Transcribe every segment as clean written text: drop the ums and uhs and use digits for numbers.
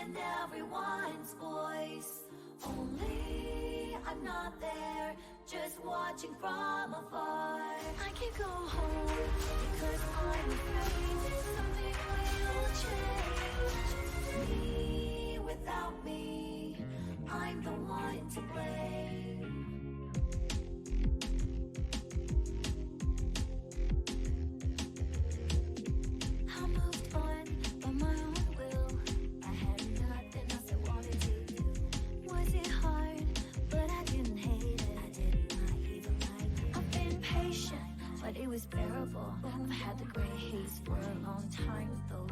and everyone's voice. Only I'm not there, just watching from afar. I can't go home because I'm afraid something will change. Me without me, I'm the one to blame. I moved on by my own will. I had nothing else I wanted to do. Was it hard? But I didn't hate it. I did not even like it. I've been patient, but it was bearable. I've had the gray haze for a long time though.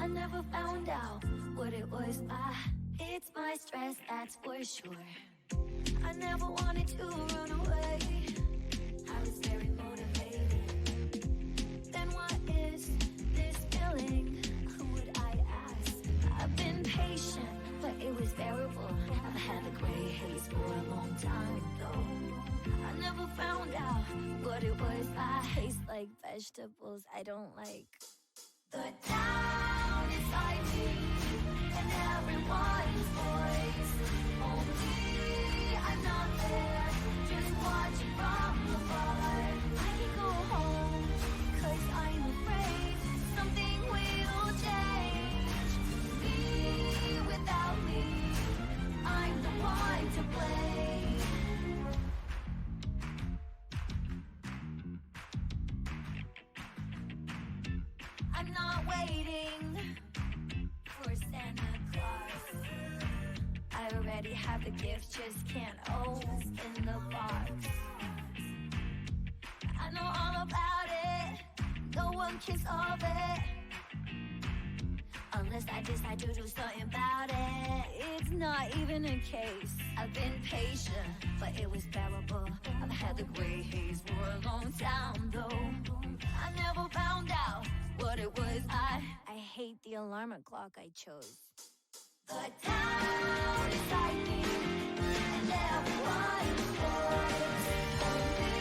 I never found out what it was. It's my stress, that's for sure. I never wanted to run away. I was very motivated. Then what is this feeling? Who would I ask? I've been patient, but it was bearable. I've had the gray haze for a long time though. I never found out what it was. I taste like vegetables I don't like. The town inside me and everyone's voice. Only I'm not there, just watching from afar. I can't go home, cause I'm afraid something will change. Me without me, I'm the one to blame. I'm not waiting for Santa Claus. I already have the gift, just can't open the box. I know all about it, no one can solve it unless I decide to do something about it. It's not even a case. I've been patient, but it was bearable. I've had the gray haze for a long time though. I never found out what it was. I hate the alarm clock I chose. The town inside me and everyone's voice. Only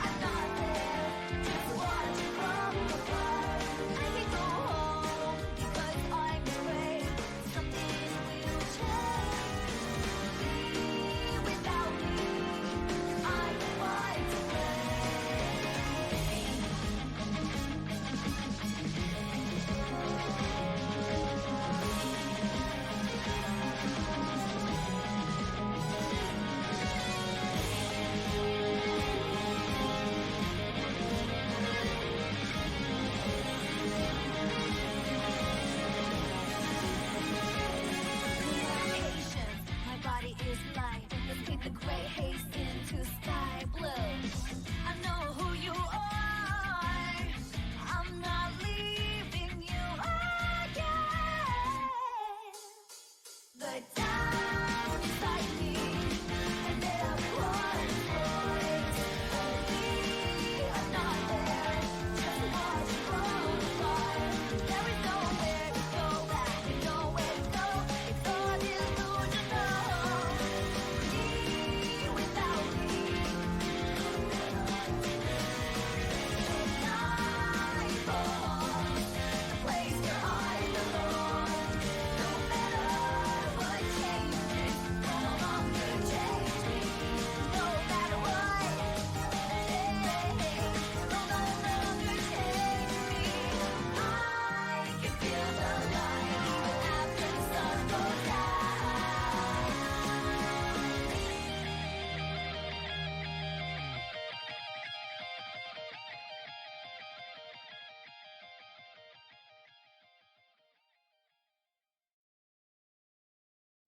I'm not there, just watching from afar. I can't go home because I'm afraid something will change. Me without me, I'm the one to is light. Let's keep the gray haze into sky blue. I know who you are. I'm not leaving you again. The town inside me and everyone's voice. Only I'm not there, just watch from afar. There is nowhere to go back and nowhere to go. It's all delusional.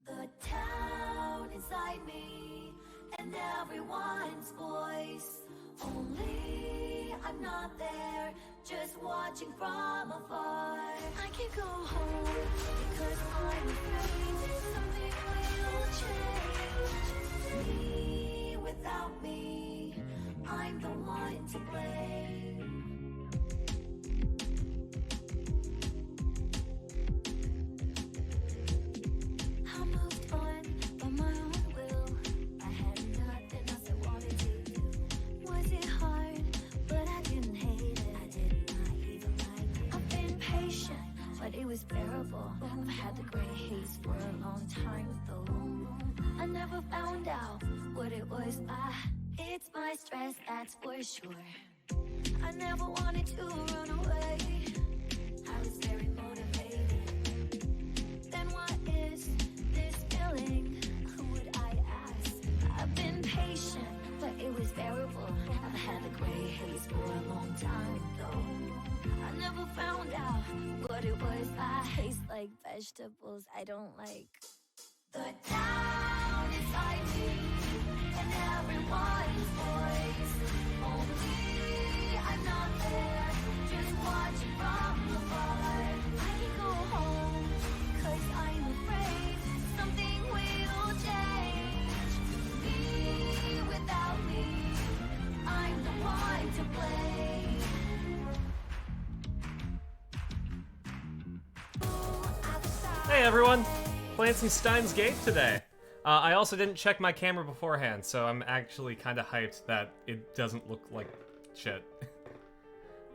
The town inside me and everyone's voice. Only I'm not there, just watching from afar. I can't go home because I'm afraid something will change. Me without me, I'm the one to blame. It was bearable. I've had the gray haze for a long time though. I never found out what it was. It's my stress, that's for sure. I never wanted to run away. I was very motivated. Then what is this feeling? Who would I ask? I've been patient, but it was bearable. I've had the gray haze for a long time though. I never found out what it was. I taste like vegetables I don't like. The town inside me and everyone's voice. Only I'm not there, just watching from afar. I can go home, 'cause I'm afraid something will change. Me without me, I'm the one to blame. Hey everyone! Playing some Steins Gate today. I also didn't check my camera beforehand, so I'm actually kind of hyped that it doesn't look like shit.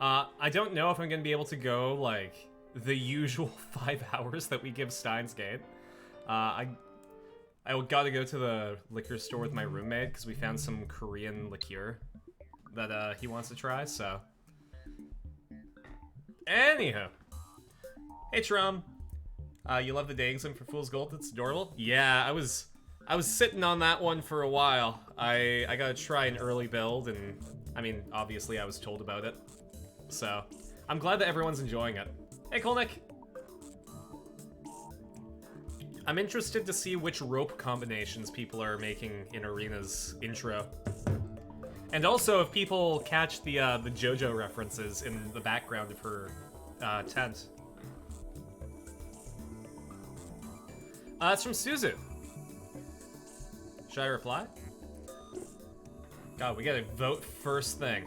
I don't know if I'm going to be able to go, like, the usual 5 hours that we give Steins Gate. I gotta go to the liquor store with my roommate, because we found some Korean liqueur that he wants to try, so... Anywho. Hey Trum. You love the dating sim for Fool's Gold? It's adorable. Yeah, I was sitting on that one for a while. I gotta try an early build, and I mean, obviously I was told about it. So, I'm glad that everyone's enjoying it. Hey Kolnick! I'm interested to see which rope combinations people are making in Arena's intro. And also if people catch the JoJo references in the background of her tent. It's from Suzu. Should I reply? God, we gotta vote first thing.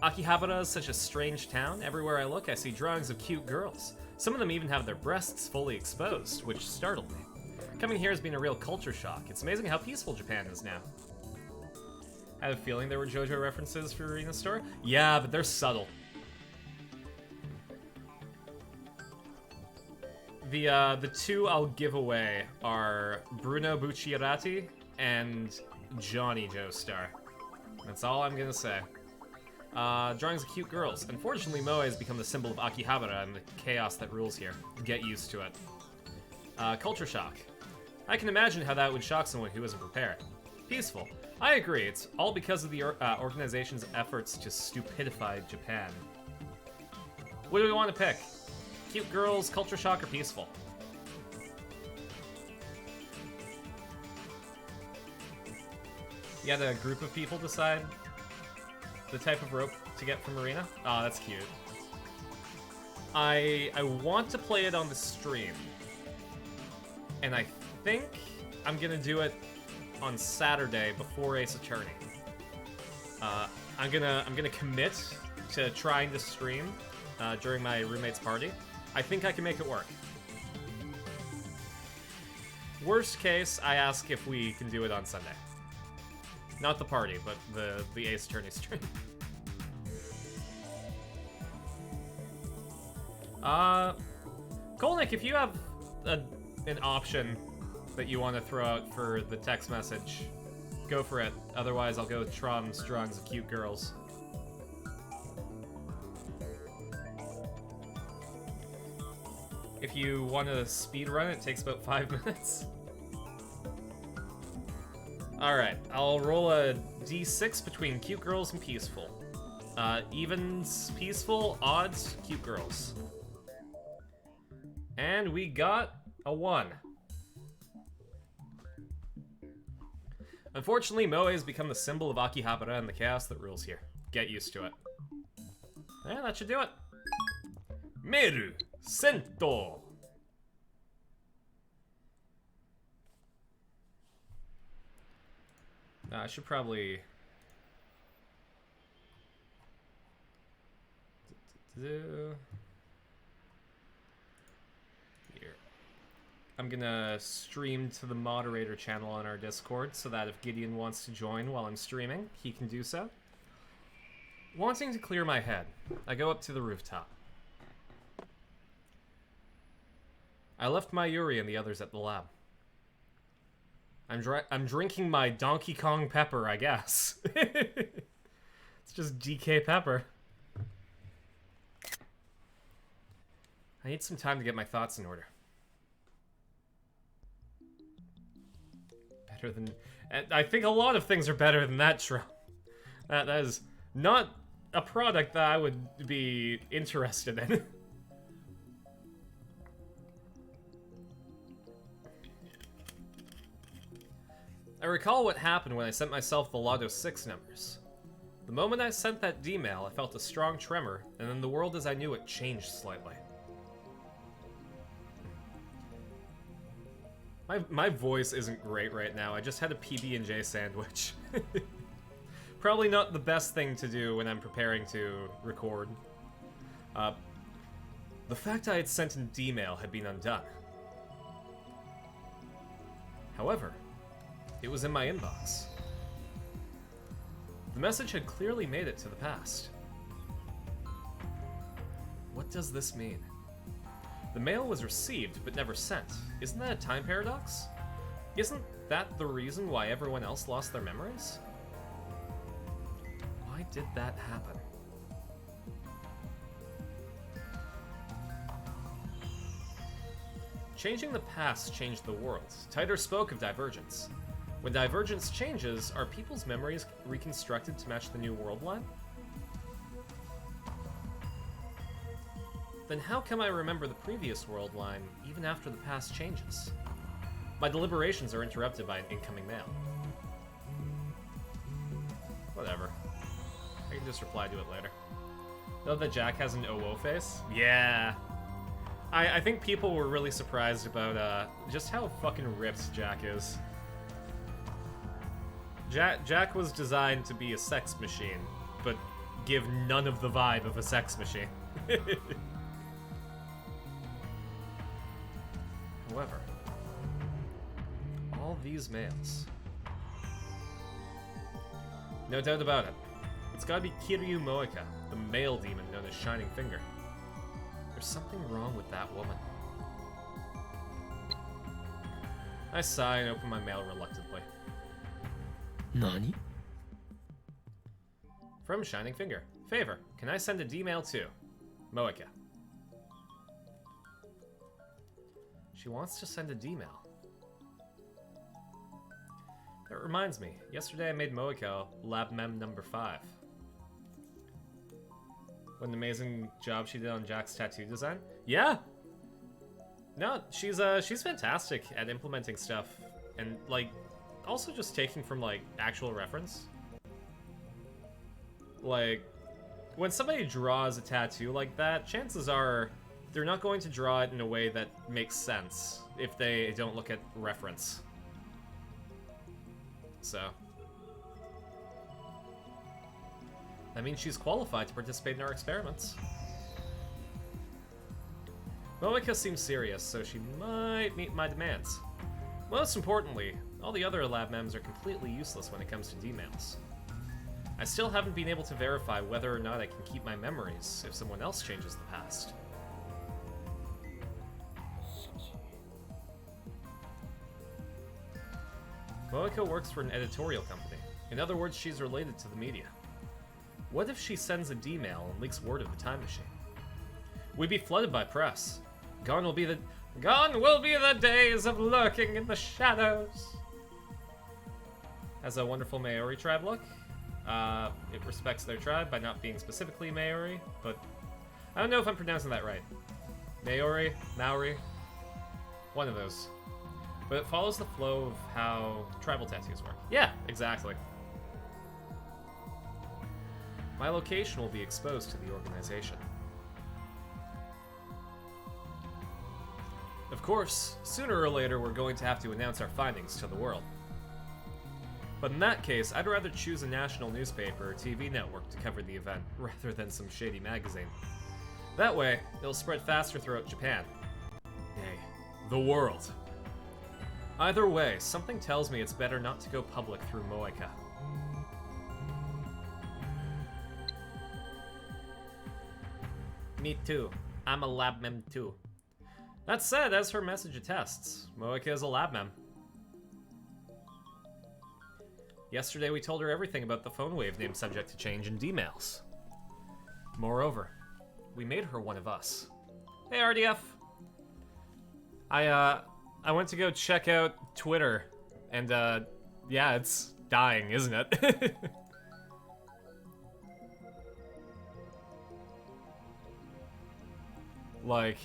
Akihabara is such a strange town. Everywhere I look, I see drawings of cute girls. Some of them even have their breasts fully exposed, which startled me. Coming here has been a real culture shock. It's amazing how peaceful Japan is now. I had a feeling there were JoJo references for Arena Store. Yeah, but they're subtle. The two I'll give away are Bruno Bucciarati and Johnny Joestar. That's all I'm gonna say. Drawings of cute girls. Unfortunately, Moe has become the symbol of Akihabara and the chaos that rules here. Get used to it. Culture shock. I can imagine how that would shock someone who isn't prepared. Peaceful. I agree, it's all because of the organization's efforts to stupidify Japan. What do we want to pick? Cute girls, culture shock, or peaceful? You had a group of people decide the type of rope to get from Arena? Aw, that's cute. I want to play it on the stream. And I think I'm gonna do it on Saturday before Ace Attorney. I'm gonna commit to trying to stream during my roommate's party. I think I can make it work. Worst case, I ask if we can do it on Sunday. Not the party, but the Ace Attorney stream. Kolnick, if you have an option that you want to throw out for the text message, go for it. Otherwise, I'll go with Trum's drawings of cute girls. If you want to speedrun, it takes about 5 minutes. Alright, I'll roll a d6 between cute girls and peaceful. Evens, peaceful, odds, cute girls. And we got a 1. Unfortunately, Moe has become the symbol of Akihabara and the chaos that rules here. Get used to it. Yeah, that should do it. Meru Sento. I should probably... Here. I'm gonna stream to the moderator channel on our Discord so that if Gideon wants to join while I'm streaming, he can do so. Wanting to clear my head, I go up to the rooftop. I left Mayuri and the others at the lab. I'm drinking my Donkey Kong pepper, I guess. It's just DK pepper. I need some time to get my thoughts in order. Better than... I think a lot of things are better than that, Shroud. That is not a product that I would be interested in. I recall what happened when I sent myself the Lotto 6 numbers. The moment I sent that D-mail, I felt a strong tremor, and then the world as I knew it changed slightly. My voice isn't great right now. I just had a PB&J sandwich. Probably not the best thing to do when I'm preparing to record. The fact I had sent an D-mail had been undone. However, it was in my inbox. The message had clearly made it to the past. What does this mean? The mail was received, but never sent. Isn't that a time paradox? Isn't that the reason why everyone else lost their memories? Why did that happen? Changing the past changed the world. Titor spoke of divergence. When divergence changes, are people's memories reconstructed to match the new world line? Then how come I remember the previous world line even after the past changes? My deliberations are interrupted by an incoming mail. Whatever. I can just reply to it later. Know that Jack has an OO face? Yeah. I think people were really surprised about just how fucking ripped Jack is. Jack was designed to be a sex machine, but give none of the vibe of a sex machine. However, all these mails. No doubt about it. It's gotta be Kiryu Moeka, the male demon known as Shining Finger. There's something wrong with that woman. I sigh and open my mail reluctantly. Nani? From Shining Finger. Favor, can I send a D-mail to Moeka? She wants to send a D-mail. That reminds me, yesterday I made Moeka Lab Mem number 5. What an amazing job she did on Jack's tattoo design. Yeah! No, she's fantastic at implementing stuff and, like, also just taking from, like, actual reference. Like, when somebody draws a tattoo like that, chances are they're not going to draw it in a way that makes sense if they don't look at reference. So that means she's qualified to participate in our experiments. Moeka seems serious, so she might meet my demands. Most importantly, all the other lab mems are completely useless when it comes to D-mails. I still haven't been able to verify whether or not I can keep my memories if someone else changes the past. Moeka works for an editorial company. In other words, she's related to the media. What if she sends a D-mail and leaks word of the time machine? We'd be flooded by press. Gone will be the days of lurking in the shadows. Has a wonderful Maori tribe look. It respects their tribe by not being specifically Maori, but I don't know if I'm pronouncing that right. Maori, Maori, one of those. But it follows the flow of how tribal tattoos work. Yeah, exactly. My location will be exposed to the organization. Of course, sooner or later we're going to have to announce our findings to the world. But in that case, I'd rather choose a national newspaper or TV network to cover the event, rather than some shady magazine. That way, it'll spread faster throughout Japan. Nay, the world. Either way, something tells me it's better not to go public through Moeka. Me too. I'm a lab mem too. That said, as her message attests, Moeka is a lab mem. Yesterday we told her everything about the phone wave name subject to change in D-mails. Moreover, we made her one of us. Hey RDF! I went to go check out Twitter, and yeah, it's dying, isn't it? Like,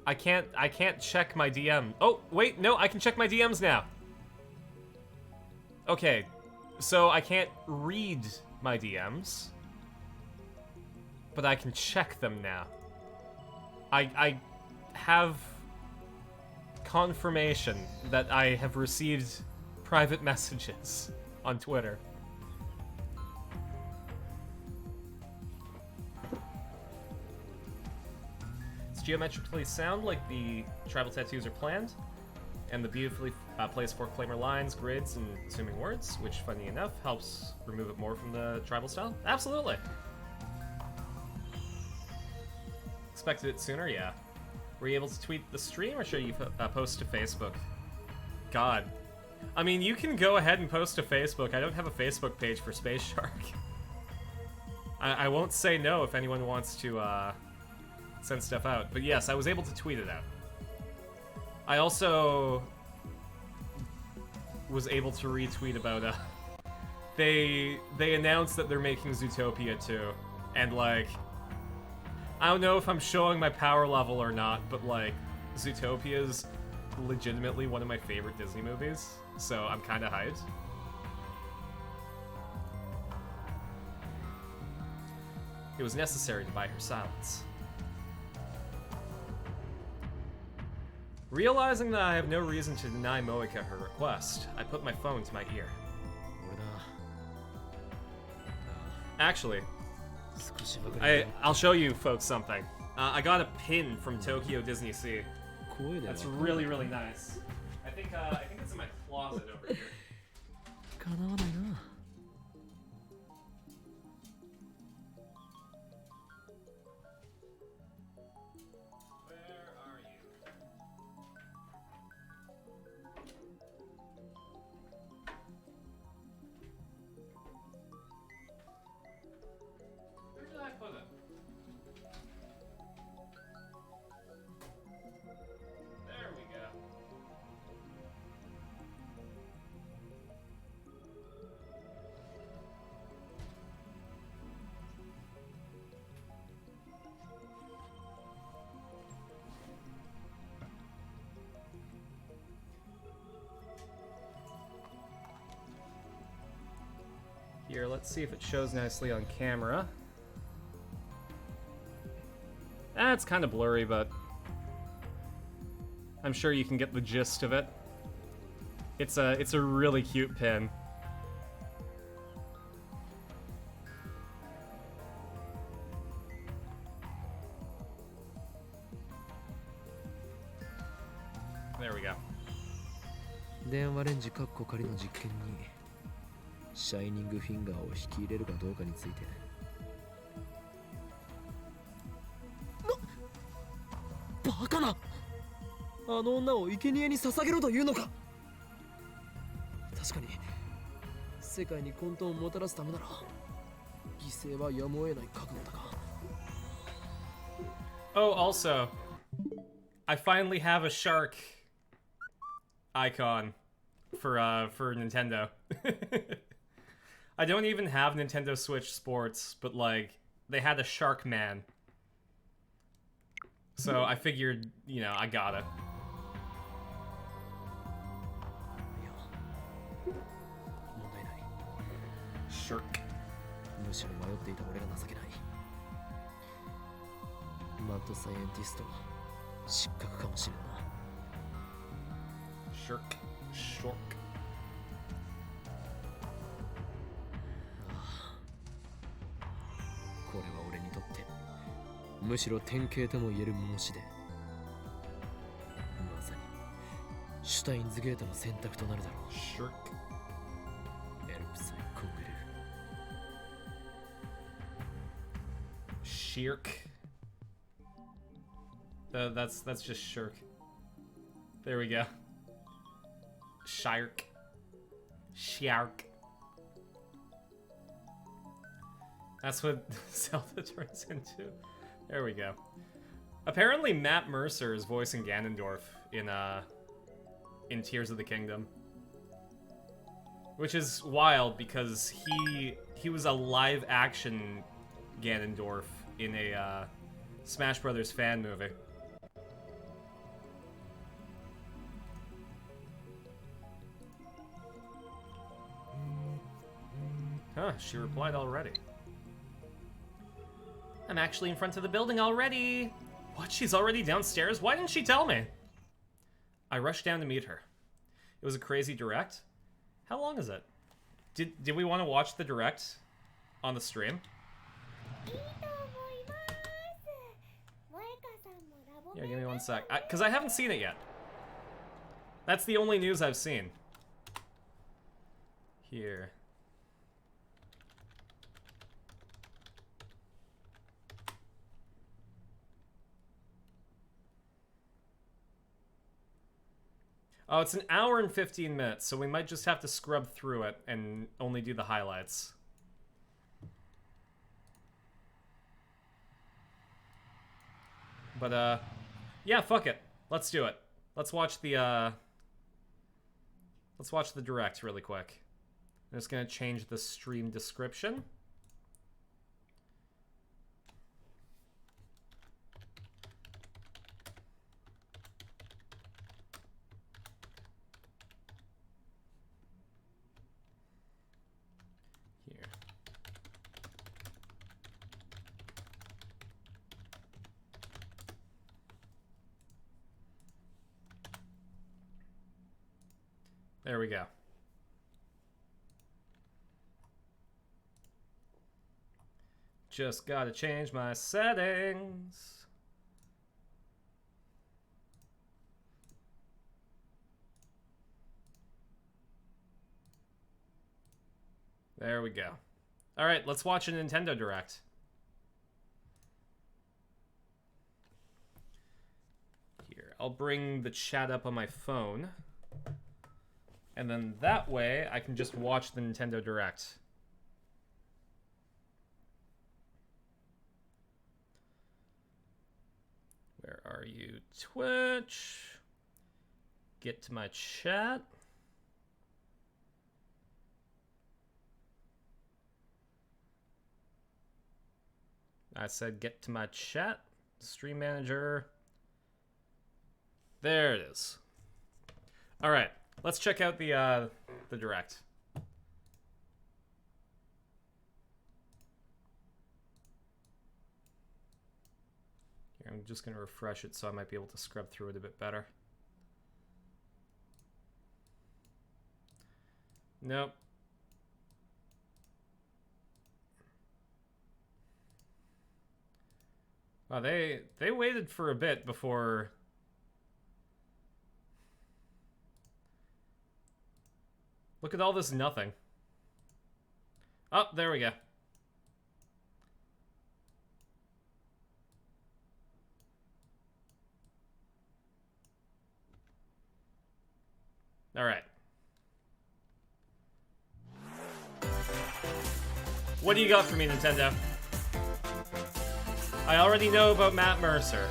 I can't check my DM. Oh, wait, no, I can check my DMs now. Okay, so I can't read my DMs, but I can check them now. I have confirmation that I have received private messages on Twitter. It's geometrically sound like the tribal tattoos are planned, and the beautifully placed four-claimer lines, grids, and assuming words, which, funny enough, helps remove it more from the tribal style. Absolutely! Expected it sooner? Yeah. Were you able to tweet the stream, or should you post to Facebook? God. I mean, you can go ahead and post to Facebook. I don't have a Facebook page for Space Shark. I won't say no if anyone wants to send stuff out. But yes, I was able to tweet it out. I also was able to retweet about they announced that they're making Zootopia 2, and like, I don't know if I'm showing my power level or not, but like, Zootopia's legitimately one of my favorite Disney movies, so I'm kind of hyped. It was necessary to buy her silence. Realizing that I have no reason to deny Moeka her request, I put my phone to my ear. Actually, I'll show you folks something. I got a pin from Tokyo Disney Sea. That's really, really nice. I think it's in my closet over here. Where are you? Where did I put it? There we go. Here, let's see if it shows nicely on camera. It's kind of blurry, but I'm sure you can get the gist of it. It's a really cute pin. There we go. 電話レンジカッコ仮の実験にシャイニングフィンガーを引き入れるかどうかについて。バカな！あの女を生贄に捧げろというのか。確かに世界に混沌をもたらすためなら犠牲はやむを得ない覚悟だが。 Oh, also, I finally have a shark icon for Nintendo. I don't even have Nintendo Switch Sports, but like, they had a Shark Man. So I figured, you know, I got it. いや、問題ない。 Shark. むしろ迷っていた俺が情けない。マッドサイエンティスト失格かもしれんな。 Shark. Shark. これは俺にとってむしろ典型とも言える申し出。まさにシュタインズゲートの選択となるだろう。 Shark. エルプサイコングル Shirk. That's just Shirk. There we go. Shirk. Shark. That's what Zelda turns into. There we go. Apparently Matt Mercer is voicing Ganondorf in Tears of the Kingdom. Which is wild because he was a live action Ganondorf in a Smash Brothers fan movie. Huh, she replied already. I'm actually in front of the building already. What, she's already downstairs? Why didn't she tell me? I rushed down to meet her. It was a crazy direct. How long is it? Did we want to watch the direct on the stream? Yeah, give me 1 sec. Because I haven't seen it yet. That's the only news I've seen. Here. Oh, it's an hour and 15 minutes, so we might just have to scrub through it and only do the highlights. But, yeah, fuck it. Let's do it. Let's watch the direct really quick. I'm just gonna change the stream description. There we go. Just gotta change my settings. There we go. All right, let's watch a Nintendo Direct. Here, I'll bring the chat up on my phone. And then that way, I can just watch the Nintendo Direct. Where are you, Twitch? Get to my chat. I said get to my chat. Stream Manager. There it is. All right. Let's check out the direct. Here, I'm just gonna refresh it so I might be able to scrub through it a bit better. Nope. Wow, they waited for a bit before. Look at all this nothing. Oh, there we go. All right. What do you got for me, Nintendo? I already know about Matt Mercer.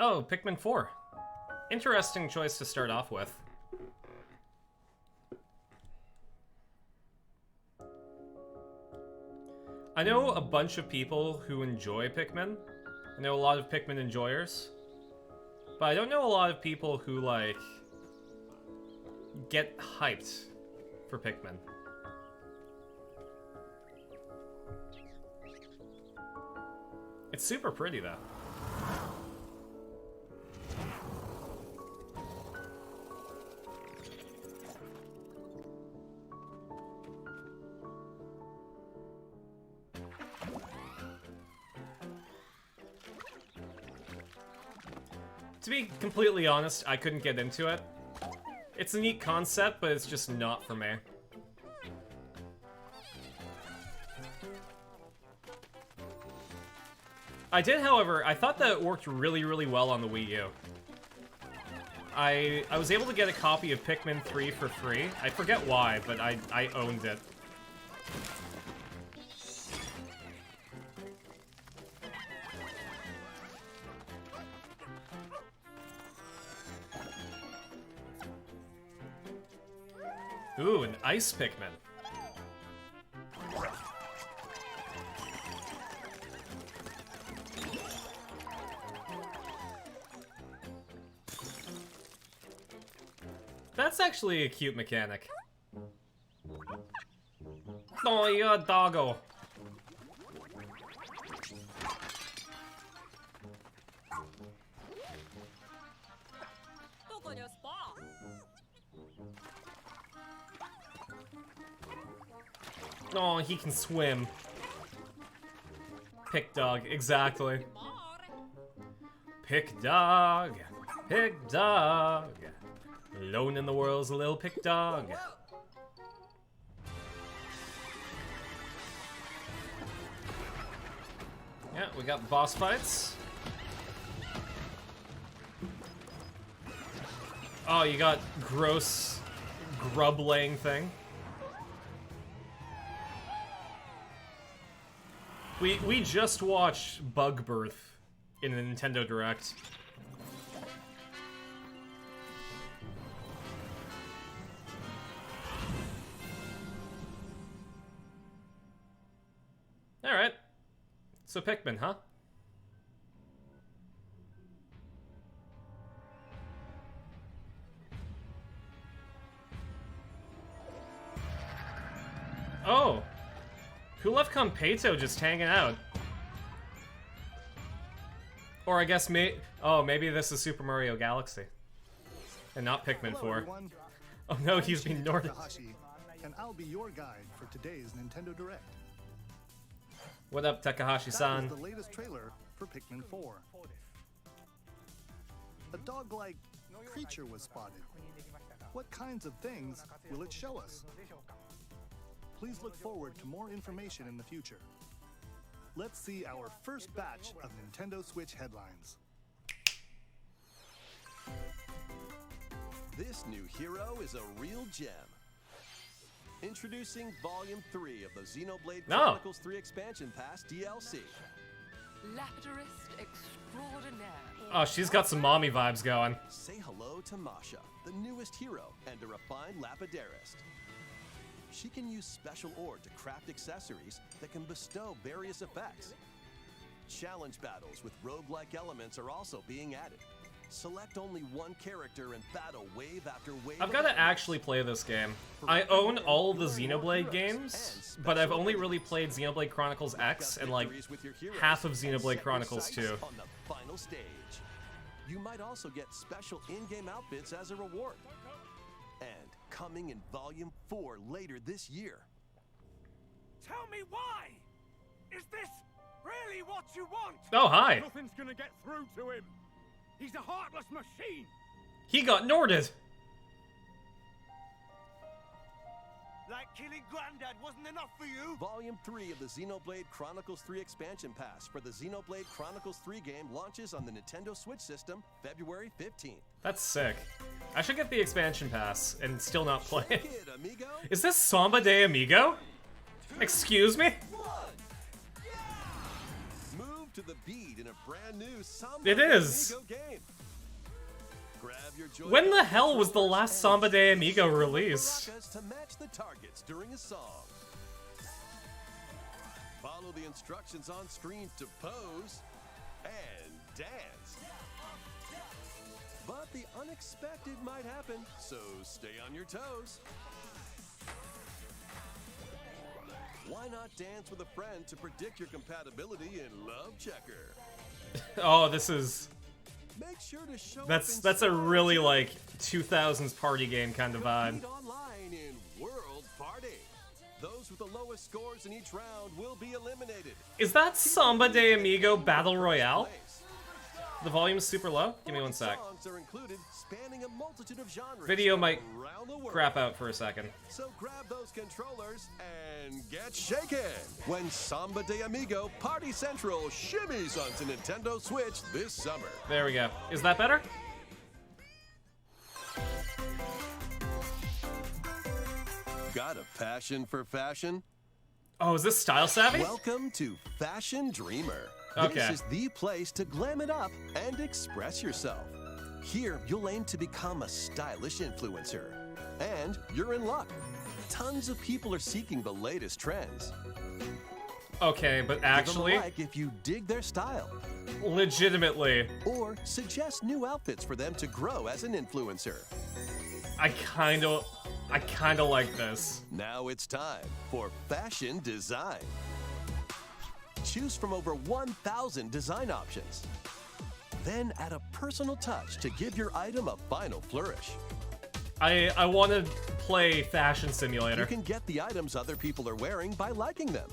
Oh, Pikmin 4. Interesting choice to start off with. I know a bunch of people who enjoy Pikmin. I know a lot of Pikmin enjoyers. But I don't know a lot of people who, like, get hyped for Pikmin. It's super pretty, though. To be completely honest, I couldn't get into it. It's a neat concept, but it's just not for me. I did, however, I thought that it worked really, really well on the Wii U. I was able to get a copy of Pikmin 3 for free. I forget why, but I owned it. Ooh, an ice Pikmin. That's actually a cute mechanic. Oh, you're a doggo. Oh, he can swim. Pick dog, exactly. Pick dog, pick dog. Alone in the world's a little pick dog. Yeah, we got boss fights. Oh, you got gross grub laying thing. We just watched Bug Birth in the Nintendo Direct. Alright. So Pikmin, huh? Oh! Who left Competo just hanging out? Or I guess maybe this is Super Mario Galaxy. And not Pikmin 4. Everyone. Oh no, he's been Nordic. Takahashi, and I'll be your guide for today's Nintendo Direct. What up, That Takahashi-san? is the latest trailer for Pikmin 4. A dog-like creature was spotted. What kinds of things will it show us? Please look forward to more information in the future. Let's see our first batch of Nintendo Switch headlines. This new hero is a real gem. Introducing Volume 3 of the Xenoblade Chronicles 3 Expansion Pass DLC. Lapidurist extraordinaire. Oh, she's got some mommy vibes going. Say hello to Masha, the newest hero and a refined Lapidarist. She can use special ore to craft accessories that can bestow various effects. Challenge battles with roguelike elements are also being added. Select only one character and battle wave after wave. I've got to actually play this game. I own all of the Xenoblade games, but I've only really played Xenoblade Chronicles X and like half of Xenoblade Chronicles 2. On the final stage. You might also get special in-game outfits as a reward. And coming in Volume 4 later this year. Tell me why! Is this really what you want? Oh, hi. Nothing's gonna get through to him. He's a heartless machine. He got Norded. Like killing Granddad wasn't enough for you? Volume 3 of the Xenoblade Chronicles 3 Expansion Pass for the Xenoblade Chronicles 3 game launches on the Nintendo Switch system February 15th. That's sick. I should get the expansion pass and still not play it. Kid, amigo. Is this Samba de Amigo? Excuse me? Move to the beat in a brand new Samba It de is. Amigo game. Grab your Joy-Con When the hell was the controller last and Samba de use Amigo your released? maracas to match the targets during a song. Follow the instructions on screen to pose and dance. But the unexpected might happen, so stay on your toes. Why not dance with a friend to predict your compatibility in Love Checker? Oh, this is... Make sure to show That's up in a really, style like, 2000s party game kind of vibe. Compete online in World Party. Those with the lowest scores in each round will be eliminated. Is that Samba de Amigo Battle Royale? Place. The volume's super low? Give me 1 sec. Songs are included, spanning a multitude of genres Video might around the world. crap out for a second. So grab those controllers and get shaken when Samba de Amigo Party Central shimmies onto Nintendo Switch this summer. There we go. Is that better? Got a passion for fashion? Oh, is this Style Savvy? Welcome to Fashion Dreamer. Okay. This is the place to glam it up and express yourself. Here, you'll aim to become a stylish influencer. And you're in luck. Tons of people are seeking the latest trends. Okay, but Give them a actually, like if you dig their style. legitimately, Or suggest new outfits for them to grow as an influencer. I kinda like this. Now it's time for fashion design. Choose from over 1,000 design options. Then add a personal touch to give your item a final flourish. I want to play Fashion You Simulator. can get the items other people are wearing by liking them.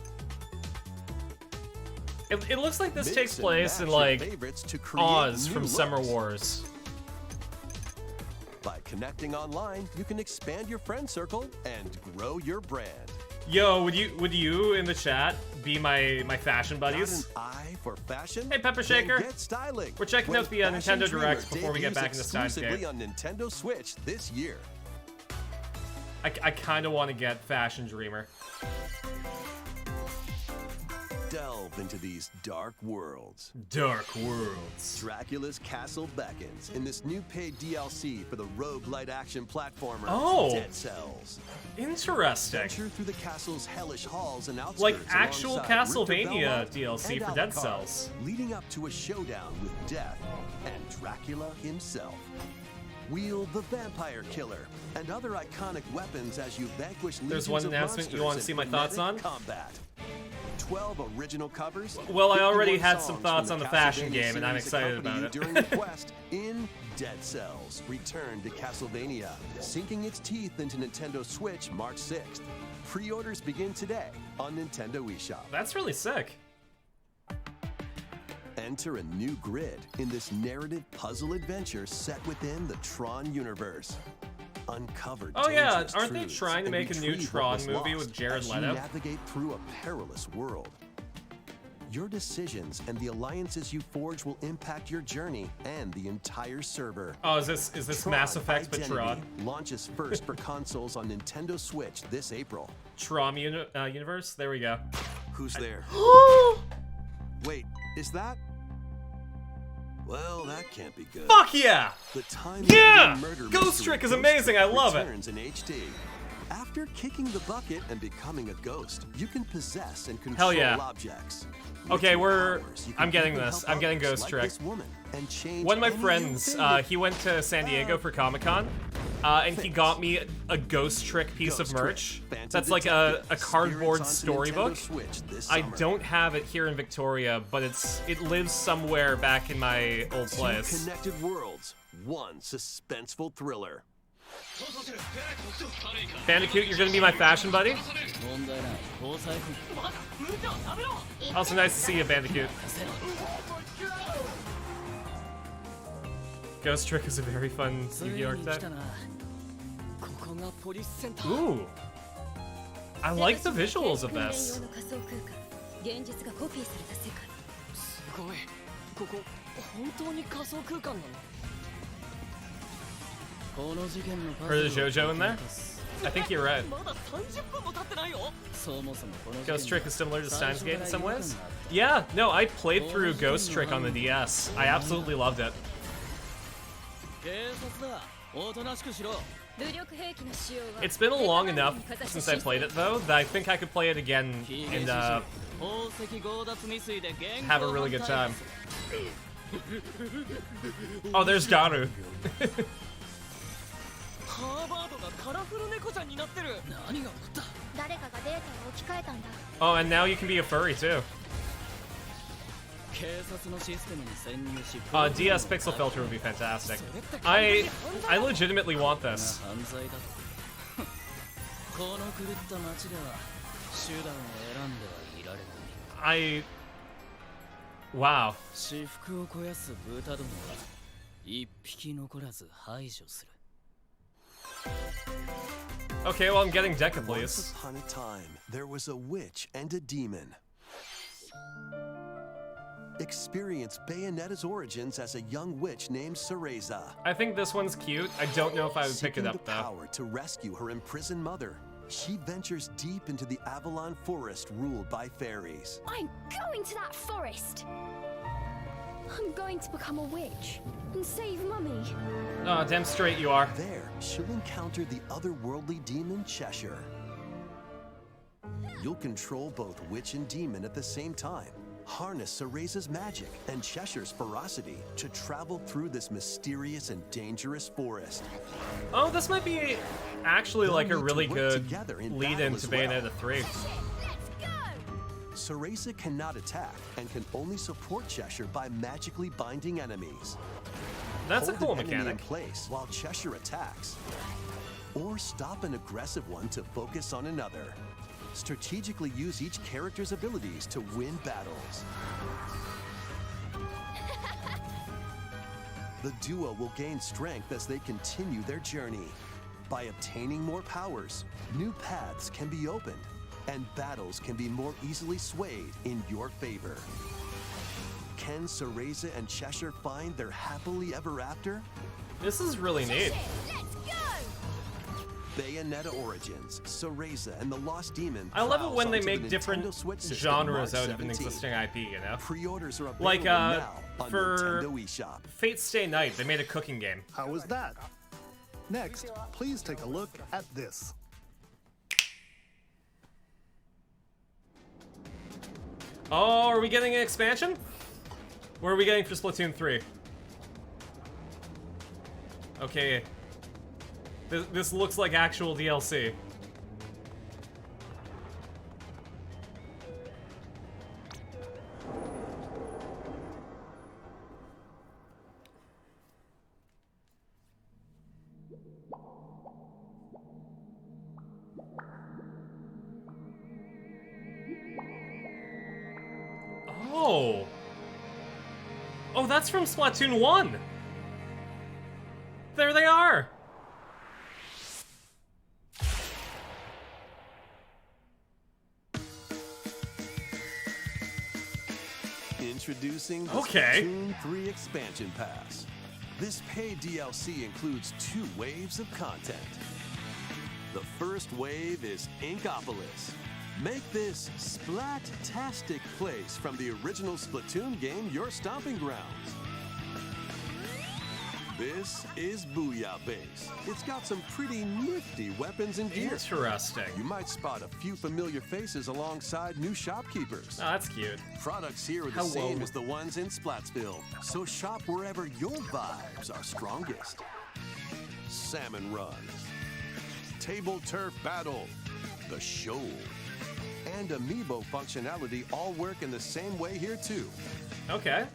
It looks like this Mix takes and place in match your like favorites to create Oz new from Summer looks. Wars. By connecting online, you can expand your friend circle and grow your brand. Yo, would you in the chat be my fashion Got buddies? an eye for fashion? Hey, Pepper Then Shaker. Get styling. We're checking when out the Fashion Nintendo Dreamer Directs before we get debuts back into Steins exclusively Gate. on Nintendo Switch this year. I kind of want to get Fashion Dreamer. Delve into these dark worlds. Dark Worlds. Dracula's Castle beckons in this new paid DLC for the roguelite action platformer Oh. Dead Cells. Interesting. Venture through the castle's hellish halls and outskirts Like actual alongside Richter Castlevania Belmont DLC and for Dead Alucard, Cells. leading up to a showdown with Death and Dracula himself. Wield the Vampire Killer and other iconic weapons as you vanquish There's legions one of announcement you monsters want to in see my thoughts on? frenetic Combat. 12 original covers. Well, I 51 already had some songs thoughts from on the fashion Castlevania game, and I'm series excited accompany about you it. During the quest in Dead Cells, Return to Castlevania, sinking its teeth into Nintendo Switch March 6th. Pre-orders begin today on Nintendo eShop. That's really sick. Enter a new grid in this narrative puzzle adventure set within the Tron universe. Uncover Oh yeah, dangerous aren't they truths trying to and make a new retrieve what Tron was movie lost with Jared as Leto? You navigate through a perilous world. Your decisions and the alliances you forge will impact your journey and the entire server. Oh, is this Tron Mass Effect but Identity Tron? launches first for consoles on Nintendo Switch this April. Tron universe? There we go. Who's there? Wait, is that? Well, that can't be good. Fuck yeah! The time Yeah! murder Ghost mystery Trick is Ghost amazing, Trick I love it. returns in HD. After kicking the bucket and becoming a ghost, you can possess and control yeah. objects. Okay, With your powers, you can I'm getting even this. help I'm getting others Ghost like Trick. this woman and change One of my any friends, you he went to San Diego for Comic-Con, and he got me a Ghost Trick piece of Ghost Trick, merch. Phantom That's like Detective, a cardboard spirits onto storybook. Nintendo Switch this I summer. don't have it here in Victoria, but it lives somewhere back in my old Two place. connected worlds, one suspenseful thriller. Bandicoot, you're gonna be my fashion buddy? Also nice to see you, Bandicoot. Ghost Trick is a very fun Yu-Gi-Oh archetype. Ooh. I like the visuals of this. 現実がコピーされた世界。すごい。ここ本当に仮想空間なの？この事件のパズ Heard ル of JoJo in there? I think you're right. まだ30分も経ってないよ。そもそもこの事件 Ghost Trick is similar to Steins Gate in some ways? Yeah, no, I played through Ghost Trick on the DS. I absolutely loved it. 警察だ。おとなしくしろ。 武力兵器の使用は It's been long enough since I played it though that I think I could play it again and 宝石強奪未遂で現行 have a really good time. Oh, there's Daru. ハーバードがカラフル猫ちゃんになってる。何が起こった？誰かがデータを置き換えたんだ。 Oh, and now you can be a furry too. 警察のシステムに潜入し。DS pixel filter would be fantastic. I legitimately want this. 犯罪だ。この狂った街では手段を選んではいられない。Wow. 私腹を肥やす豚どもは一匹残らず排除する。 Okay, well, I'm getting Once Decapleus. upon a time, there was a witch and a demon. Experience Bayonetta's origins as a young witch named Cereza. I think this one's cute. I don't know if I would pick it Seeking up, the though. power to rescue her imprisoned mother, she ventures deep into the Avalon forest ruled by fairies. I'm going to that forest. I'm going to become a witch and save Mummy. Oh, damn straight you are. There, she'll encounter the otherworldly demon Cheshire. You'll control both witch and demon at the same time. Harness Cereza's magic and Cheshire's ferocity to travel through this mysterious and dangerous forest. Oh, this might be actually like a They'll need to really work good together in lead battle into as well. Bayonetta 3. Let's go! Cereza cannot attack and can only support Cheshire by magically binding enemies. That's a Hold cool an enemy in mechanic. place while Cheshire attacks. Or stop an aggressive one to focus on another. Strategically use each character's abilities to win battles. The duo will gain strength as they continue their journey. By obtaining more powers, new paths can be opened, and battles can be more easily swayed in your favor. Can Cereza and Cheshire find their happily ever after? This is really neat. Let's go! Bayonetta Origins, Cereza, and the Lost Demon. I love it when they prowls onto make the different Nintendo Switch system genres March out of an 17. existing IP, you know? Pre-orders are available Like, now on for Nintendo eShop. Fate Stay Night, they made a cooking game. How was that? Next, please take a look at this. Oh, are we getting an expansion? What are we getting for Splatoon 3? Okay. This looks like actual DLC. Oh. Oh, that's from Splatoon 1. There they are. Introducing the Okay. Splatoon 3 Expansion Pass. This paid DLC includes 2 waves of content. The first wave is Inkopolis. Make this splat-tastic place from the original Splatoon game your stomping grounds. This is Booyah Base. It's got some pretty nifty weapons and gear. Interesting. You might spot a few familiar faces alongside new shopkeepers. Oh, that's cute. Products here are the Hello. same as the ones in Splatsville, so shop wherever your vibes are strongest. Salmon Run, Table Turf Battle, The Show, and Amiibo functionality all work in the same way here too. Okay.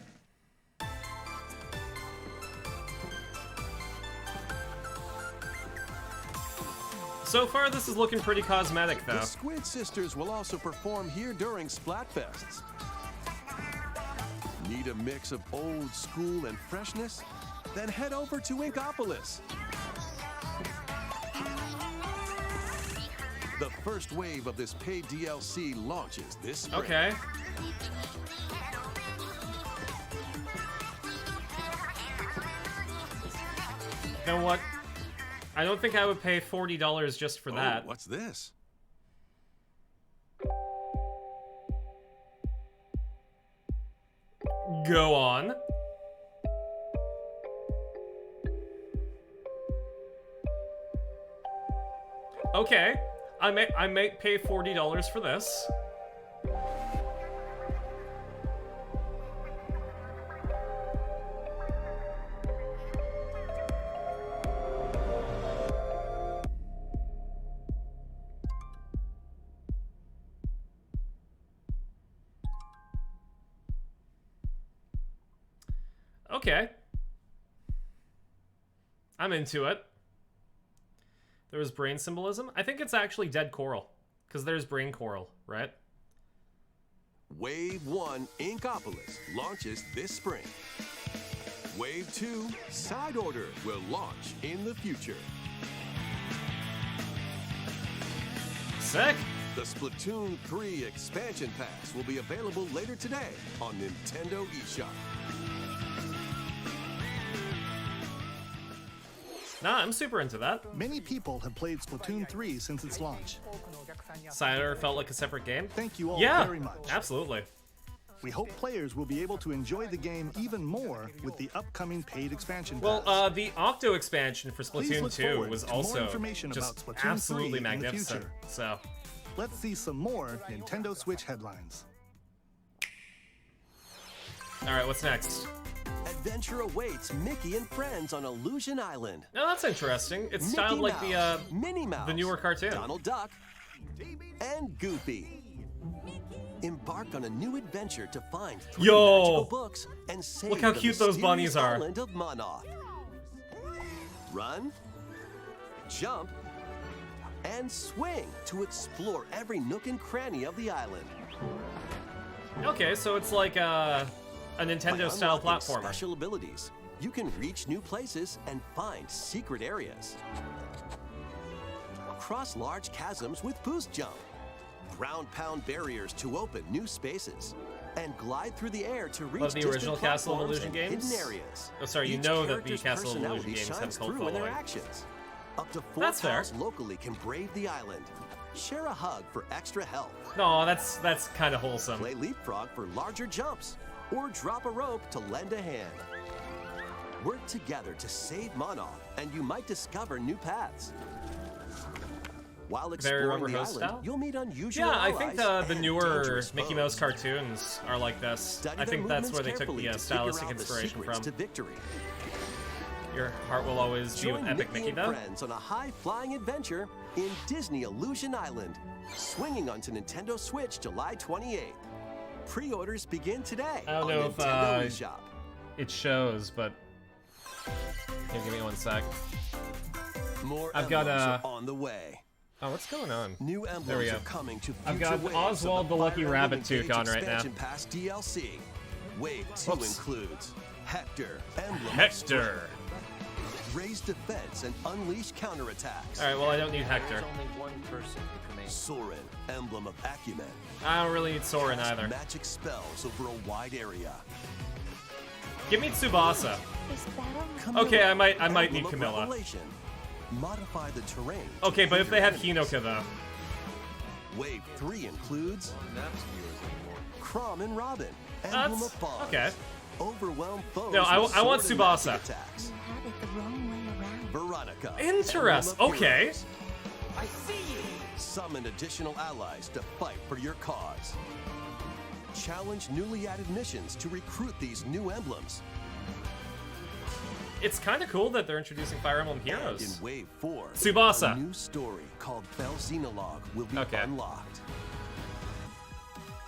So far, this is looking pretty cosmetic, The though. Squid Sisters will also perform here during Splatfests. Need a mix of old school and freshness? Then head over to Inkopolis. The first wave of this paid DLC launches this spring. Okay. You know what? I don't think I would pay $40 just for that. Oh, what's this? Go on. Okay. I may pay $40 for this. Okay. I'm into it. There was brain symbolism. I think it's actually dead coral, because there's brain coral, right? Wave 1 Inkopolis launches this spring. Wave 2 Side Order will launch in the future. Sick. The Splatoon 3 expansion pass will be available later today on Nintendo eShop. Nah, I'm super into that. Many people have played Splatoon 3 since its launch. Cider felt like a separate game. Thank you all Yeah, very much. absolutely. We hope players will be able to enjoy the game even more with the upcoming paid expansion Well, pass. the Octo expansion for Please Splatoon look 2 forward was to more also information just about Splatoon absolutely 3 in the magnificent. future. So, Let's see some more Nintendo Switch headlines. all right, what's next? Adventure awaits Mickey and friends on Illusion Island. No, that's interesting. It's styled Mickey like Mouse, Minnie Mouse, the newer cartoon. Donald Duck, and Goofy. Embark on a new adventure to find 3 Yo! magical books and save Look how the cute those bunnies mysterious are. Island of Monoth. Run, jump, and swing to explore every nook and cranny of the island. Okay, so it's like a Nintendo-style By unlocking platformer. special abilities, you can reach new places and find secret areas. Cross large chasms with boost jump. Ground-pound barriers to open new spaces. And glide through the air to reach Love the distant original Castle of platforms Illusion and games? hidden areas. Oh, sorry, you Each know that the character's Castle of Illusion personality games have shines cult through in their following. actions. Up to 4 That's fair. pals locally can brave the island. Share a hug for extra help. No, that's kind of wholesome. Play leapfrog for larger jumps, or drop a rope to lend a hand. Work together to save Monoth, and you might discover new paths. While Very exploring Rubber the Hose island, style? you'll meet unusual Yeah, I allies think the and newer dangerous Mickey foes. Mouse cartoons are like this. Study I their think that's movements where they took carefully the to stylistic figure out the inspiration secrets from. to victory. Your heart will always be with Join Epic Mickey, and though. friends on a high-flying adventure in Disney Illusion Island, swinging onto Nintendo Switch July 28th. Pre-orders begin today I don't on know if, Nintendo eShop. It shows, but here, give me one sec. More I've got, emblems are on the way. Oh, what's going on? New There we emblems go. are coming to future I've got waves Oswald of the the Lucky Fire Rabbit Emblem Toque on Engage right now. Expansion Pass DLC. Wave 2 Whoops. includes Hector, Emblem of Hector. Strength, Raise defense and unleash counterattacks. All right, well, I don't need Hector. only one person who can make Soren, Emblem of Acumen. I don't really need Soren Cast either. Magic spells over a wide area. Give me Tsubasa. Is battle Camilla, Okay, I might need Emblem of Camilla. Revelation. Modify the terrain. to Okay, but if fit they your have enemies. Hinoka, though. Wave 3 includes Crom and Robin, Emblem That's of Bonds. okay. Overwhelm foes. No, I with want sword and Tsubasa. magic attacks. you have it the wrong way around? Veronica. Interest. Emblem of Okay. Heroes. I see you! Summon additional allies to fight for your cause. Challenge newly added missions to recruit these new emblems. It's kind of cool that they're introducing Fire Emblem And Heroes. in Wave 4, Tsubasa. a new story called Bell Xenologue will be Okay. unlocked.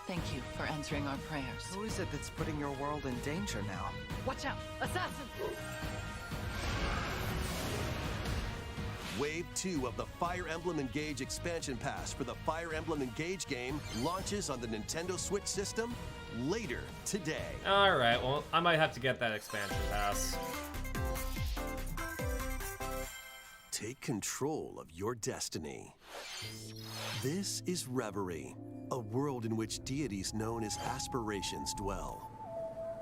Thank you for answering our prayers. Who is it that's putting your world in danger now? Watch out! Assassin! Wave 2 of the Fire Emblem Engage expansion pass for the Fire Emblem Engage game launches on the Nintendo Switch system later today. All right, well, I might have to get that expansion pass. Take control of your destiny. This is Reverie, a world in which deities known as aspirations dwell.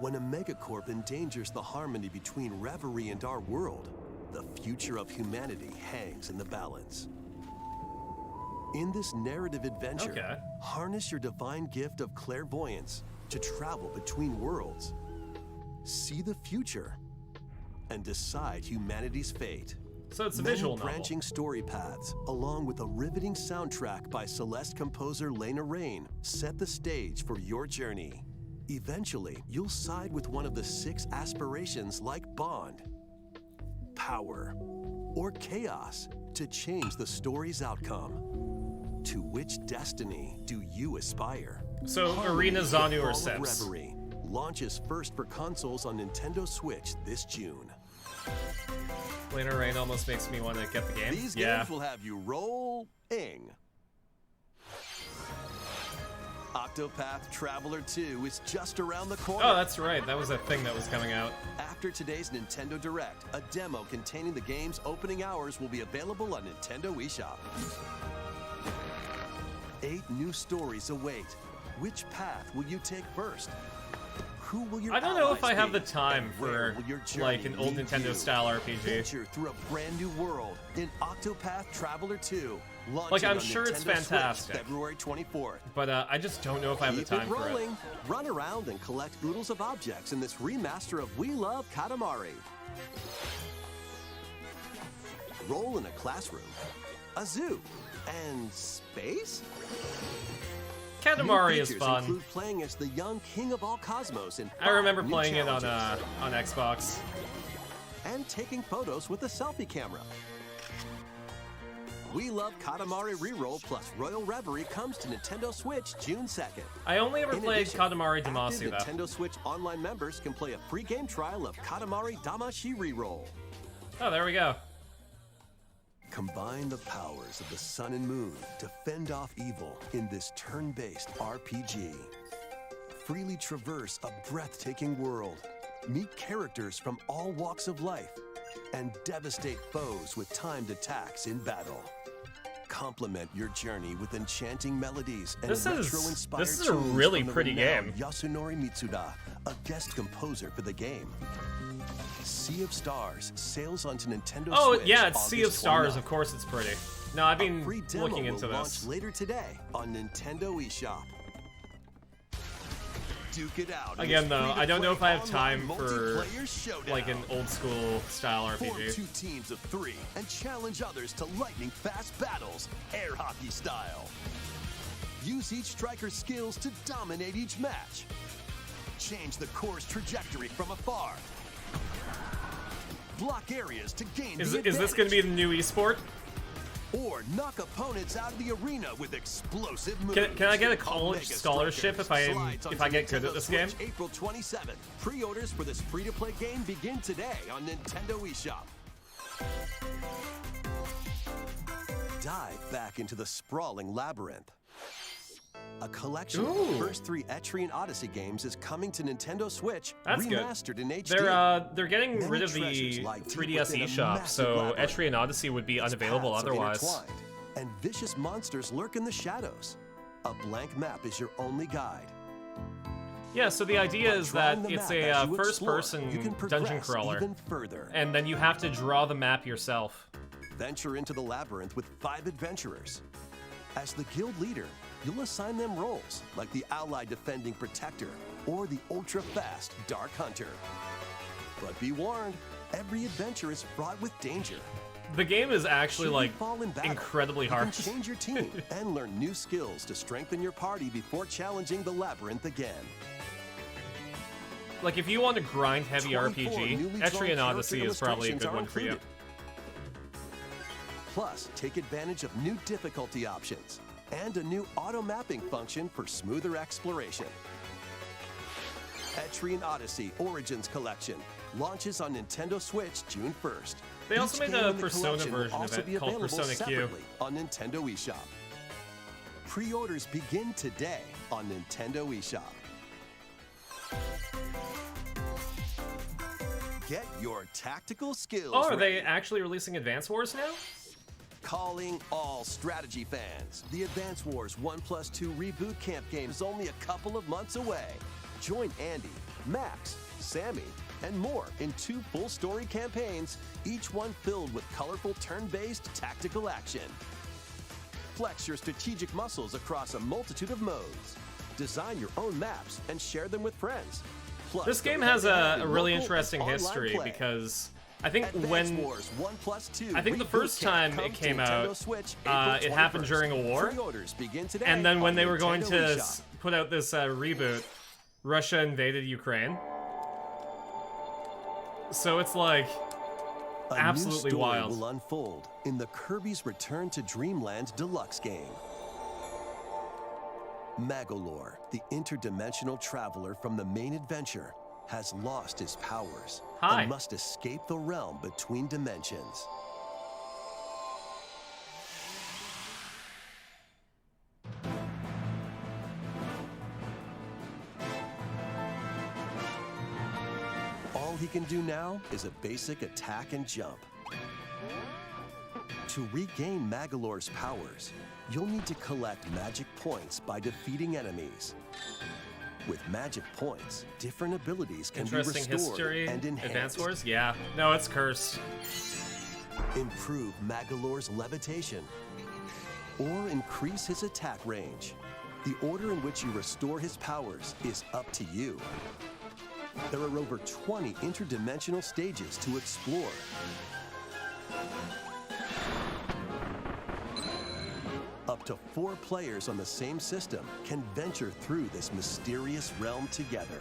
When a megacorp endangers the harmony between Reverie and our world, the future of humanity hangs in the balance. In this narrative adventure, Okay. harness your divine gift of clairvoyance to travel between worlds, see the future, and decide humanity's fate. So it's a Many visual novel. branching story paths, along with a riveting soundtrack by Celeste composer Lena Raine, set the stage for your journey. Eventually, you'll side with one of the 6 aspirations like Bond, Power, or Chaos to change the story's outcome. To which destiny do you aspire? So Harmony, Arena, the Zanu, or Fall of Sips? Reverie launches first for consoles on Nintendo Switch this June. Lena Raine almost makes me want to get the game. These Yeah. games will have you rolling. Octopath Traveler 2 is just around the corner. Oh, that's right. That was a thing that was coming out. After today's Nintendo Direct, a demo containing the game's opening hours will be available on Nintendo eShop. 8 new stories await. Which path will you take first? Who will your I don't know if I allies have the be? time And where for will your journey like an old lead Nintendo you? style RPG. Venture through a brand new world in Octopath Traveler 2. Like, I'm launching on sure it's Nintendo Switch fantastic. February 24th. But I just don't know if I have the Keep time it for it. rolling. Run around and collect oodles of objects in this remaster of We Love Katamari. Roll in a classroom, a zoo, and space? Katamari New is features fun. include playing as the young king of all cosmos in I remember 5 new playing it challenges. on Xbox. And taking photos with a selfie camera. We Love Katamari Reroll plus Royal Reverie comes to Nintendo Switch June 2nd. I only ever In played addition, Katamari active Damacy though. Nintendo Switch Online members can play a free game trial of Katamari Damacy Reroll. Oh, there we go. Combine the powers of the sun and moon to fend off evil in this turn-based RPG. Freely traverse a breathtaking world, meet characters from all walks of life, and devastate foes with timed attacks in battle. Complement your journey with enchanting melodies and This is retro-inspired a tunes really from the pretty renowned game. Yasunori Mitsuda, a guest composer for the game. Sea of Stars sails onto Nintendo Oh Switch yeah, it's Sea of August Stars. 29th. Of course, it's pretty. No, I've A been free demo looking into will this. launch later today on Nintendo eShop. Duke it out. in Again, this though, I don't know if I have free-to-play time online for multiplayer showdown. like an old school style Form RPG. 2 teams of 3 and challenge others to lightning-fast battles, air hockey style. Use each striker's skills to dominate each match. Change the course trajectory from afar. Block areas to gain Is the this going to be the new esport? Or knock opponents out of the arena with explosive moves. Can I get a Omega college scholarship if I slides if onto I get good at Nintendo this game? Switch April 27th. Pre-orders for this free-to-play game begin today on Nintendo eShop. Dive back into the sprawling labyrinth. A collection of the Ooh. first 3 Etrian Odyssey games is coming to Nintendo Switch, That's good. remastered in HD. They're getting Many rid of treasures the lie deep 3DS within a eShop, massive so labyrinth. Etrian Odyssey would be Its unavailable paths are otherwise. intertwined, and vicious monsters lurk in the shadows. A blank map is your only guide. Yeah, so the idea By is drawing that the it's map a as you explore, first-person you can dungeon progress crawler, even further. and then you have to draw the map yourself. Venture into the labyrinth with 5 adventurers. As the guild leader, you'll assign them roles, like the ally defending protector or the ultra-fast dark hunter. But be warned, every adventure is fraught with danger. The game is actually Should you like fall in battle, incredibly you hard. can change your team and learn new skills to strengthen your party before challenging the labyrinth again. Like if you want a grind heavy 24 RPG, newly drawn Etrian Odyssey character is probably a illustrations good are one for you. included. Plus, take advantage of new difficulty options and a new auto mapping function for smoother exploration. Etrian Odyssey Origins Collection launches on Nintendo Switch June 1st. They also Each made game a in the Persona collection will version of also it be called available Persona Q. separately on Nintendo eShop. Pre-orders begin today on Nintendo eShop. Get your tactical skills Oh, are ready. they actually releasing Advance Wars now? Calling all strategy fans. The Advance Wars 1+2 Reboot Camp game is only a couple of months away. Join Andy, Max, Sammy, and more in 2 full story campaigns, each one filled with colorful turn-based tactical action. Flex your strategic muscles across a multitude of modes. Design your own maps and share them with friends. Plus, This game go has head-to-head a in really local and interesting online history play. because I think Advance when Wars 1+2 I think the Reboot first Camp time it comes to came Nintendo out, Switch it happened 21st. during a war, Pre-orders begin today and then when on they were going Nintendo to eShop. put out this reboot, Russia invaded Ukraine. So it's like A absolutely new story wild. will unfold in the Kirby's Return to Dreamland Deluxe game. Magolor, the interdimensional traveler from the main adventure, has lost his powers Hi. and must escape the realm between dimensions. he can do now is a basic attack and jump. To regain Magolor's powers, you'll need to collect magic points by defeating enemies. With magic points, different abilities can be Interesting restored history. and enhanced. Advance Wars? Yeah. No, it's cursed. Improve Magolor's levitation, or increase his attack range. The order in which you restore his powers is up to you. There are over 20 interdimensional stages to explore. Up to 4 players on the same system can venture through this mysterious realm together.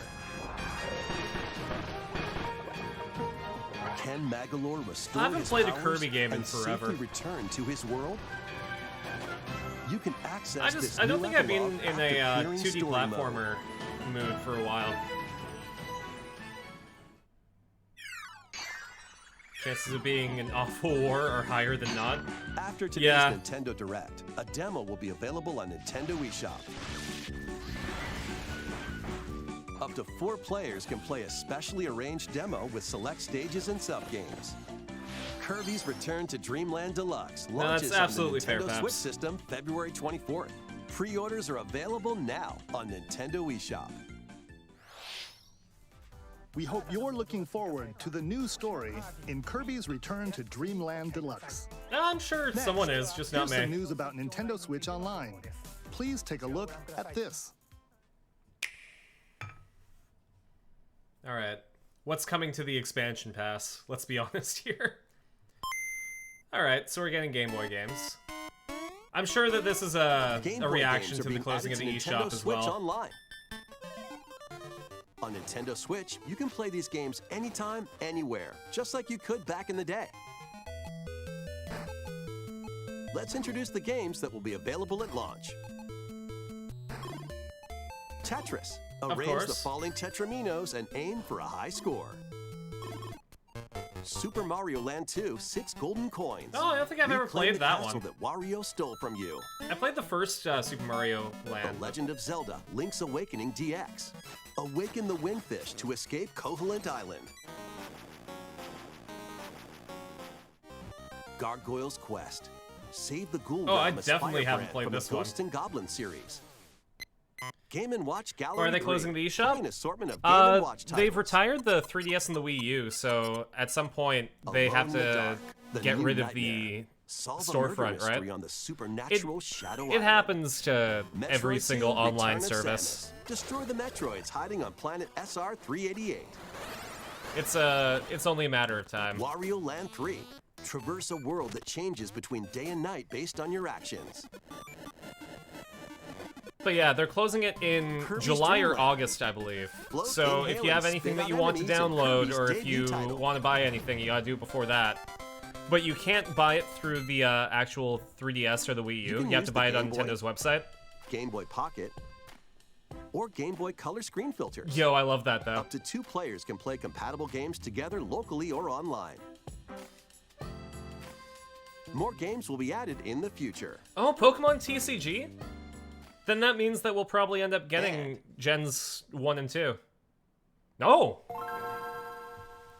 Can Magolor restore I haven't his played a powers Kirby game in and forever. safely return to his world? You can access this I don't new think I've been epilogue in a after clearing 2D story mode. platformer mood for a while. Chances of being an awful war are higher than not. After today's Yeah. Nintendo Direct, a demo will be available on Nintendo eShop. Up to 4 players can play a specially arranged demo with select stages and sub-games. Kirby's Return to Dreamland Deluxe launches that's absolutely on the fair, Nintendo Switch Paps. system February 24th. Pre-orders are available now on Nintendo eShop. We hope you're looking forward to the new story in Kirby's Return to Dreamland Deluxe. I'm sure Next, someone is, just not here's some me. news about Nintendo Switch Online. Please take a look at this. Alright. What's coming to the expansion pass? Let's be honest here. Alright, so we're getting Game Boy games. I'm sure that this is a Game Boy reaction games are to the being closing added of the to eShop Nintendo as Switch well. Online. On Nintendo Switch, you can play these games anytime, anywhere, just like you could back in the day. Let's introduce the games that will be available at launch. Tetris. Of Arrange the course. falling Tetraminos and aim for a high score. Super Mario Land 2, 6 golden coins. Oh, I don't think I've ever Reclaim played the that castle one. that Wario stole from you. I played the first Super Mario The Land. Legend of Zelda, Link's Awakening DX. Awaken the Windfish to escape Koholint Island. Gargoyle's Quest. Save the Ghoul Oh, I Realm as definitely haven't Firebrand played from this the one. Ghosts and Goblins series. Game & Watch Gallery Or are they 3. closing the Play eShop? an assortment of Game & Watch titles. They've retired the 3DS and the Wii U, so at some point they Alone have in the to Dark, the get new rid of nightmare. the Solve a murder storefront, mystery right? on the supernatural Shadow It Island. happens to every Metroid single 2, online Return of service. Samus. Destroy the Metroids hiding on planet SR-388. It's only a matter of time. Wario Land 3. Traverse a world that changes between day and night based on your actions. But yeah, they're closing it in Kirby's July or Dreamland. August, I believe. Float, So if inhale, you have and anything spit that out you want to enemies in download, Kirby's or if debut you title. want to buy anything, you gotta do it before that. But you can't buy it through the actual 3DS or the Wii U. can You have use to the buy it Game on Boy. Nintendo's website. Game Boy Pocket, or Game Boy Color screen filters. Yo, I love that though. Up to 2 players can play compatible games together locally or online. More games will be added in the future. Oh, Pokemon TCG? Then that means that we'll probably end up getting And- Gens 1 and 2. Oh!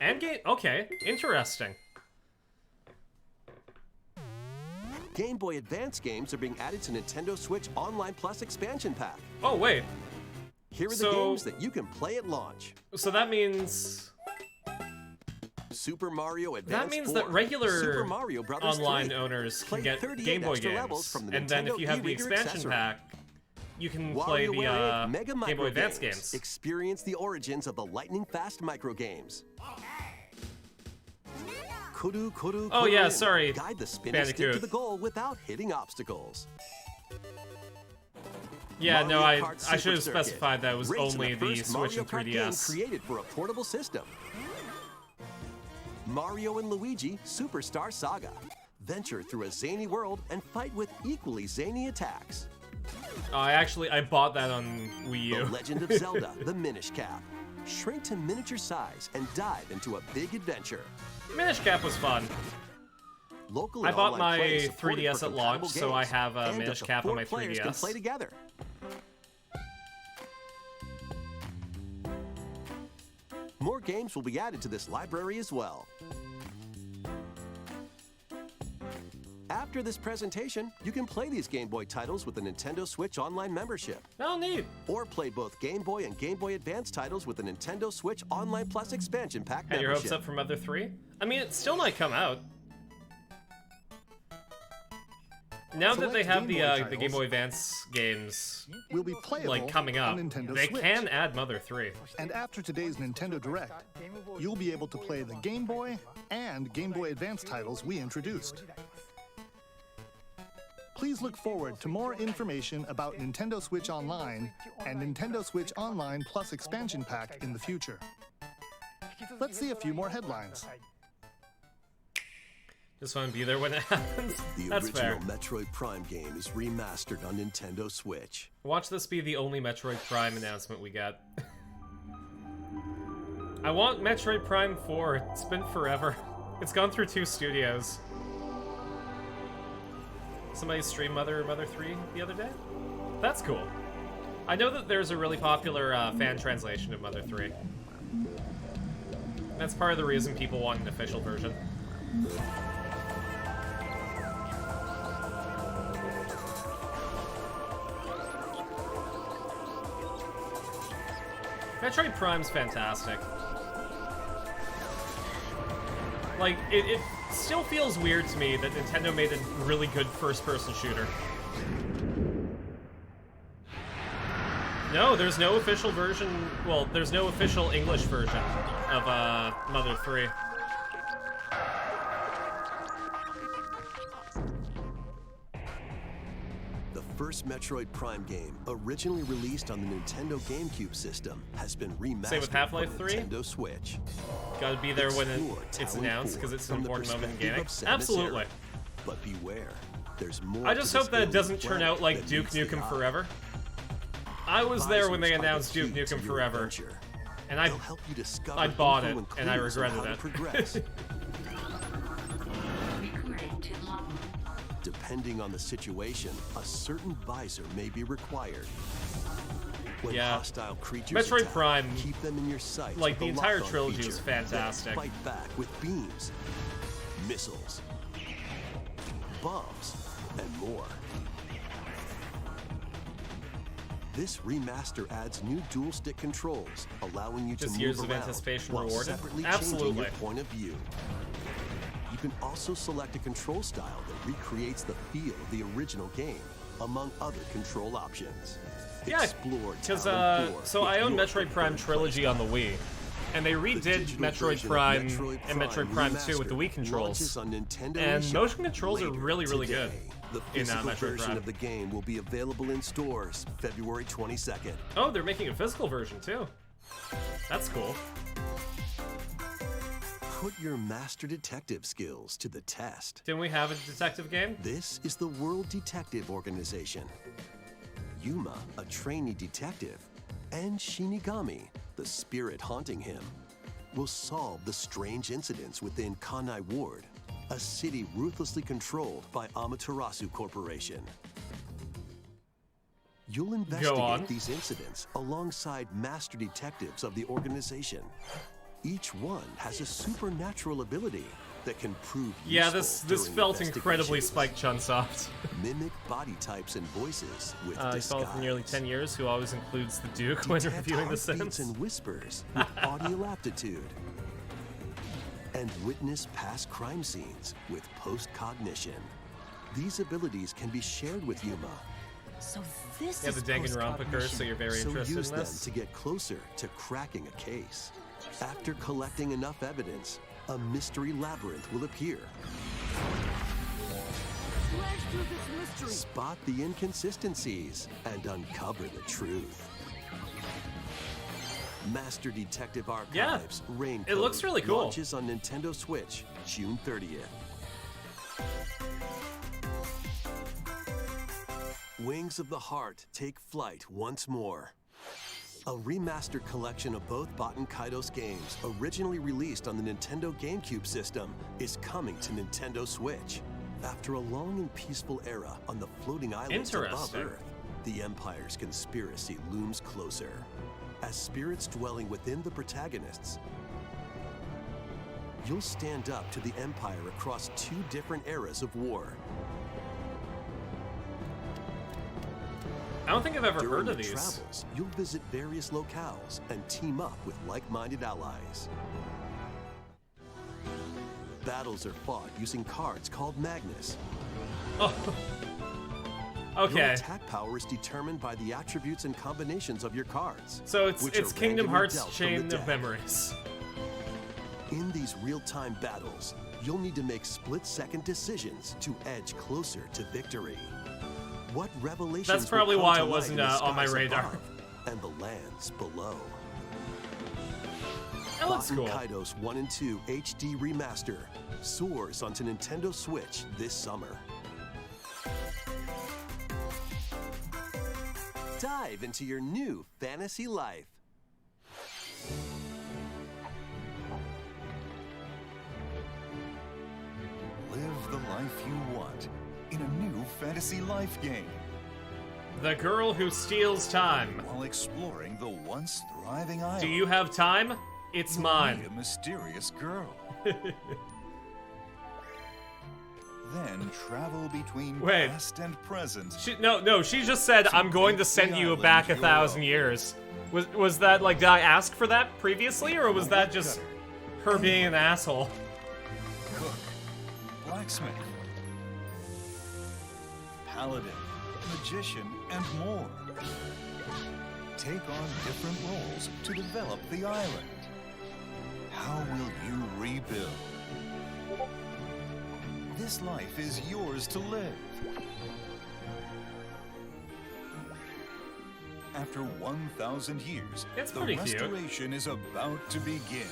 And game. Okay, interesting. Game Boy Advance games are being added to Nintendo Switch Online Plus expansion pack. Oh, wait. Here are the So- games that you can play at launch. So that means. Super Mario Advance That means 4, that regular Super Mario Brothers online 3. owners Play can get 38 Game Boy extra games. levels from the And then if Nintendo you have the e-reader expansion accessory. pack, you can play the WarioWare Mega Game Boy Micro Advance games. Experience the origins of the lightning fast micro games. Kuru Kuru Oh, yeah, Kurin. sorry, Guide the spinning stick to Bandicoot. the goal without hitting obstacles. Yeah, no, Mario I Kart should Super have Circuit. specified that it was Race in only the first Switch Mario and Kart game 3DS. created for a portable system. Mario and Luigi Superstar Saga. Venture through a zany world and fight with equally zany attacks. Oh, I bought that on Wii The U. Legend of Zelda, the Minish Cap. Shrink to miniature size and dive into a big adventure. Minish Cap was fun. Local I and bought online play my is supported 3DS for at launch, compatible so I games, have a and Minish up to Cap on 4 my players can 3DS. play together. More games will be added to this library as well. After this presentation, you can play these Game Boy titles with a Nintendo Switch Online membership. Oh, neat. Or play both Game Boy and Game Boy Advance titles with a Nintendo Switch Online Plus expansion pack Had membership. your hopes up for Mother 3? I mean, it still might come out. Now that they have the Game Boy Advance games will be playable like coming up, on Nintendo they Switch. can add Mother 3. And after today's Nintendo Direct, you'll be able to play the Game Boy and Game Boy Advance titles we introduced. Please look forward to more information about Nintendo Switch Online and Nintendo Switch Online Plus expansion pack in the future. Let's see a few more headlines. Just want to be there when it happens. The That's original fair. Metroid Prime game is remastered on Nintendo Switch. Watch this be the only Metroid Prime announcement we get. I want Metroid Prime 4. It's been forever. It's gone through 2 studios. Somebody streamed Mother 3 the other day? That's cool. I know that there's a really popular fan translation of Mother 3. That's part of the reason people want an official version. Metroid Prime's fantastic. Like, it still feels weird to me that Nintendo made a really good first-person shooter. No, there's no official version. Well, there's no official English version of Mother 3. The first Metroid Prime game, originally released on the Nintendo GameCube system, has been remastered Same with Half-Life for 3? Nintendo Switch. Gotta be there when Explore it's Talon announced, 4 because it's an from the important moment in perspective gaming. of Samus Absolutely. Aran. But beware, there's more. I to just this hope that it game doesn't turn well out like that Duke meets the Nukem eye. Forever. I was there when they Advisors are the announced Duke key to Nukem your Forever, adventure. and They'll help you discover I bought info it, and I clues on regretted how to it. progress. Depending on the situation, a certain visor may be required. When Yeah. hostile creatures Metroid attack, Prime, keep them in your sights like, with the the entire lock-on trilogy feature. was fantastic. Then fight back with beams, missiles, bombs, and more. This remaster adds new dual-stick controls, allowing you Just to years move of around anticipation while rewarded? separately Absolutely. changing your point of view. You can also select a control style that recreates the feel of the original game, among other control options. Yeah, Explore because Talon 4 so with I own your Metroid Prime preferred Trilogy on the Wii, and they The redid digital Metroid version of Prime Metroid and Metroid Prime 2 with the Wii Remastered controls, launches on Nintendo and eShop motion controls are later really, really good today. The in physical Metroid version Prime. of the game will be available in stores February 22nd. Oh, they're making a physical version too. That's cool. Put your master detective skills to the test. Didn't we have a detective game? This is the World Detective Organization. Yuma, a trainee detective, and Shinigami, the spirit haunting him, will solve the strange incidents within Kanai Ward, a city ruthlessly controlled by Amaterasu Corporation. You'll on. investigate these incidents alongside master detectives of the organization. Each one has a supernatural ability that can prove Yeah, useful this during felt incredibly investigations. Spike Chunsoft. Mimic body types and voices with He's disguise. followed for nearly 10 years, who always includes the Duke when Detect reviewing The heartbeats Sims. and whispers with audio aptitude. And witness past crime scenes with post-cognition. These abilities can be shared with Yuma, So this You have is the Danganronpa curse, so you're very so interested use in them this. to get closer to cracking a case. After collecting enough evidence, a mystery labyrinth will appear. Spot the inconsistencies and uncover the truth. Master Detective Archives Rain it looks Code really cool. launches on Nintendo Switch June 30th. Wings of the Heart take flight once more. A remastered collection of both Baten Kaitos games, originally released on the Nintendo GameCube system, is coming to Nintendo Switch. After a long and peaceful era on the floating islands above Interesting. Earth, the Empire's conspiracy looms closer. as spirits dwelling within the protagonists. You'll stand up to the Empire across 2 different eras of war. I don't think I've ever During heard of your these. travels, you'll visit various locales and team up with like-minded allies. Battles are fought using cards called Magnus. Oh. Your Okay. attack power is determined by the attributes and combinations of your cards. So it's which are Kingdom randomly Hearts dealt from the Chain of deck. Memories. In these real-time battles, you'll need to make split-second decisions to edge closer to victory. What revelations That's probably will come why to it light wasn't in the on my skies radar. above and the lands below? That looks Baten cool. Kaidos 1 and 2 HD Remaster soars onto Nintendo Switch this summer. Dive into your new fantasy life. Live the life you want in a new fantasy life game The Girl Who Steals Time. while exploring the once thriving island. Do you have time? It's You'll mine. meet a mysterious girl. Then travel between Wait. past and present. No, she just said, I'm going to send you back 1,000 years. Was that, like, did I ask for that previously, or was that just her being an asshole? Cook, blacksmith, paladin, magician, and more. Take on different roles to develop the island. How will you rebuild? This life is yours to live. After 1,000 years, It's the pretty cute. restoration is about to begin.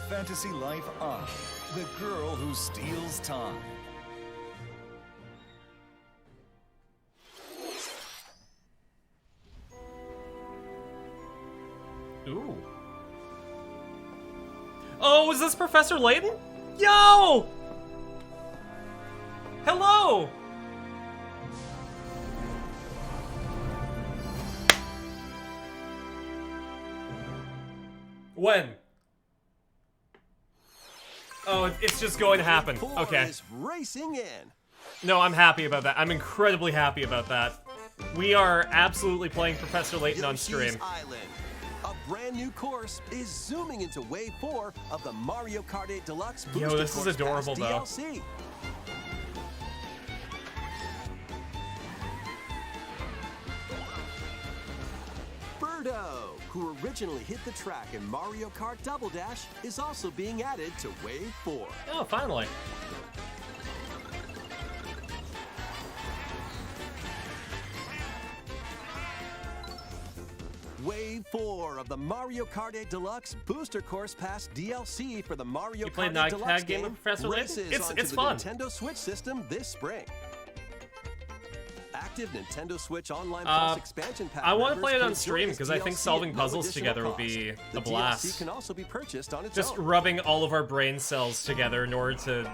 Fantasy Life I, the girl who steals time. Ooh. Oh, is this Professor Layton? Yo! Hello! When? Oh, it's just going to happen. Four Okay. is racing in. No, I'm happy about that. I'm incredibly happy about that. We are absolutely playing Professor Layton on Yoshi's stream. Island. A brand new course is zooming into Wave 4 of the Mario Kart 8 Deluxe Yo, Booster this is Course adorable, Pass though. DLC. Birdo, who originally hit the track in Mario Kart Double Dash, is also being added to Wave 4. Oh, finally. Wave 4 of the Mario Kart 8 Deluxe Booster Course Pass DLC for the Mario You played Kart 8 an Deluxe iPad game game with Professor Layton? races It's onto the fun. Nintendo Switch system this spring. Active Nintendo Switch Online Plus expansion pack I want to members play it can on stream join this because I think DLC solving at no puzzles additional together would cost. be The a blast. DLC can also be purchased on its Just own. rubbing all of our brain cells together in order to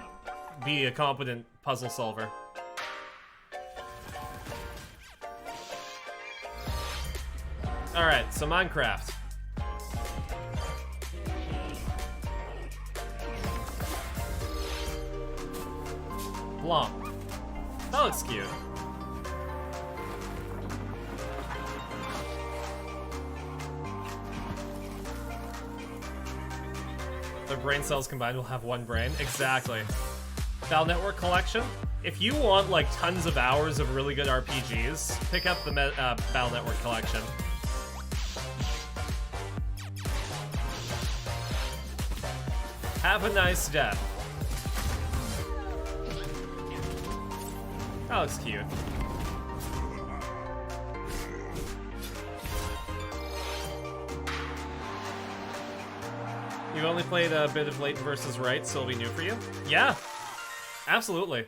be a competent puzzle solver. Alright, so Minecraft. Blomp. That looks cute. Their brain cells combined will have one brain. Exactly. Battle Network Collection. If you want like tons of hours of really good RPGs, pick up the Battle Network Collection. Have a nice day. That looks cute. You've only played a bit of Layton versus Right, so it'll be new for you? Yeah, absolutely.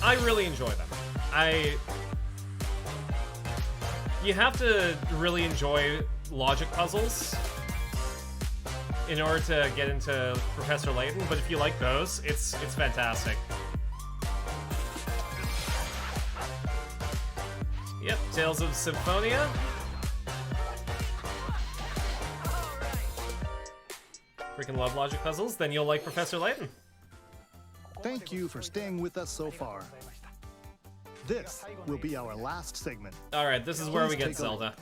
I really enjoy them. You have to really enjoy logic puzzles in order to get into Professor Layton, but if you like those, it's fantastic. Yep, Tales of Symphonia. Freaking love logic puzzles? Then you'll like Professor Layton. Thank you for staying with us so far. This will be our last segment. Alright, this is where Please we get take a look. Zelda.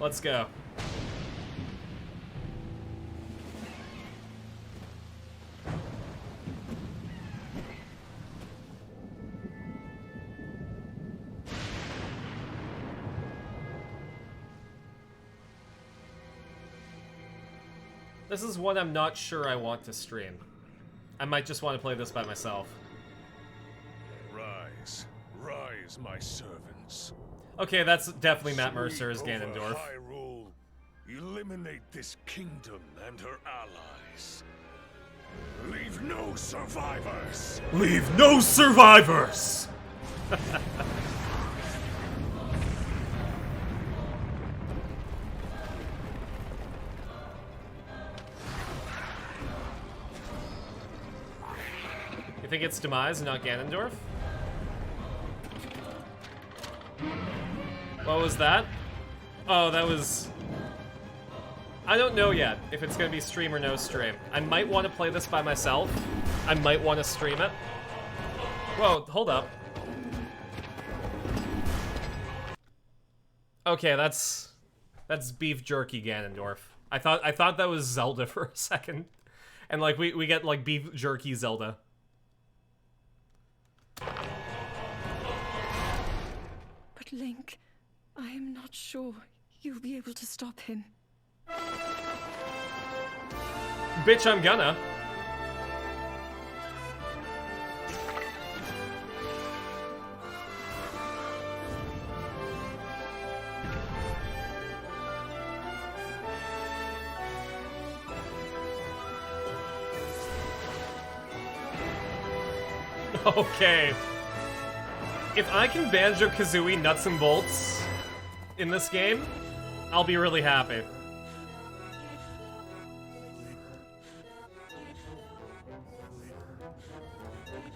Let's go. This is one I'm not sure I want to stream. I might just want to play this by myself. Rise, rise, my servants. Okay, that's definitely Matt Sweep Mercer as over Ganondorf. Hyrule. Eliminate this kingdom and her allies. Leave no survivors. Leave no survivors! You think it's Demise and not Ganondorf? What was that? Oh, that was... I don't know yet if it's gonna be stream or no stream. I might want to play this by myself. I might want to stream it. Whoa, hold up. Okay, that's beef jerky Ganondorf. I thought that was Zelda for a second. And like we get like beef jerky Zelda. But Link, I am not sure you'll be able to stop him. Bitch, I'm gonna. Okay. If I can Banjo-Kazooie nuts and bolts in this game, I'll be really happy.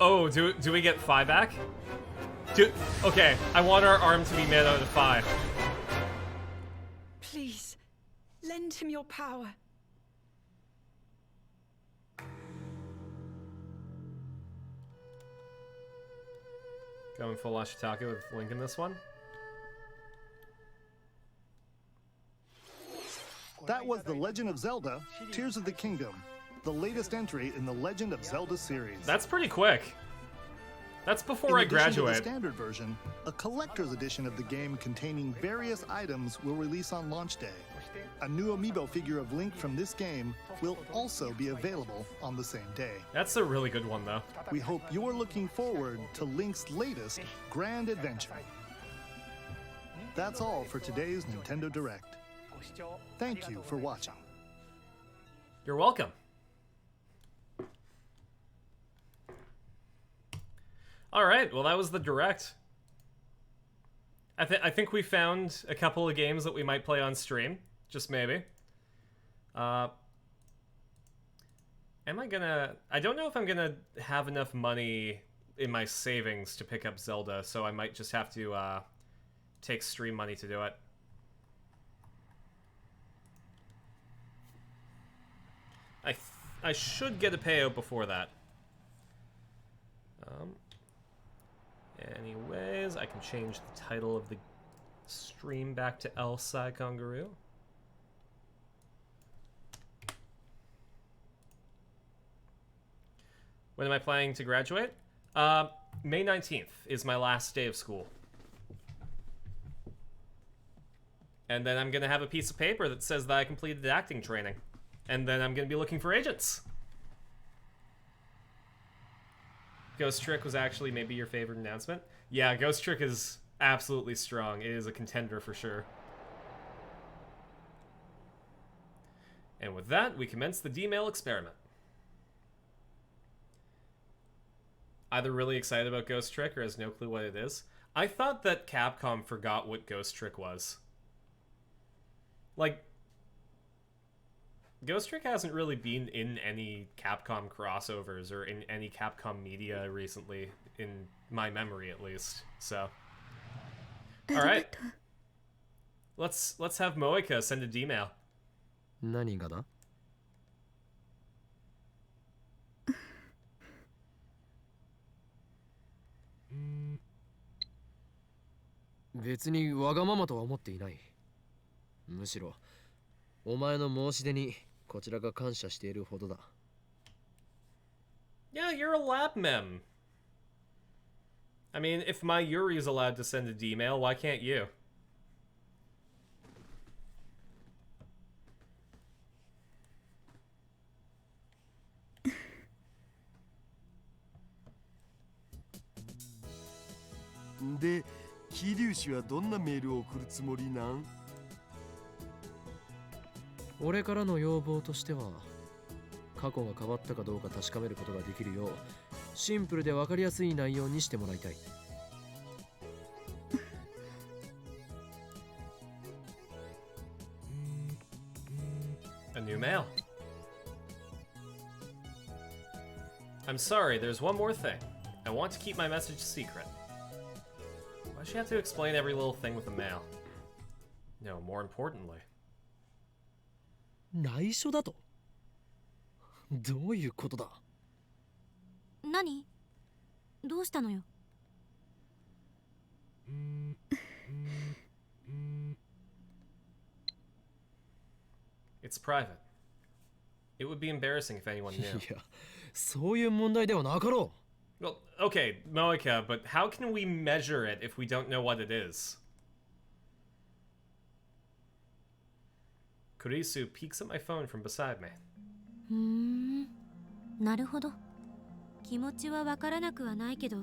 Oh, do we get Fi back? Okay, I want our arm to be made out of Fi. Please, lend him your power. Going full Ashitaka with Link in this one. That was The Legend of Zelda: Tears of the Kingdom, the latest entry in the Legend of Zelda series. That's pretty quick. That's before I In addition graduate. to the standard version, a collector's edition of the game containing various items will release on launch day. A new amiibo figure of Link from this game will also be available on the same day. That's a really good one, though. We hope you're looking forward to Link's latest grand adventure. That's all for today's Nintendo Direct. Thank you for watching. You're welcome. Alright, well that was the Direct. I think we found a couple of games that we might play on stream. Just maybe. Am I gonna... I don't know if I'm gonna have enough money in my savings to pick up Zelda, so I might just have to take stream money to do it. I should get a payout before that. Anyways, I can change the title of the stream back to El Sai Kangaroo. When am I planning to graduate? May 19th is my last day of school. And then I'm gonna have a piece of paper that says that I completed acting training. And then I'm gonna be looking for agents. Ghost Trick was actually maybe your favorite announcement. Yeah, Ghost Trick is absolutely strong. It is a contender for sure. And with that, we commence the D-mail experiment. Either really excited about Ghost Trick or has no clue what it is. I thought that Capcom forgot what Ghost Trick was. Like, Ghost Trick hasn't really been in any Capcom crossovers or in any Capcom media recently, in my memory at least, so... All right. Let's have Moika send a D-mail. 何がだ？別にわがままとは思っていない。むしろお前の申し出にこちらが感謝しているほどだ。Yeah, you're a lab mem. I mean, if my Yuri's allowed to send a D-mail, why can't you? De, 桐生氏はどんなメールを送るつもりなん？俺からの要望としては、過去が変わったかどうか確かめることができるよう、シンプルで分かりやすい内容にしてもらいたい。A new mail. I'm sorry, there's one more thing. I want to keep my message secret. Why does she have to explain every little thing with a mail? No, more importantly. 内緒だと？どういうことだ？何？どうしたのよ？ It's private. It would be embarrassing if anyone knew. いや、そういう問題ではなかろう。Well, okay, Moika, but how can we measure it if we don't know what it is? Kurisu peeks at my phone from beside me. なるほど。気持ちはわからなくはないけど、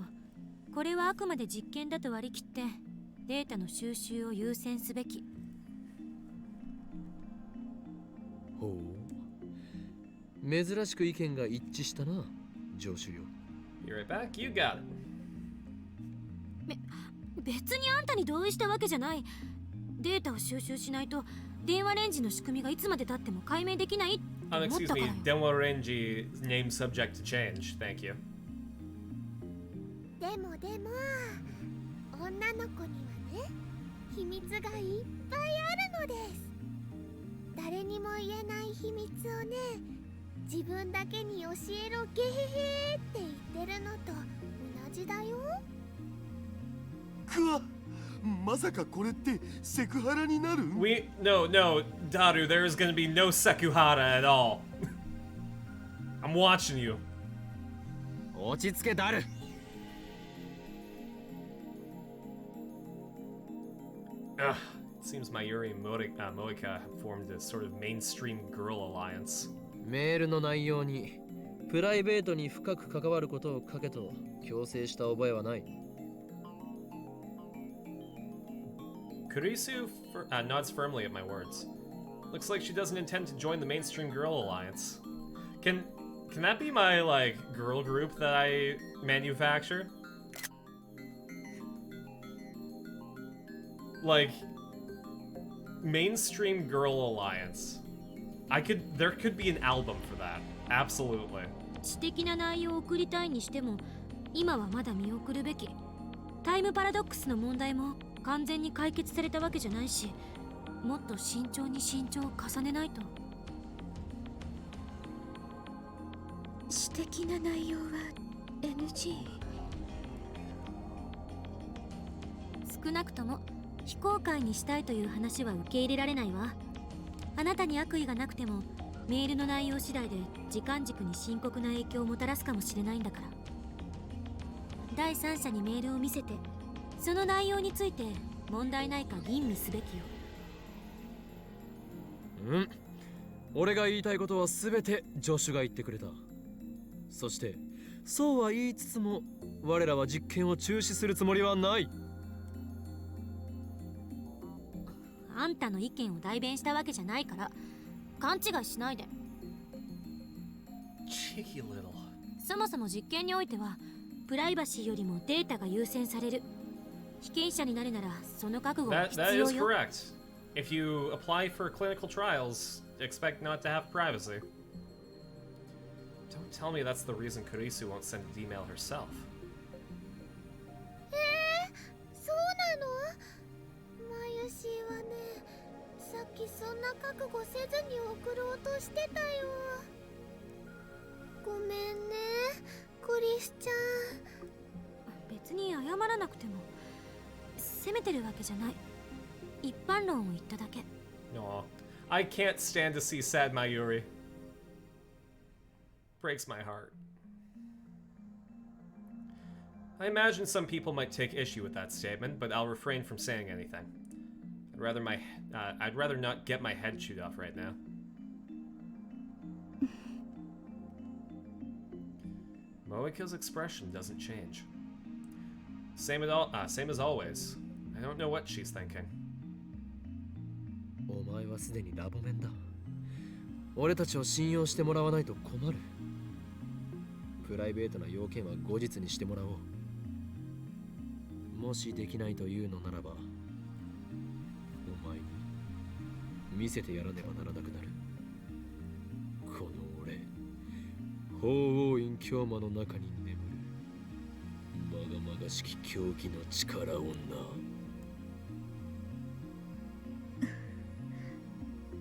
これはあくまで実験だと割り切ってデータの収集を優先すべき。ほう。珍しく意見が一致したな、上手よ。You're right back. You got it. 別にあんたに同意したわけじゃない。データを収集しないと電話レンジの仕組みがいつまで経っても解明できないって思ったからよ。Excuse me, Denwa Renji name subject to change. Thank you. でも女の子にはね、秘密がいっぱいあるのです。誰にも言えない秘密をね、自分だけに教えろゲヘヘって言ってるのと同じだよ。くわ、まさかこれってセクハラになる？ No, Daru, there is gonna be no Sekuhara at all. I'm watching you. 落ち着け、ダル。Ugh, it seems Mayuri and Moika have formed a sort of mainstream girl alliance. メールの内容にプライベートに深く関わることを書けと強制した覚えはない。Kurisu nods firmly at my words. Looks like she doesn't intend to join the mainstream girl alliance. Can that be my, like, girl group that I manufacture? Like, mainstream girl alliance. There could be an album for that. Absolutely. 知的な内容を送りたいにしても、今はまだ見送るべき。タイムパラドックスの問題も完全に解決されたわけじゃないし、もっと慎重に慎重を重ねないと。知的な内容は NG。少なくとも非公開にしたいという話は受け入れられないわ。あなたに悪意がなくてもメールの内容次第で時間軸に深刻な影響をもたらすかもしれないんだから。第三者にメールを見せてその内容について問題ないか吟味すべきよ。俺が言いたいことは全てジョシュが言ってくれた。そしてそうは言いつつも我らは実験を中止するつもりはない。あんたの意見を代弁したわけじゃないから勘違いしないで。Cheeky little. そもそも実験においてはプライバシーよりもデータが優先される。被験者になるならその覚悟が必 That 要 is よ。correct. If you apply for clinical trials, expect not to have privacy. Don't tell me that's the reason Kurisu won't send an email herself. そうなの？覚悟せずに送ろうとしてたよ。ごめんねクリスちゃん。別に謝らなくても責めてるわけじゃない。一般論を言っただけ。Aw. I can't stand to see sad Mayuri. Breaks my heart. I imagine some people might take issue with that statement, but I'll refrain from saying anything. I'd rather not get my head chewed off right now. Moeka's expression doesn't change. Same as always. I don't know what she's thinking. お前はすでにラボメンだ。俺たちを信用してもらわないと困る。プライベートな要件は後日にしてもらおう。もしできないというのならば、お前に見せてやらねばならなくなる。この俺、法王院京魔の中に眠るまがまがしき狂気の力女。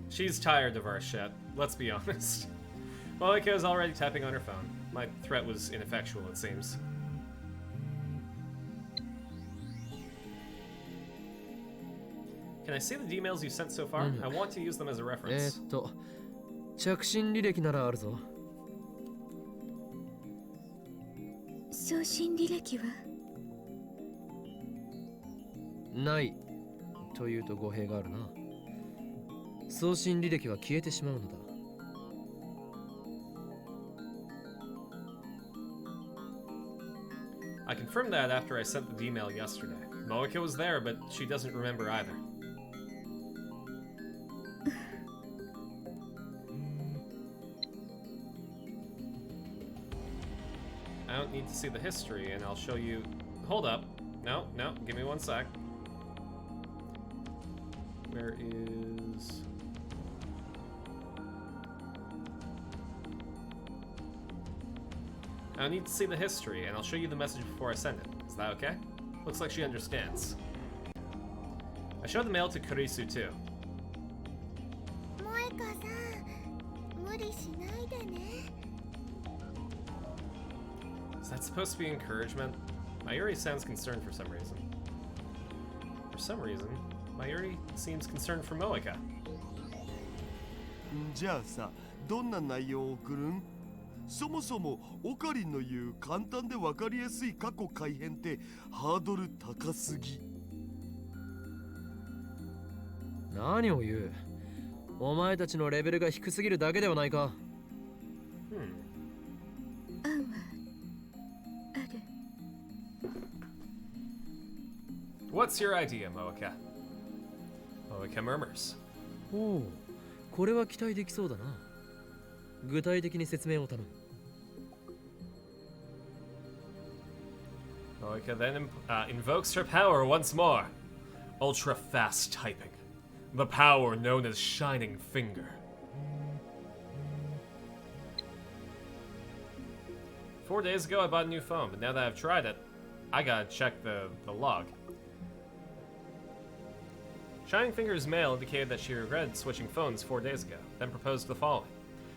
She's tired of our shit, let's be honest. Moeka is already tapping on her phone. My threat was ineffectual, it seems. Can I see the emails you sent so far? I want to use them as a reference. 着信履歴ならあるぞ。送信履歴はないというと語弊があるな。送信履歴は消えてしまうのだ。I confirmed that after I sent the email yesterday. Moeka was there, but she doesn't remember either. I don't need to see the history, and I'll show you... Hold up. No, give me one sec. Where is... I don't need to see the history, and I'll show you the message before I send it. Is that okay? Looks like she understands. I showed the mail to Kurisu too. Is that supposed to be encouragement? Mayuri sounds concerned for some reason. For some reason, Mayuri seems concerned for Moeka. じゃあさ、どんな内容を送るん？そもそもオカリンの言う簡単で分かりやすい過去改変ってハードル高すぎ。何を言う？お前たちのレベルが低すぎるだけではないか。案はある。What's your idea, Moeka? Moeka murmurs. おお、これは期待できそうだな。具体的に説明を頼む。Moeka then invokes her power once more. Ultra fast typing. The power known as Shining Finger. 4 days ago I bought a new phone, but now that I've tried it, I gotta check the log. Shining Finger's mail indicated that she regretted switching phones 4 days ago, then proposed the following.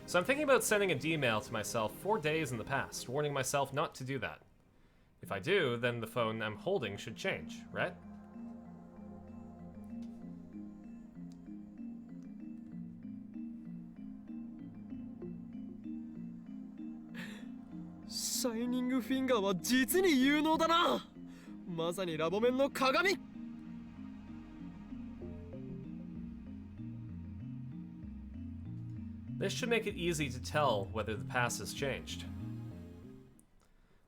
So I'm thinking about sending a D-mail to myself 4 days in the past, warning myself not to do that. If I do, then the phone I'm holding should change, right? Shining Finger は実に有能だな。まさにラボ面の鏡。This should make it easy to tell whether the past has changed.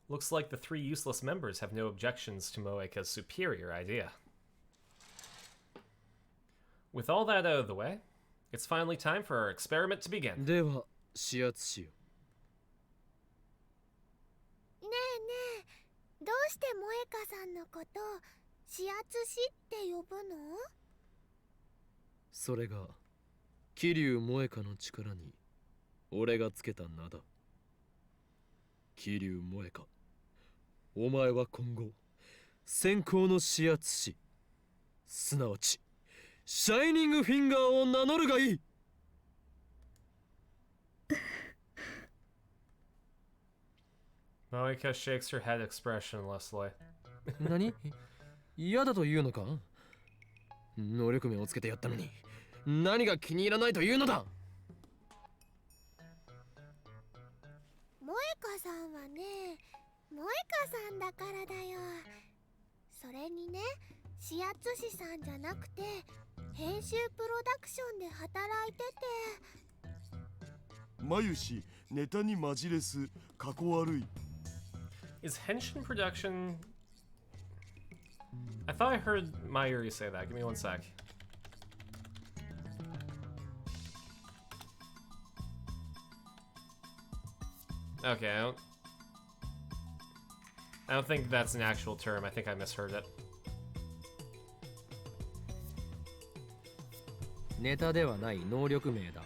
Looks like the 3 useless members have no objections to Moeka's superior idea. With all that out of the way, it's finally time for our experiment to begin. では、指圧しよう。ねえねえ、どうして萌香さんのこと指圧師って呼ぶの？それが桐生萌香の力に俺がつけた名だ。桐生萌香、お前は今後先行の指圧師、すなわちシャイニングフィンガーを名乗るがいい。Moeka shakes her head expressionlessly. 何？嫌だというのか？能力面をつけてやったのに何が気に入らないというのだ。萌香さんはね、萌香さんだからだよ。それにね、指圧師さんじゃなくて編集プロダクションで働いてて。眉氏ネタにマジレスかこ悪い。 Is Henshin production? I thought I heard Mayuri say that. Give me one sec. Okay, I don't think that's an actual term. I think I misheard it. ネタではない能力名だ。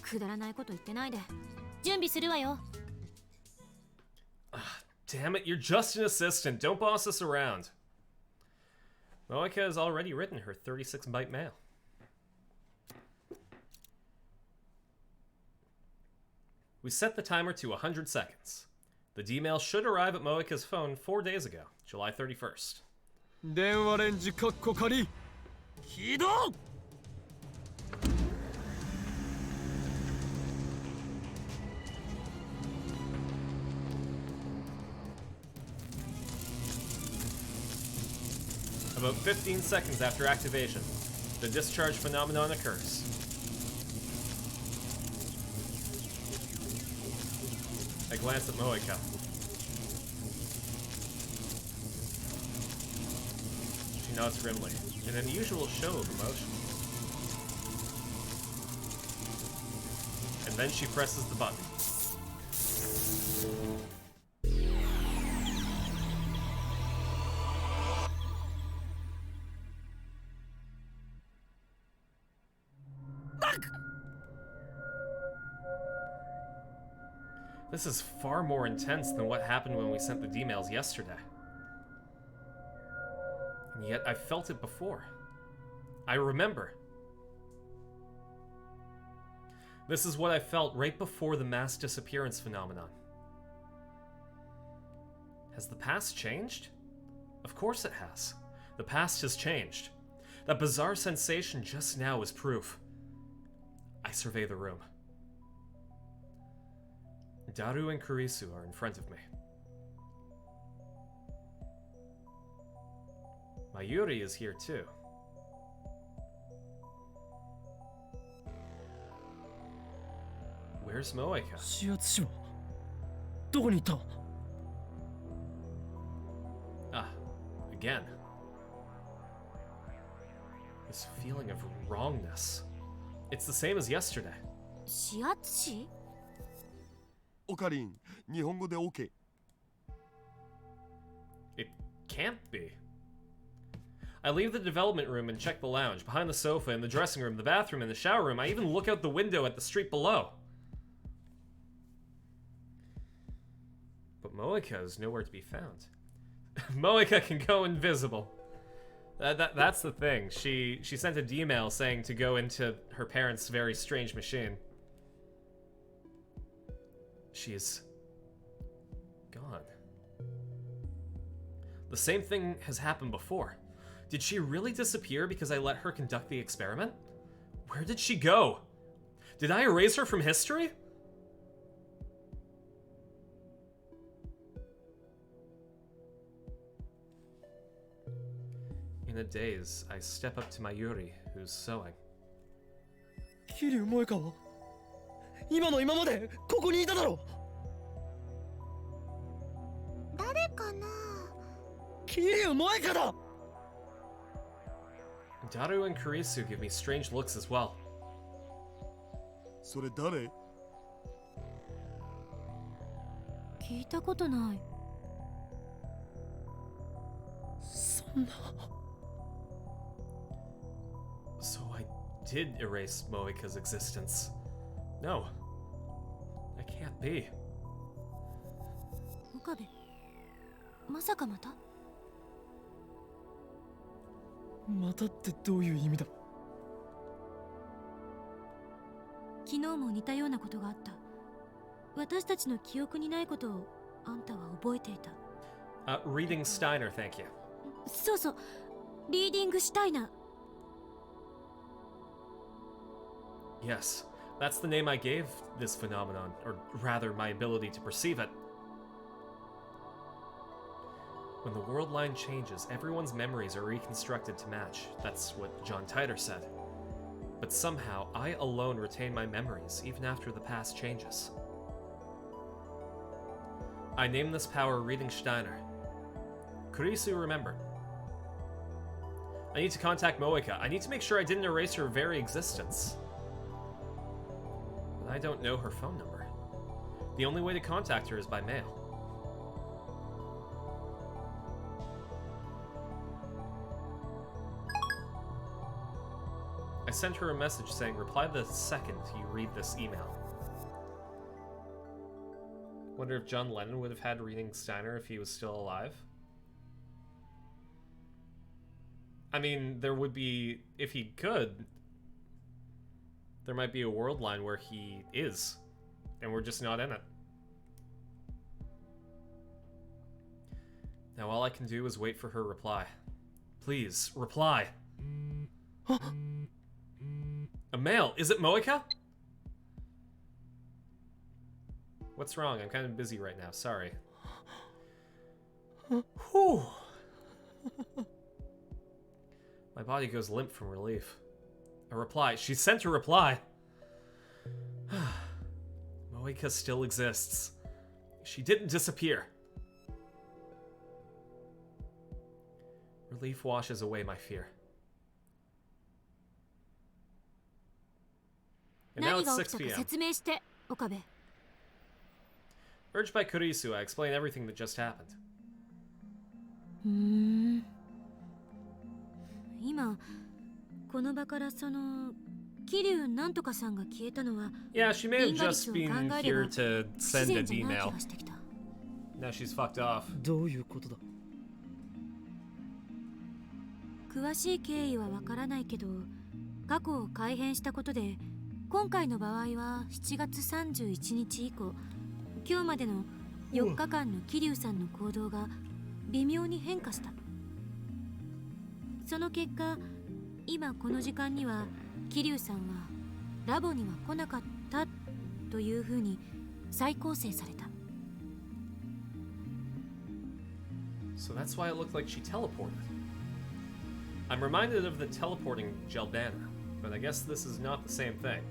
くだらないこと言ってないで。準備するわよ。Damn it, you're just an assistant. Don't boss us around. Moeka has already written her 36-byte mail. We set the timer to 100 seconds. The D-mail should arrive at Moeka's phone 4 days ago, July 31st. 電話レンジカッコ仮起動。About 15 seconds after activation, the discharge phenomenon occurs. I glance at Moeka. She nods grimly, an unusual show of emotion. And then she presses the button. This is far more intense than what happened when we sent the D-mails yesterday. And yet I felt it before. I remember. This is what I felt right before the mass disappearance phenomenon. Has the past changed? Of course it has. The past has changed. That bizarre sensation just now is proof. I survey the room. Daru and Kurisu are in front of me. Mayuri is here too. Where's Moeka? 指圧師はどこに行った？ Again. This feeling of wrongness. It's the same as yesterday. 指圧師？オカリン、日本語で OK。 It can't be. I leave the development room and check the lounge, behind the sofa, in the dressing room, the bathroom, and the shower room. I even look out the window at the street below. But Moeka is nowhere to be found. Moeka can go invisible. That's the thing. She sent a D-mail saying to go into her parents' very strange machine. She is gone. The same thing has happened before. Did she really disappear because I let her conduct the experiment? Where did she go? Did I erase her from history? In a daze, I step up to Mayuri, who's sewing. 桐生萌香は今の今までここにいただろう。誰かな？桐生萌香だ。 Daru and Kurisu give me strange looks as well. それ誰？聞いたことない。そんな。 So I did erase Moeka's existence. No. I can't be. 岡部、まさかまた？またってどういう意味だ？昨日も似たようなことがあった。私たちの記憶にないことをあんたは覚えていた。Reading Steiner, thank you. そうそう、リーディングシュタイナー。Yes, that's the name I gave this phenomenon, or rather my ability to perceive it. When the world line changes, everyone's memories are reconstructed to match. That's what John Titor said. But somehow, I alone retain my memories, even after the past changes. I named this power Reading Steiner. Kurisu remembered. I need to contact Moeka. I need to make sure I didn't erase her very existence. But I don't know her phone number. The only way to contact her is by mail. I sent her a message saying, reply the second you read this email. Wonder if John Lennon would have had Reading Steiner if he was still alive? I mean, there would be, if he could, there might be a world line where he is, and we're just not in it. Now all I can do is wait for her reply. Please, reply. A mail! Is it Moeka? What's wrong? I'm kind of busy right now, sorry. Whew! My body goes limp from relief. A reply. She sent a reply! Moeka still exists. She didn't disappear. Relief washes away my fear. And now it's 6 p.m. Urged by Kurisu, I explain everything that just happened. 今この場からその桐生なんとかさんが消えたのは Yeah, she may have just been here to send an email. Now she's fucked off. どういうことだ。詳しい経緯はわからないけど、過去を改変したことで今回の場合は7月31日以降、今日までの4日間の桐生さんの行動が微妙に変化した。その結果、今この時間には桐生さんはラボには来なかったというふうに再構成された。So that's why it looked like she teleported. I'm reminded of the teleporting Jelbana, but I guess this is not the same thing.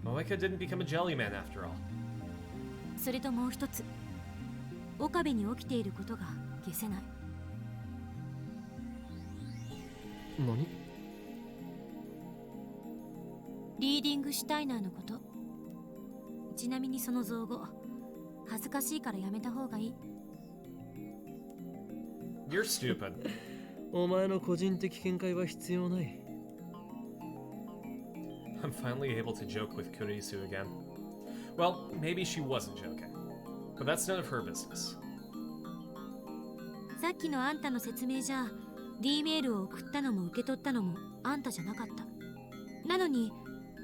Moeka didn't become a jelly man after all. それともう一つ、岡部に起きていることが消せない。何？リーディングシュタイナーのこと。ちなみにその造語、恥ずかしいからやめた方がいい。You're stupid. お前の個人的見解は必要ない。I'm finally able to joke with Kurisu again. Well, maybe she wasn't joking, but that's none of her business. さっきのあんたの説明じゃ、D メールを送ったのも受け取ったのもあんたじゃなかった。なのに、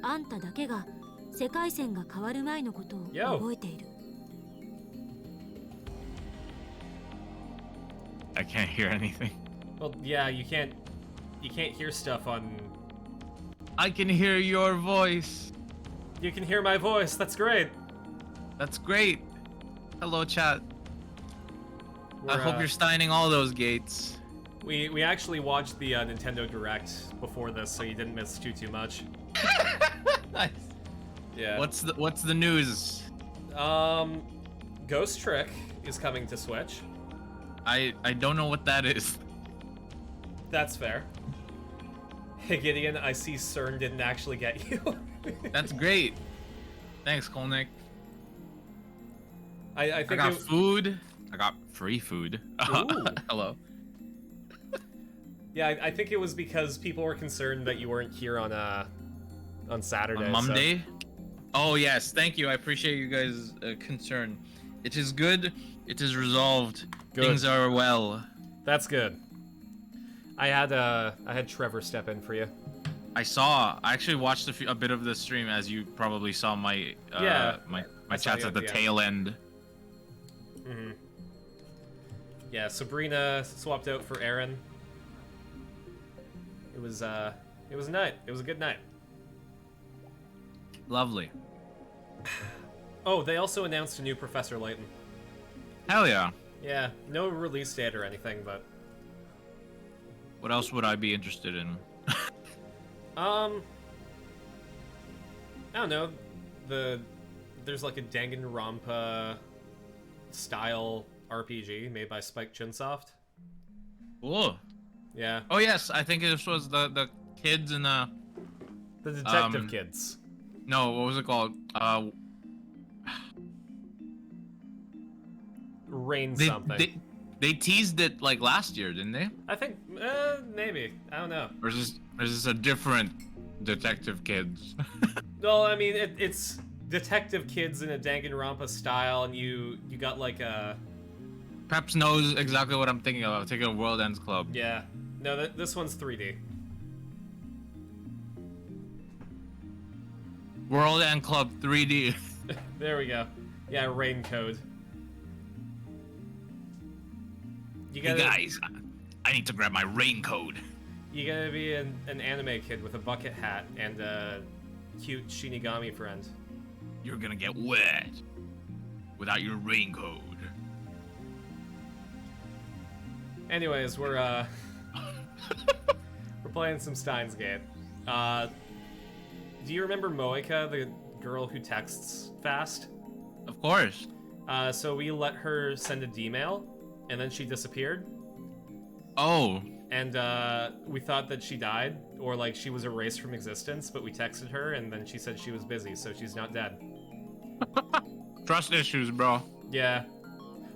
あんただけが世界線が変わる前のことを覚えている。I can't hear anything. Well, yeah, you can't hear stuff on... I can hear your voice. You can hear my voice. That's great. That's great. Hello, chat. I hope you're steining all those gates. We actually watched the Nintendo Direct before this, so you didn't miss too much. Nice. Yeah. What's the news? Ghost Trick is coming to Switch. I don't know what that is. That's fair. Hey Gideon, I see CERN didn't actually get you. That's great. Thanks, Kolnick. I think I got food. I got free food. Hello. Yeah, I think it was because people were concerned that you weren't here on Saturday. On Monday? So. Oh yes, thank you. I appreciate you guys' concern. It is good. It is resolved. Good. Things are well. That's good. I had Trevor step in for you. I actually watched a bit of the stream, as you probably saw my my chats at the tail end. Mm-hmm. Yeah, Sabrina swapped out for Aaron. It was a night. It was a good night. Lovely. Oh, they also announced a new Professor Layton. Hell yeah. Yeah, no release date or anything, but what else would I be interested in? I don't know. There's like a Danganronpa style RPG made by Spike Chunsoft. Cool. Yeah. Oh yes, I think this was the kids in the detective kids. No, what was it called? Rain something. They teased it like last year, didn't they? I think maybe. I don't know. Or is this a different detective kids? Well, I mean, it's detective kids in a Danganronpa style, and you got like a. Peps knows exactly what I'm thinking of. I'm thinking of World Ends Club. Yeah. No, this one's 3D. World End Club 3D. There we go. Yeah, rain code. You gotta, hey guys, I need to grab my raincoat. You gotta be an anime kid with a bucket hat and a cute Shinigami friend. You're gonna get wet without your raincoat. Anyways, we're playing some Steins Gate. Do you remember Moeka, the girl who texts fast? Of course. So we let her send a D-mail, and then she disappeared. Oh. And we thought that she died, or like she was erased from existence, but we texted her, and then she said she was busy, so she's not dead. Trust issues, bro. Yeah.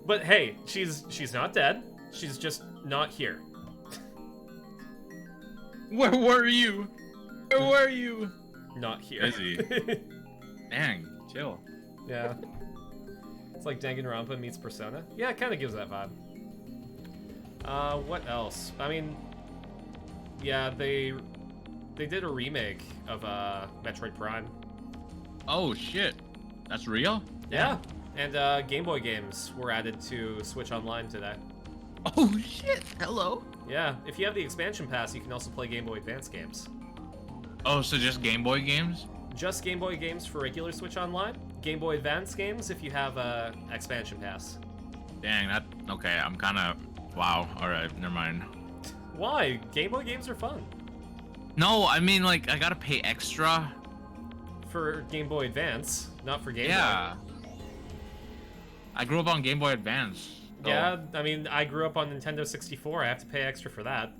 But hey, she's not dead. She's just not here. Where were you? Where were you? Not here. Busy. Dang, chill. Yeah. It's like Danganronpa meets Persona. Yeah, it kind of gives that vibe. What else? I mean, yeah, they did a remake of Metroid Prime. Oh shit, that's real? Yeah, and Game Boy games were added to Switch Online today. Oh shit, hello. Yeah, if you have the expansion pass, you can also play Game Boy Advance games. Oh, so just Game Boy games? Just Game Boy games for regular Switch Online. Game Boy Advance games if you have a expansion pass. Dang, that okay. I'm kind of wow. All right, never mind. Why? Game Boy games are fun. No, I mean like I gotta pay extra for Game Boy Advance, not for Game Boy. Yeah. I grew up on Game Boy Advance. So. Yeah, I mean I grew up on Nintendo 64. I have to pay extra for that.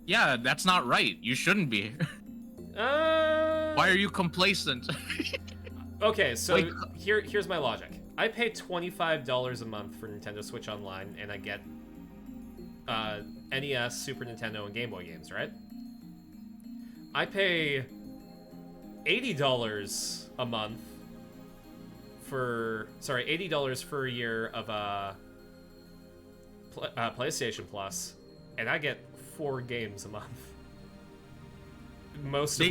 Yeah, that's not right. You shouldn't be. Why are you complacent? Okay, so like, here's my logic. I pay $25 a month for Nintendo Switch Online, and I get NES, Super Nintendo, and Game Boy games, right? I pay $80 a month for... Sorry, $80 for a year of PlayStation Plus, and I get 4 games a month. Most of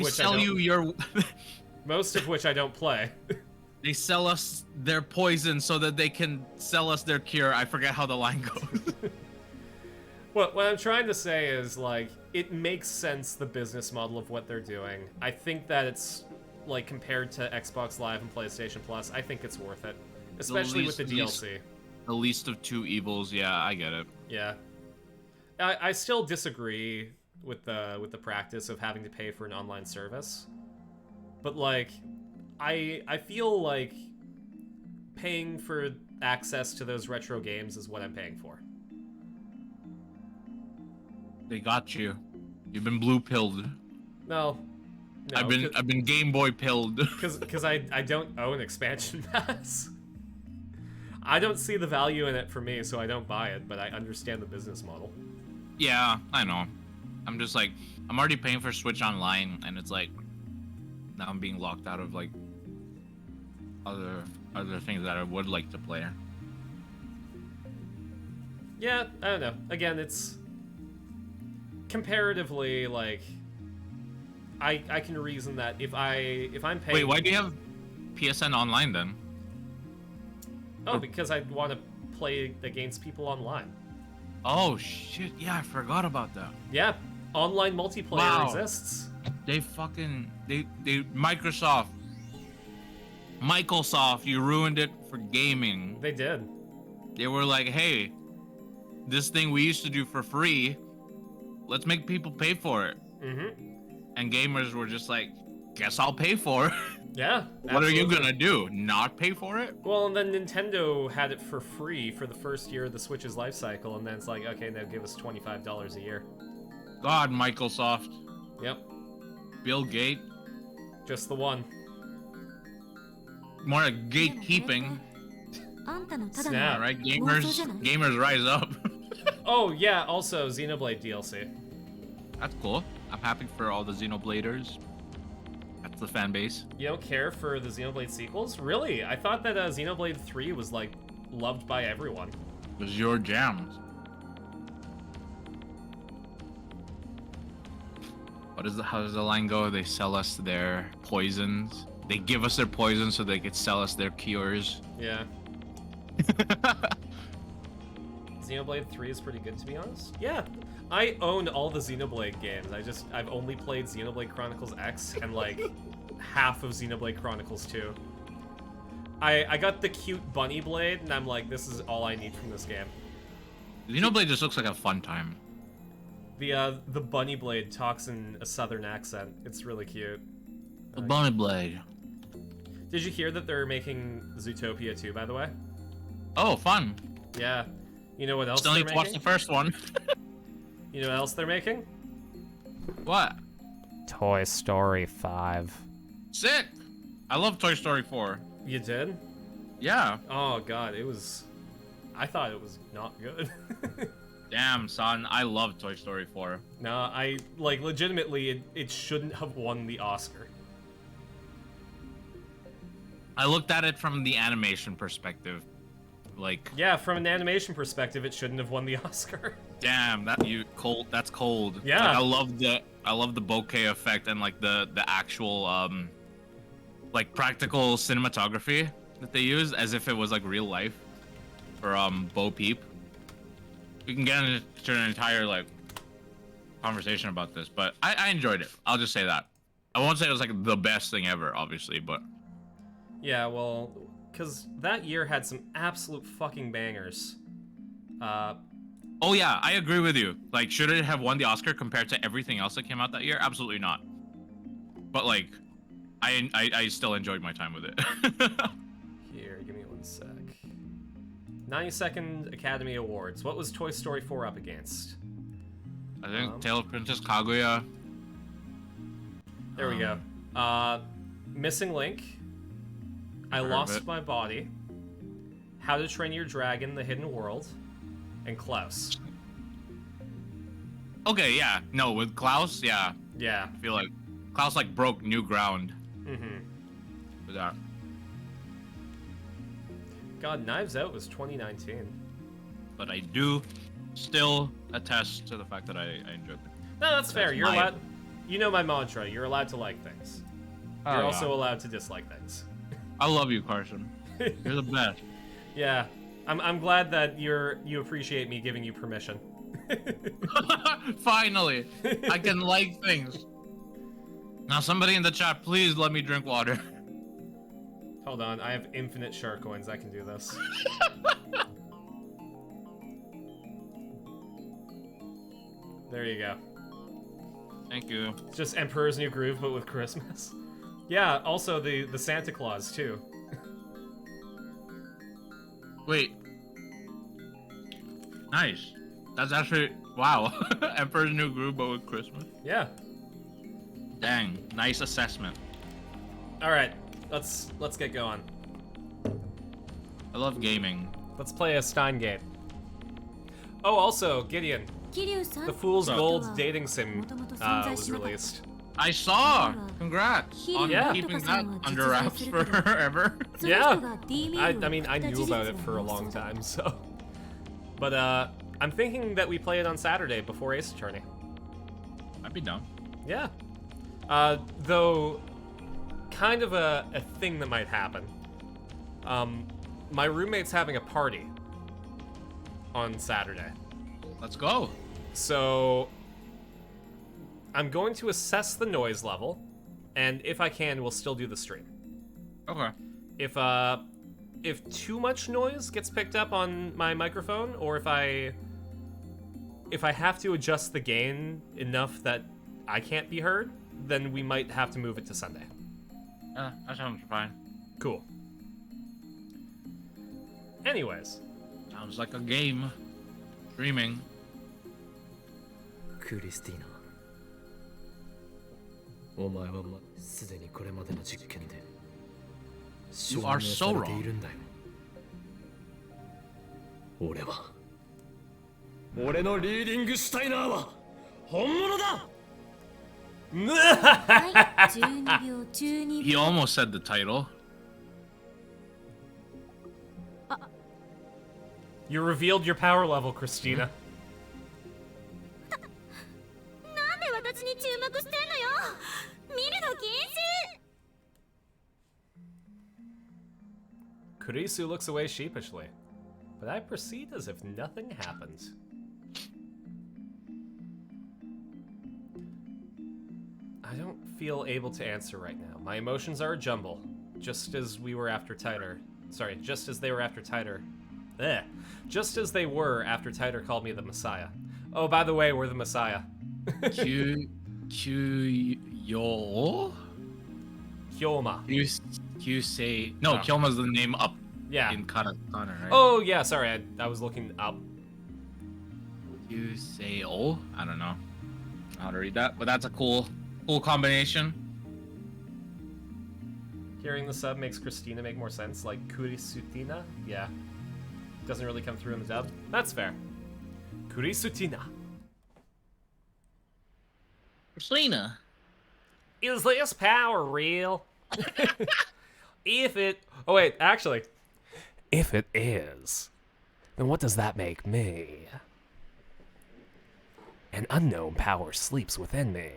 which I don't play. They sell us their poison so that they can sell us their cure. I forget how the line goes. What I'm trying to say is, like, it makes sense, the business model of what they're doing. I think that it's, like, compared to Xbox Live and PlayStation Plus, I think it's worth it. Especially with the DLC. The least of two evils, yeah, I get it. Yeah. I still disagree with the practice of having to pay for an online service. But, like, I feel like paying for access to those retro games is what I'm paying for. They got you. You've been blue pilled. No, I've been Game Boy pilled. Because I don't own expansion pass. I don't see the value in it for me, so I don't buy it. But I understand the business model. Yeah, I know. I'm just like, I'm already paying for Switch Online, and it's like, now I'm being locked out of like other things that I would like to play. Yeah, I don't know. Again, it's comparatively like I can reason that if I'm paying. Wait, why do you have PSN Online then? Oh, because I want to play against people online. Oh shit! Yeah, I forgot about that. Yeah, online multiplayer exists. They Microsoft, you ruined it for gaming. They did. They were like, hey, this thing we used to do for free, let's make people pay for it. And gamers were just like, guess I'll pay for it. Yeah. What are you gonna do? Not pay for it? Well, and then Nintendo had it for free for the first year of the Switch's life cycle, and then it's like, okay, now give us $25 a year. God, Microsoft. Yep. Bill Gates. Just the one. More like gatekeeping. Yeah, right? Gamers rise up. Oh, yeah, also Xenoblade DLC. That's cool. I'm happy for all the Xenobladers. That's the fan base. You don't care for the Xenoblade sequels? Really? I thought that Xenoblade 3 was, like, loved by everyone. It was your jams. How does the line go? They sell us their poisons. They give us their poisons so they could sell us their cures. Yeah. Xenoblade 3 is pretty good, to be honest. Yeah, I own all the Xenoblade games. I've only played Xenoblade Chronicles X and, like, half of Xenoblade Chronicles 2. I got the cute bunny blade, and I'm like, this is all I need from this game. Xenoblade just looks like a fun time. The bunny blade talks in a southern accent. It's really cute. The bunny blade. Did you hear that they're making Zootopia 2, by the way? Oh, fun. Yeah. You know what else Still they're need to making? watch the first one. You know what else they're making? What? Toy Story 5. Sick! I love Toy Story 4. You did? Yeah. Oh god, I thought it was not good. Damn, son, I love Toy Story 4. No, legitimately, it shouldn't have won the Oscar. I looked at it from the animation perspective. Like, yeah, from an animation perspective, it shouldn't have won the Oscar. Damn, that's cold. Yeah. Like, I love the bokeh effect and like the actual like practical cinematography that they use as if it was like real life for Bo Peep. We can get into an entire like conversation about this, but I enjoyed it. I'll just say that. I won't say it was like the best thing ever, obviously, but yeah, well, because that year had some absolute fucking bangers. Oh yeah, I agree with you. Like, should it have won the Oscar compared to everything else that came out that year? Absolutely not. But like, I still enjoyed my time with it. Here, give me 1 sec. 92nd Academy Awards. What was Toy Story 4 up against? I think Tale of Princess Kaguya. There we go. Missing Link. I Lost My Body. How to Train Your Dragon: The Hidden World. And Klaus. Okay, yeah. No, with Klaus, yeah. Yeah. I feel like Klaus like broke new ground. With that. God, Knives Out was 2019. But I do still attest to the fact that I enjoyed it. No, that's fair. You're allowed. You know my mantra. You're allowed to like things. Oh, You're yeah. also allowed to dislike things. I love you, Carson. You're the best. Yeah, I'm glad that you appreciate me giving you permission. Finally, I can like things. Now, somebody in the chat, please let me drink water. Hold on, I have infinite shark coins. I can do this. There you go. Thank you. It's just Emperor's New Groove, but with Christmas. Yeah, also the Santa Claus, too. Wait. Nice. That's actually... Wow. Emperor's New Groove, but with Christmas. Yeah. Dang. Nice assessment. Alright, let's get going. I love gaming. Let's play a Stein game. Oh, also, Gideon. The Fool's Gold dating sim was released. I saw! Congrats on keeping that under wraps forever. Yeah! I mean, I knew about it for a long time, so... But, I'm thinking that we play it on Saturday before Ace Attorney. I'd be down. Yeah. Though, kind of a thing that might happen. My roommate's having a party on Saturday. Let's go. So, I'm going to assess the noise level, and if I can, we'll still do the stream. Okay. If too much noise gets picked up on my microphone, or if I have to adjust the gain enough that I can't be heard, then we might have to move it to Sunday. That sounds fine. Cool. Anyways. Sounds like a game. Streaming. クリスティーナ、お前はすでにこれまでの実験で You are so wrong. 俺のリーディングシュタイナーは本物だ。He almost said the title. You revealed your power level, Christina. なんで私に注目してんのよ。見るの禁止。 Kurisu looks away sheepishly, but I proceed as if nothing happened. I don't feel able to answer right now. My emotions are a jumble, just as they were after Tyler called me the Messiah. Oh, by the way, we're the Messiah. Kyoma? You say... No, Kyoma's the name up in Katakana, right? Oh, yeah, sorry, I was looking up. You say oh? I don't know how to read that, but that's a cool combination. Hearing the sub makes Christina make more sense, like Kurisutina? Yeah. Doesn't really come through in the dub. That's fair. Kurisutina. Christina. Is this power real? If it... Oh, wait, actually. If it is, then what does that make me? An unknown power sleeps within me.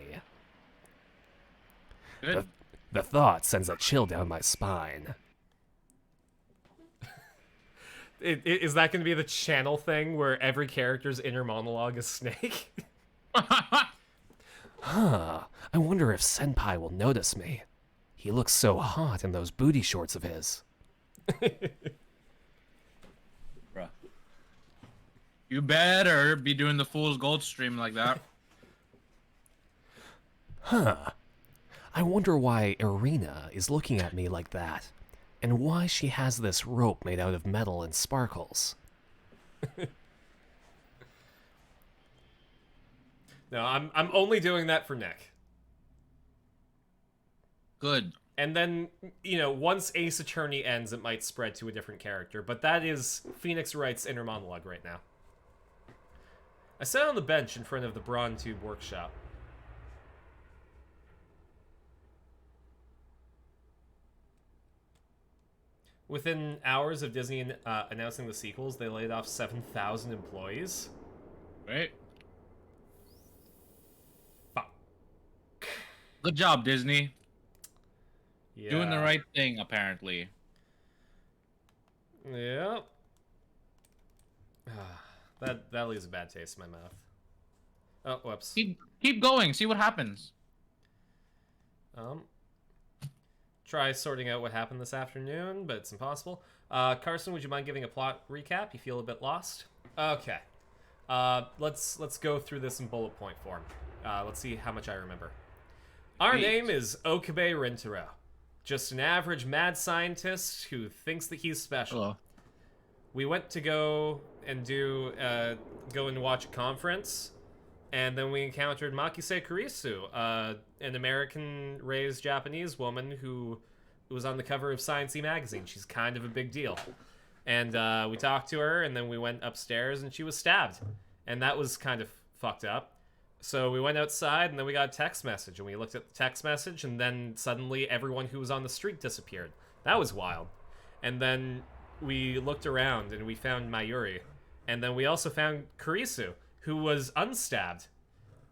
The thought sends a chill down my spine. Is that going to be the channel thing where every character's inner monologue is Snake? Huh. I wonder if Senpai will notice me. He looks so hot in those booty shorts of his. Bruh. You better be doing the Fool's Gold stream like that. Huh. I wonder why Irina is looking at me like that, and why she has this rope made out of metal and sparkles. No, I'm only doing that for Nick. Good. And then, you know, once Ace Attorney ends, it might spread to a different character, but that is Phoenix Wright's inner monologue right now. I sat on the bench in front of the Brawn Tube workshop. Within hours of Disney announcing the sequels, they laid off 7,000 employees. Right. Fuck. Good job, Disney. Yeah. Doing the right thing, apparently. Yeah. That leaves a bad taste in my mouth. Oh, whoops. Keep going. See what happens. Try sorting out what happened this afternoon, but it's impossible. Carson, would you mind giving a plot recap? You feel a bit lost? Okay. Let's go through this in bullet point form. Let's see how much I remember. Our name is Okabe Rintaro. Just an average mad scientist who thinks that he's special. Hello. We went to go and watch a conference, and then we encountered Makise Kurisu, an American-raised Japanese woman who was on the cover of Science magazine. She's kind of a big deal. And we talked to her, and then we went upstairs, and she was stabbed. And that was kind of fucked up. So we went outside, and then we got a text message, and we looked at the text message, and then suddenly everyone who was on the street disappeared. That was wild. And then we looked around, and we found Mayuri. And then we also found Kurisu, who was unstabbed.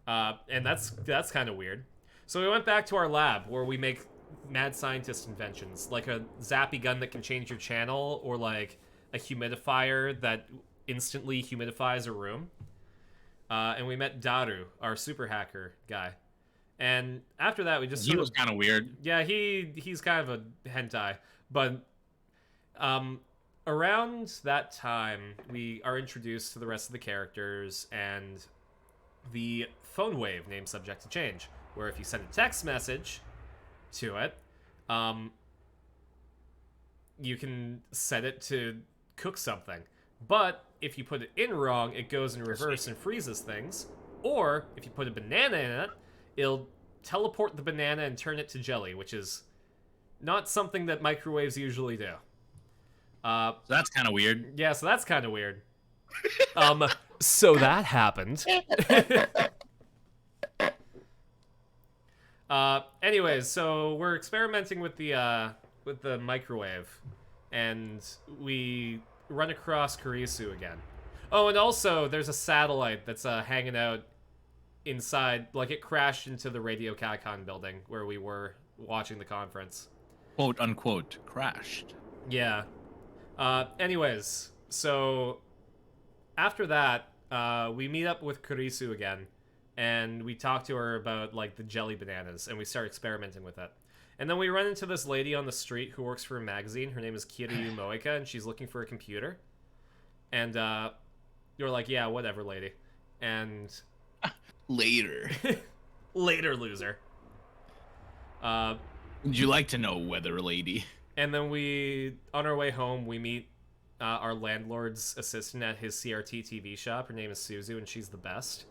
And that's kind of weird. So we went back to our lab where we make mad scientist inventions, like a zappy gun that can change your channel, or like a humidifier that instantly humidifies a room. And we met Daru, our super hacker guy. And after that, we just He was kind of weird. Yeah, he's kind of a hentai. But around that time, we are introduced to the rest of the characters and the phone wave named Subject to Change, where if you send a text message to it, you can set it to cook something. But if you put it in wrong, it goes in reverse and freezes things. Or if you put a banana in it, it'll teleport the banana and turn it to jelly, which is not something that microwaves usually do. So that's kind of weird. Yeah, so that's kind of weird. So that happened. Anyways, so we're experimenting with the microwave, and we run across Kurisu again. Oh, and also there's a satellite that's hanging out inside, like it crashed into the Radio Catacon building where we were watching the conference. Quote unquote crashed. Yeah. Anyways, so after that, we meet up with Kurisu again, and we talk to her about like the jelly bananas, and we start experimenting with it. And then we run into this lady on the street who works for a magazine. Her name is Kiryu Moeka, and she's looking for a computer. And you're like, yeah, whatever, lady. And later, later, loser. Would you like to know whether, lady? And then we, on our way home, we meet our landlord's assistant at his CRT TV shop. Her name is Suzu, and she's the best.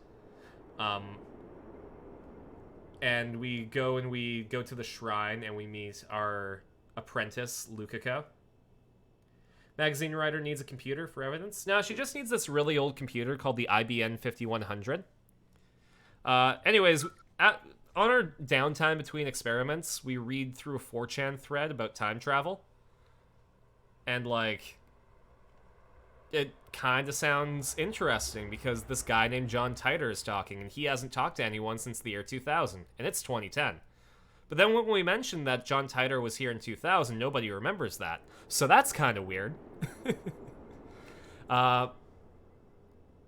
And we go to the shrine, and we meet our apprentice, Lukako. Magazine writer needs a computer for evidence. No, she just needs this really old computer called the IBM 5100. Anyways, on our downtime between experiments, we read through a 4chan thread about time travel. And, like, it kind of sounds interesting because this guy named John Titor is talking, and he hasn't talked to anyone since the year 2000, and it's 2010. But then when we mentioned that John Titor was here in 2000, nobody remembers that. So that's kind of weird.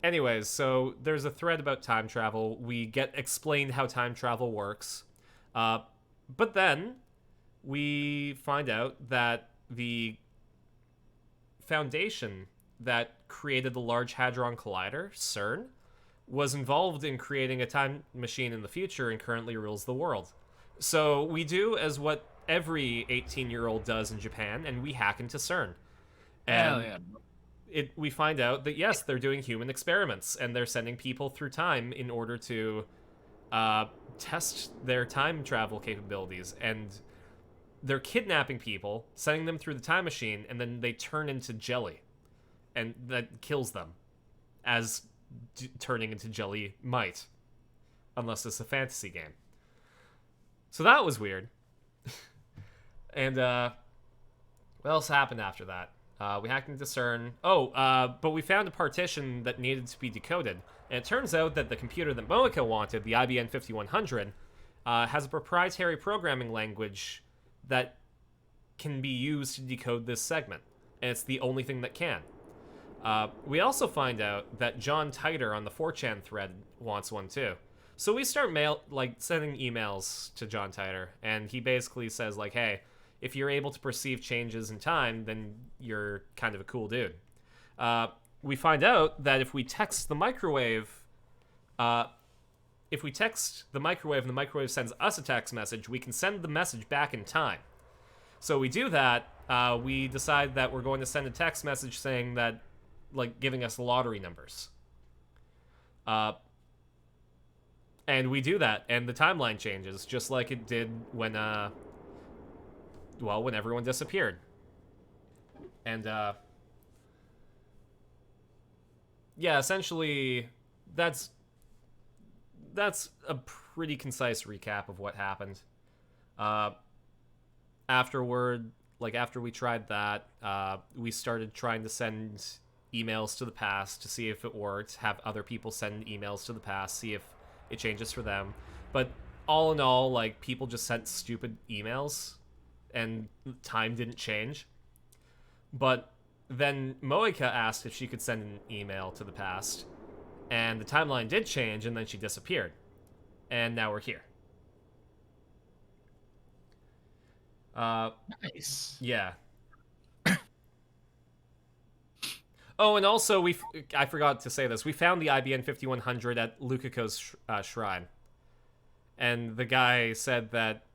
Anyways, so there's a thread about time travel. We get explained how time travel works. But then we find out that the foundation that created the Large Hadron Collider, CERN, was involved in creating a time machine in the future and currently rules the world. So we do as what every 18-year-old does in Japan, and we hack into CERN. And Hell yeah. we find out that, yes, they're doing human experiments, and they're sending people through time in order to test their time travel capabilities. And they're kidnapping people, sending them through the time machine, and then they turn into jelly. And that kills them, as turning into jelly might. Unless it's a fantasy game. So that was weird. And, what else happened after that? We hacked into CERN. But we found a partition that needed to be decoded. And it turns out that the computer that Moeka wanted, the IBM 5100, has a proprietary programming language that can be used to decode this segment. And it's the only thing that can. We also find out that John Titor on the 4chan thread wants one too. So we start sending emails to John Titor, and he basically says, like, hey, if you're able to perceive changes in time, then you're kind of a cool dude. We find out that if we text the microwave, and the microwave sends us a text message, we can send the message back in time. So we do that. We decide that we're going to send a text message saying that, like, giving us lottery numbers. And we do that, and the timeline changes, just like it did when everyone disappeared. And, yeah, essentially, that's a pretty concise recap of what happened. After we tried that, we started trying to send emails to the past to see if it worked, have other people send emails to the past, see if it changes for them. But all in all, like, people just sent stupid emails and time didn't change. But then Moika asked if she could send an email to the past, and the timeline did change, and then she disappeared. And now we're here. Nice. Yeah. Oh, and also, I forgot to say this. We found the IBN 5100 at Lukiko's shrine. And the guy said that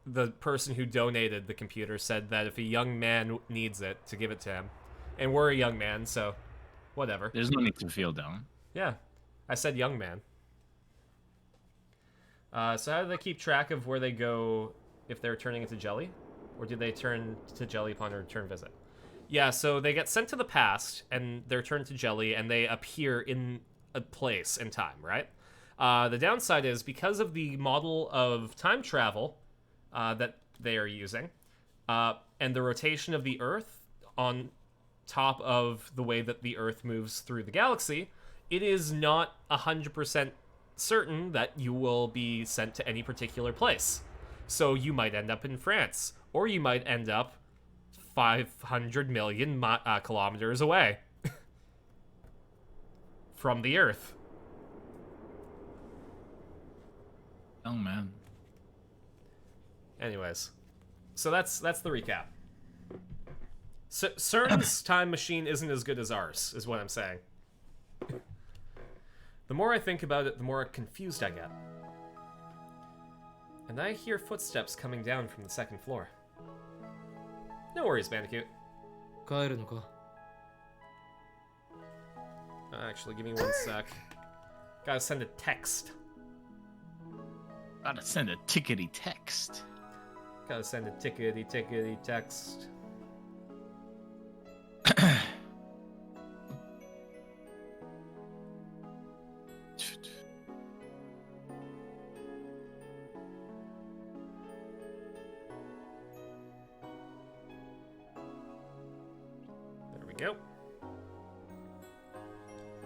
the person who donated the computer said that if a young man needs it, to give it to him. And we're a young man, so whatever. There's no need to feel down. Yeah, I said young man. So how do they keep track of where they go if they're turning into jelly? Or do they turn to jelly upon a return visit? Yeah, so they get sent to the past, and they're turned to jelly, and they appear in a place in time, right? The downside is, because of the model of time travel that they are using, and the rotation of the Earth on top of the way that the Earth moves through the galaxy, it is not 100% certain that you will be sent to any particular place. So you might end up in France, or you might end up 500 million kilometers away from the Earth. Oh, man. Anyways, so that's the recap. CERN's time machine isn't as good as ours, is what I'm saying. The more I think about it, the more confused I get. And I hear footsteps coming down from the second floor. No worries, Bandicoot. Actually, give me one sec. Gotta send a text. Gotta send a tickety text. Gotta send a tickety text. There we go.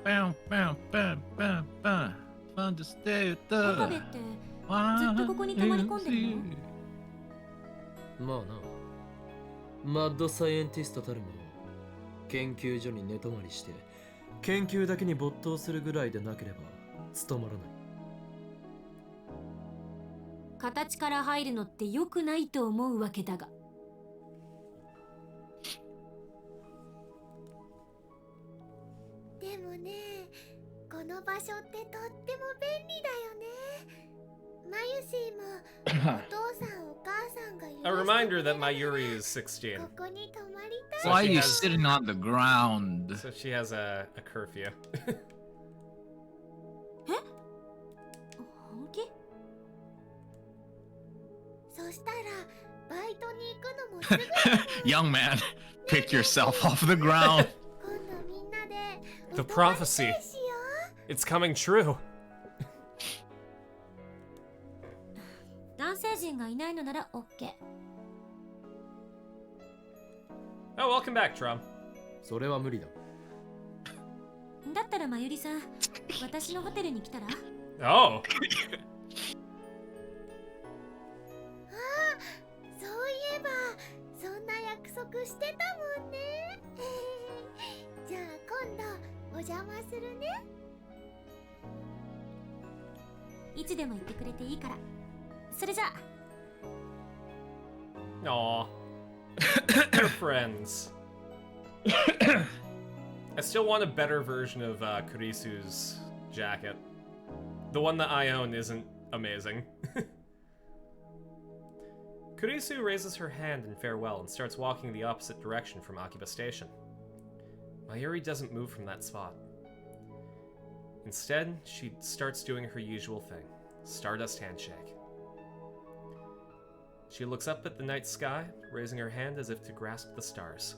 Bow, bow, bow, bow, bow. Fun to stay at the... 岡部ってずっとここに泊まり込んでるの？まあな、マッドサイエンティストたるもの研究所に寝泊まりして研究だけに没頭するぐらいでなければ務まらない。形から入るのって良くないと思うわけだが。でもね、この場所ってとっても便利だよね。マユシーもお父さんお母さんが許してくれ A reminder that Mayuri is 16. ここに泊まりたい。 So Why are she you has- sitting on the ground? So she has a curfew. 本気？そしたらバイトに行くのもすぐだもん。 Young man, pick yourself off the ground. 今度みんなで The お泊まり prophecy. 会しよう。 It's coming true. 男性陣がいないのなら OK。 Oh, welcome back, Trum. それは無理だ。だったらまゆりさん、私のホテルに来たら？ Oh. ああ、そういえばそんな約束してたもんね。じゃあ今度お邪魔するね。いつでも言ってくれていいから。それじゃあ。 Aw. They're friends. I still want a better version of Kurisu's jacket. The one that I own isn't amazing. Kurisu raises her hand in farewell and starts walking the opposite direction from Akiba Station. Mayuri doesn't move from that spot. Instead, she starts doing her usual thing, Stardust Handshake. She looks up at the night sky, raising her hand as if to grasp the stars.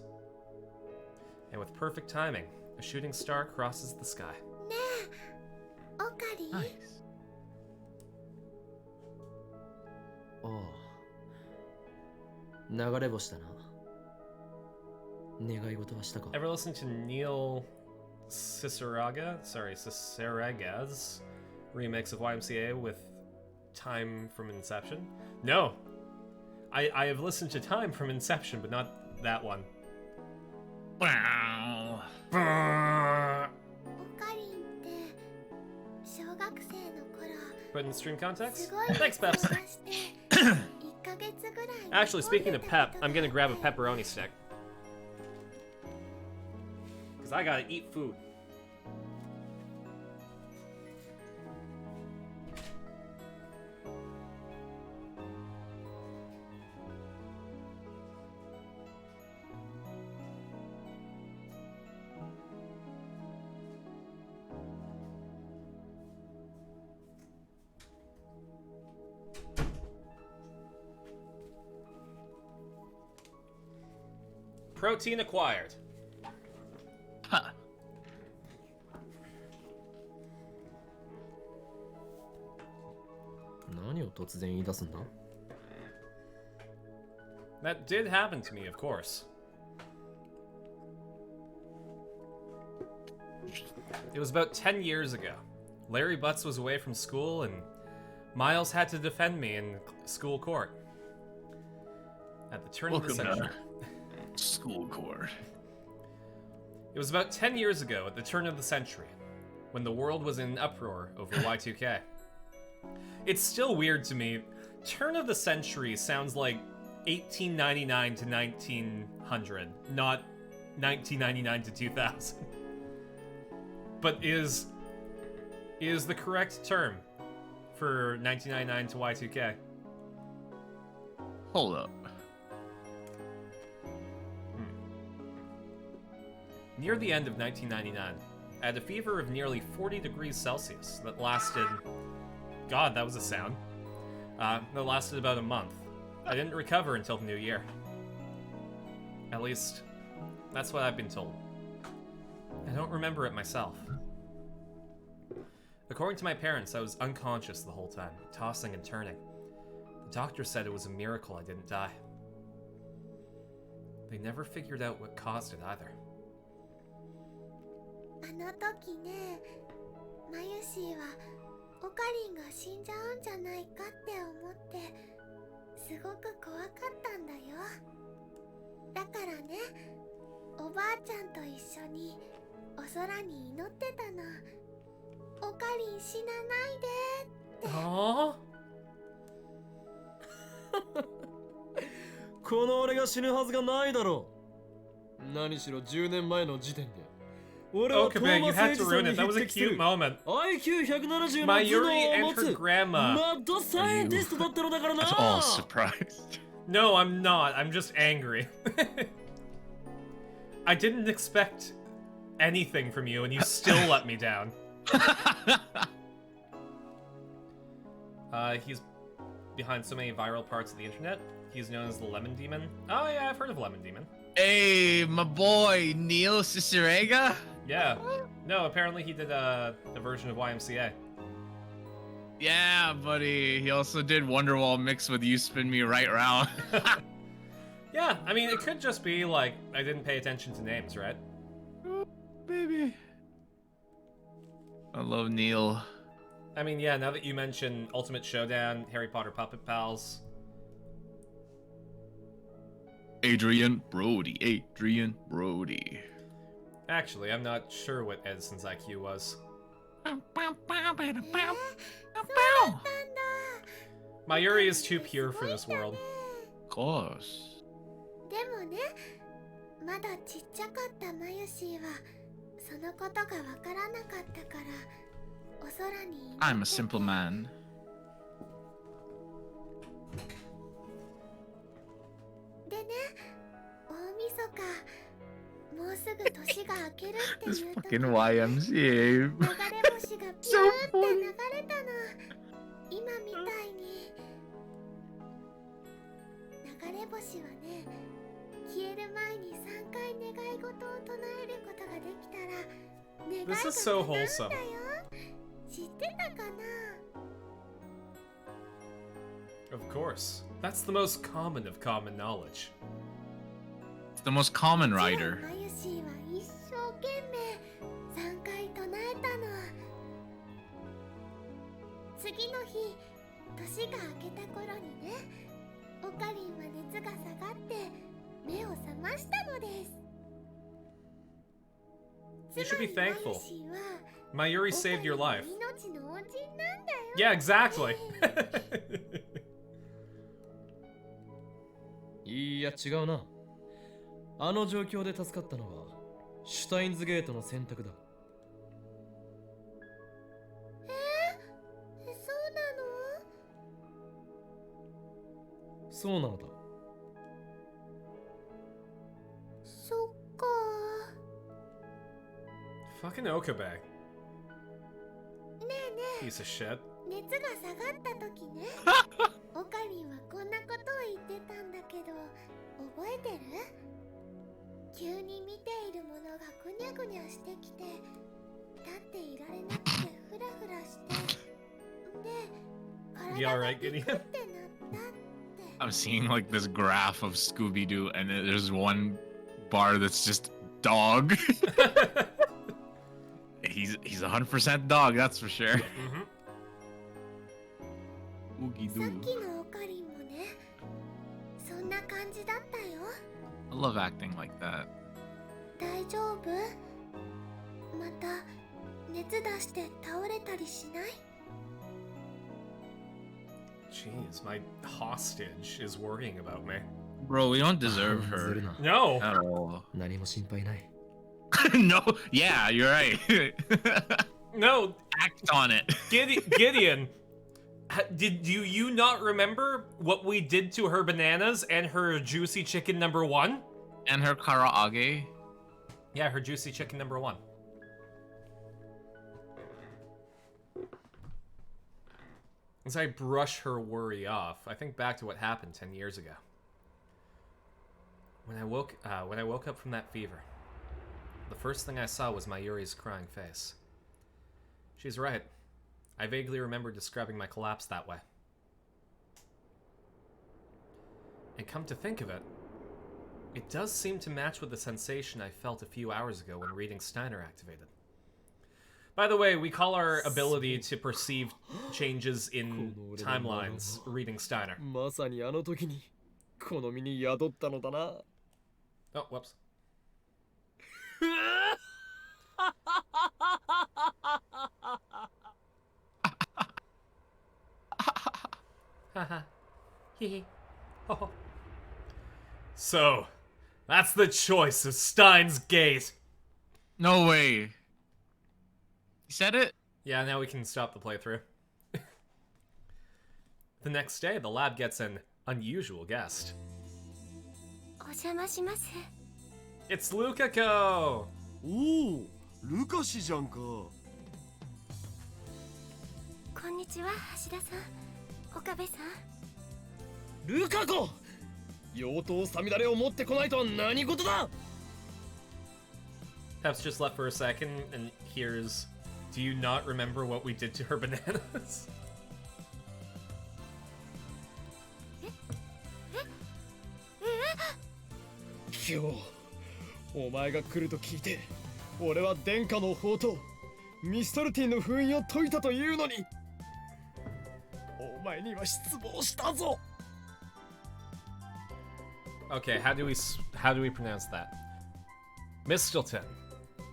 And with perfect timing, a shooting star crosses the sky. ねえ、オカリン。Nice. ああ、流れ星だな。願い事はしたか？ Ever listen to Neil Ciceraga's remix of YMCA with Time from Inception? No. I have listened to Time from Inception, but not that one. Wow. But in stream context? Thanks, Peps. Actually, speaking of pep, I'm gonna grab a pepperoni stick. Because I gotta eat food. Protein acquired. Huh. That did happen to me, of course. It was about 10 years ago. Larry Butts was away from school, and Miles had to defend me in school court. At the turn of the century. School court. It was about 10 years ago, at the turn of the century, when the world was in an uproar over Y2K. It's still weird to me. Turn of the century sounds like 1899 to 1900, not 1999 to 2000. But is the correct term for 1999 to Y2K. Hold up. Near the end of 1999, I had a fever of nearly 40 degrees Celsius that lasted... God, that was a sound. That lasted about a month. I didn't recover until the new year. At least, that's what I've been told. I don't remember it myself. According to my parents, I was unconscious the whole time, tossing and turning. The doctor said it was a miracle I didn't die. They never figured out what caused it either. あの時ね、マユシーはオカリンが死んじゃうんじゃないかって思ってすごく怖かったんだよ。だからね、おばあちゃんと一緒にお空に祈ってたの。オカリン死なないでって。はあこの俺が死ぬはずがないだろう。何しろ10年前の時点で。Oh, Kabig, you had to ruin it. That was a cute moment. Mayuri and her grandma. That's all surprised. No, I'm not. I'm just angry. I didn't expect anything from you, and you still let me down. He's behind so many viral parts of the internet. He's known as the Lemon Demon. Oh yeah, I've heard of Lemon Demon. Hey, my boy, Neil Cicerega? Yeah. No, apparently he did a version of YMCA. Yeah, buddy. He also did Wonderwall mixed with You Spin Me Right Round. Yeah, I mean, it could just be like, I didn't pay attention to names, right? Oh, baby. I love Neil. I mean, yeah, now that you mention Ultimate Showdown, Harry Potter Puppet Pals. Adrian Brody. Actually, I'm not sure what Edison's IQ was. Mayuri is too pure for this world. Of course. でもね、まだちっちゃかったマユシーはそのことがわからなかったからお空に。I'm a simple man. でね、大晦日。もうすぐ年が明けるっていう時 Fucking YMCA. 流れ星がピューって流れたの。今みたいに流れ星はね、消える前に3回願い事を唱えることができたら願いが This is so 叶うん wholesome. だよ。知ってたかな？ Of course. That's the most common of common knowledge. It's the most common rider. マユシーは一生懸命3回唱えたの。次の日、年が明けた頃にね、オカリンは熱が下がって目を覚ましたのです。 You should be thankful. つまりマユシーは Mayuri saved your life. 命の恩人なんだよ。 Yeah, exactly. いや違うな。あの状況で助かったのはシュタインズゲートの選択だ。そうなの？そうなのだ。そっか。 Fucking Okabe. ねえねえ、 Piece of shit. 熱が下がった時ね、オカリンはこんなことを言ってたんだけど、覚えてる？急に見ているものがぐにゃぐにゃしてきて、立っていられなくてフラフラして、で、 You 体 alright, がビク Gideon? ってなったって。 I'm seeing like this graph of Scooby-Doo, and there's one bar that's just dog. He's 100% dog, that's for sure. さっきのオカリンもね、そんな感じだったよ。 I love acting like that. 大丈夫？また熱出して倒れたりしない？ Jeez, my hostage is worrying about me. Bro, we don't deserve her No. at all. 何も心配ない。 No, yeah, you're right. No. Act on it. Gideon, did you not remember what we did to her bananas and her juicy chicken number 1? And her karaage? Yeah, her juicy chicken number 1. As I brush her worry off, I think back to what happened 10 years ago. When I woke up from that fever, the first thing I saw was Mayuri's crying face. She's right. I vaguely remember describing my collapse that way. And come to think of it, it does seem to match with the sensation I felt a few hours ago when reading Steiner activated. By the way, we call our ability to perceive changes in timelines reading Steiner. まさにあの時にこの身に宿ったのだな。 Oh, whoops. Haha. Hee hee. So, that's the choice of Steins Gate. No way. You said it? Yeah, now we can stop the playthrough. The next day, the lab gets an unusual guest. お邪魔します。 It's Lukako! おお、ルカシじゃんか。こんにちは、橋田さん、岡部さん。ルカ子、妖刀サミダレを持ってこないとは何事だ。 Peps just left for a second and hears, "Do you not remember what we did to her bananas?" 今日お前が来ると聞いて、俺は殿下の宝刀ミストルティンの封印を解いたというのに、お前には失望したぞ。 Okay, how do we pronounce that? Mistletoe.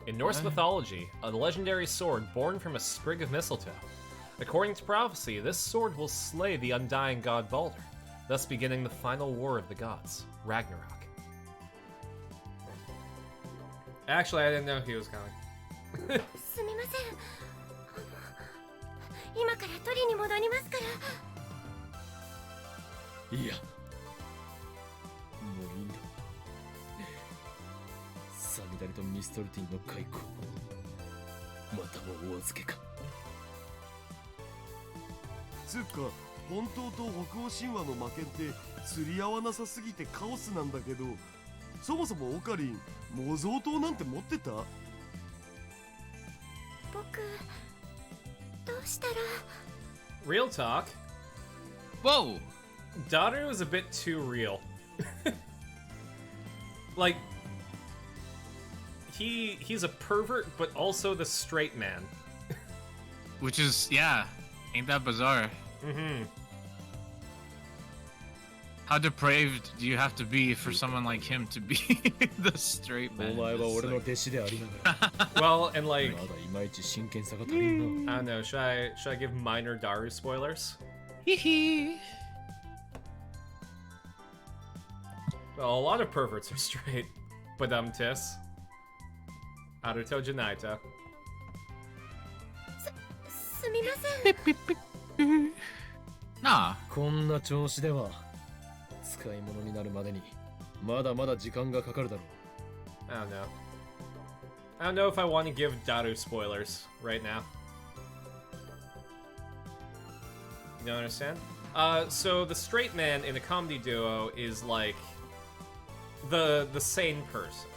In Norse mythology, a legendary sword born from a sprig of mistletoe. According to prophecy, this sword will slay the undying god Balder, thus beginning the final war of the gods, Ragnarok. Actually, I didn't know he was coming. すみません。今から取りに戻りますから。いや、もういいんだ。サミダレとミストルティンの開口、またもお預けか。つうか、本当と北欧神話の魔剣って釣り合わなさすぎてカオスなんだけど、そもそもオカリン、模造刀なんて持ってた？僕、どうしたら。 Real talk. Whoa! Daughter was a bit too real. Like, he's a pervert, but also the straight man. Which is, yeah, ain't that bizarre? Mm-hmm. How depraved do you have to be for someone like him to be the straight man? Well, and like, まだいまいち真剣さが足りんな。 I don't know. Should I give minor Daru spoilers? Well, a lot of perverts are straight. Badum-tis. Aruto Janaito. すみません。なあ。こんな調子では使い物になるまでにまだまだ時間がかかるだろう。 I don't know. I don't know if I want to give Daru spoilers right now. You don't understand? So the straight man in a comedy duo is like the sane person.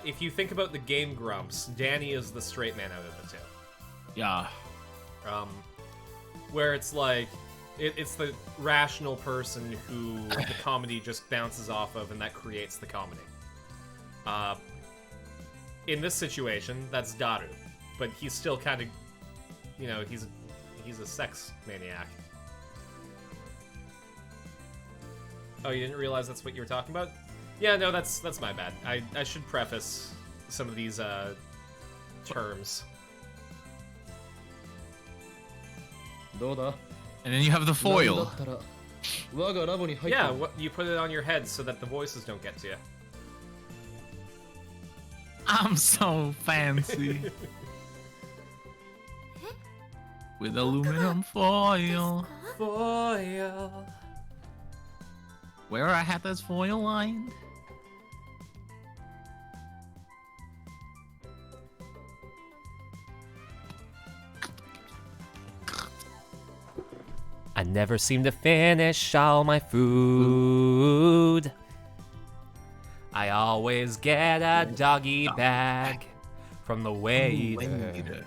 If you think about the Game Grumps, Danny is the straight man out of the two. Yeah. Where it's like it's the rational person who the comedy just bounces off of, and that creates the comedy. In this situation, that's Daru, but he's still kind of, you know, he's a sex maniac. Oh, you didn't realize that's what you were talking about? Yeah, no, that's my bad. I should preface some of these terms. どうだ? And then you have the foil. だったら我がラボに入って Yeah, what, you put it on your head so that the voices don't get to you. I'm so fancy. With aluminum foil. Foil. Wear a hat that's foil lined. I never seem to finish all my food. I always get a doggy bag from the waiter,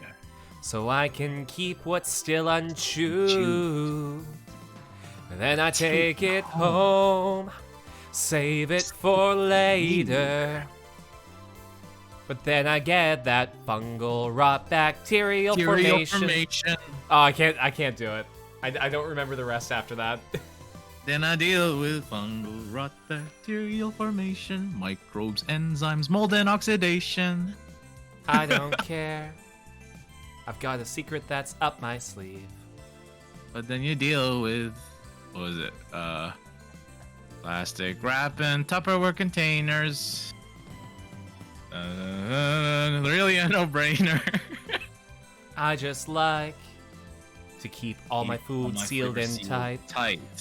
so I can keep what's still unchewed. Then I take it home, save it for later. But then I get that fungal rot bacterial formation. Oh, I can't do it. I don't remember the rest after that. Then I deal with fungal rot, bacterial formation, microbes, enzymes, mold, and oxidation. I don't care. I've got a secret that's up my sleeve. But then you deal with, what was it? Plastic wrap and Tupperware containers. Really a no-brainer. I just like to keep all my food sealed in tight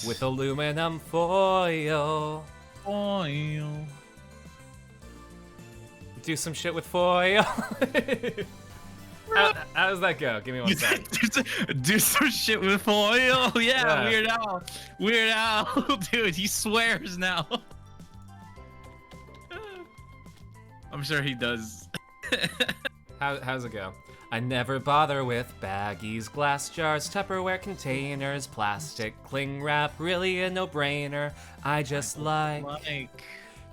with aluminum foil. Foil. Do some shit with foil. How does that go? Give me one second. Do some shit with foil. Yeah, Weird Al. Weird Al. Dude, he swears now. I'm sure he does. How's it go? I never bother with baggies, glass jars, Tupperware containers, plastic cling wrap, really a no-brainer. I just like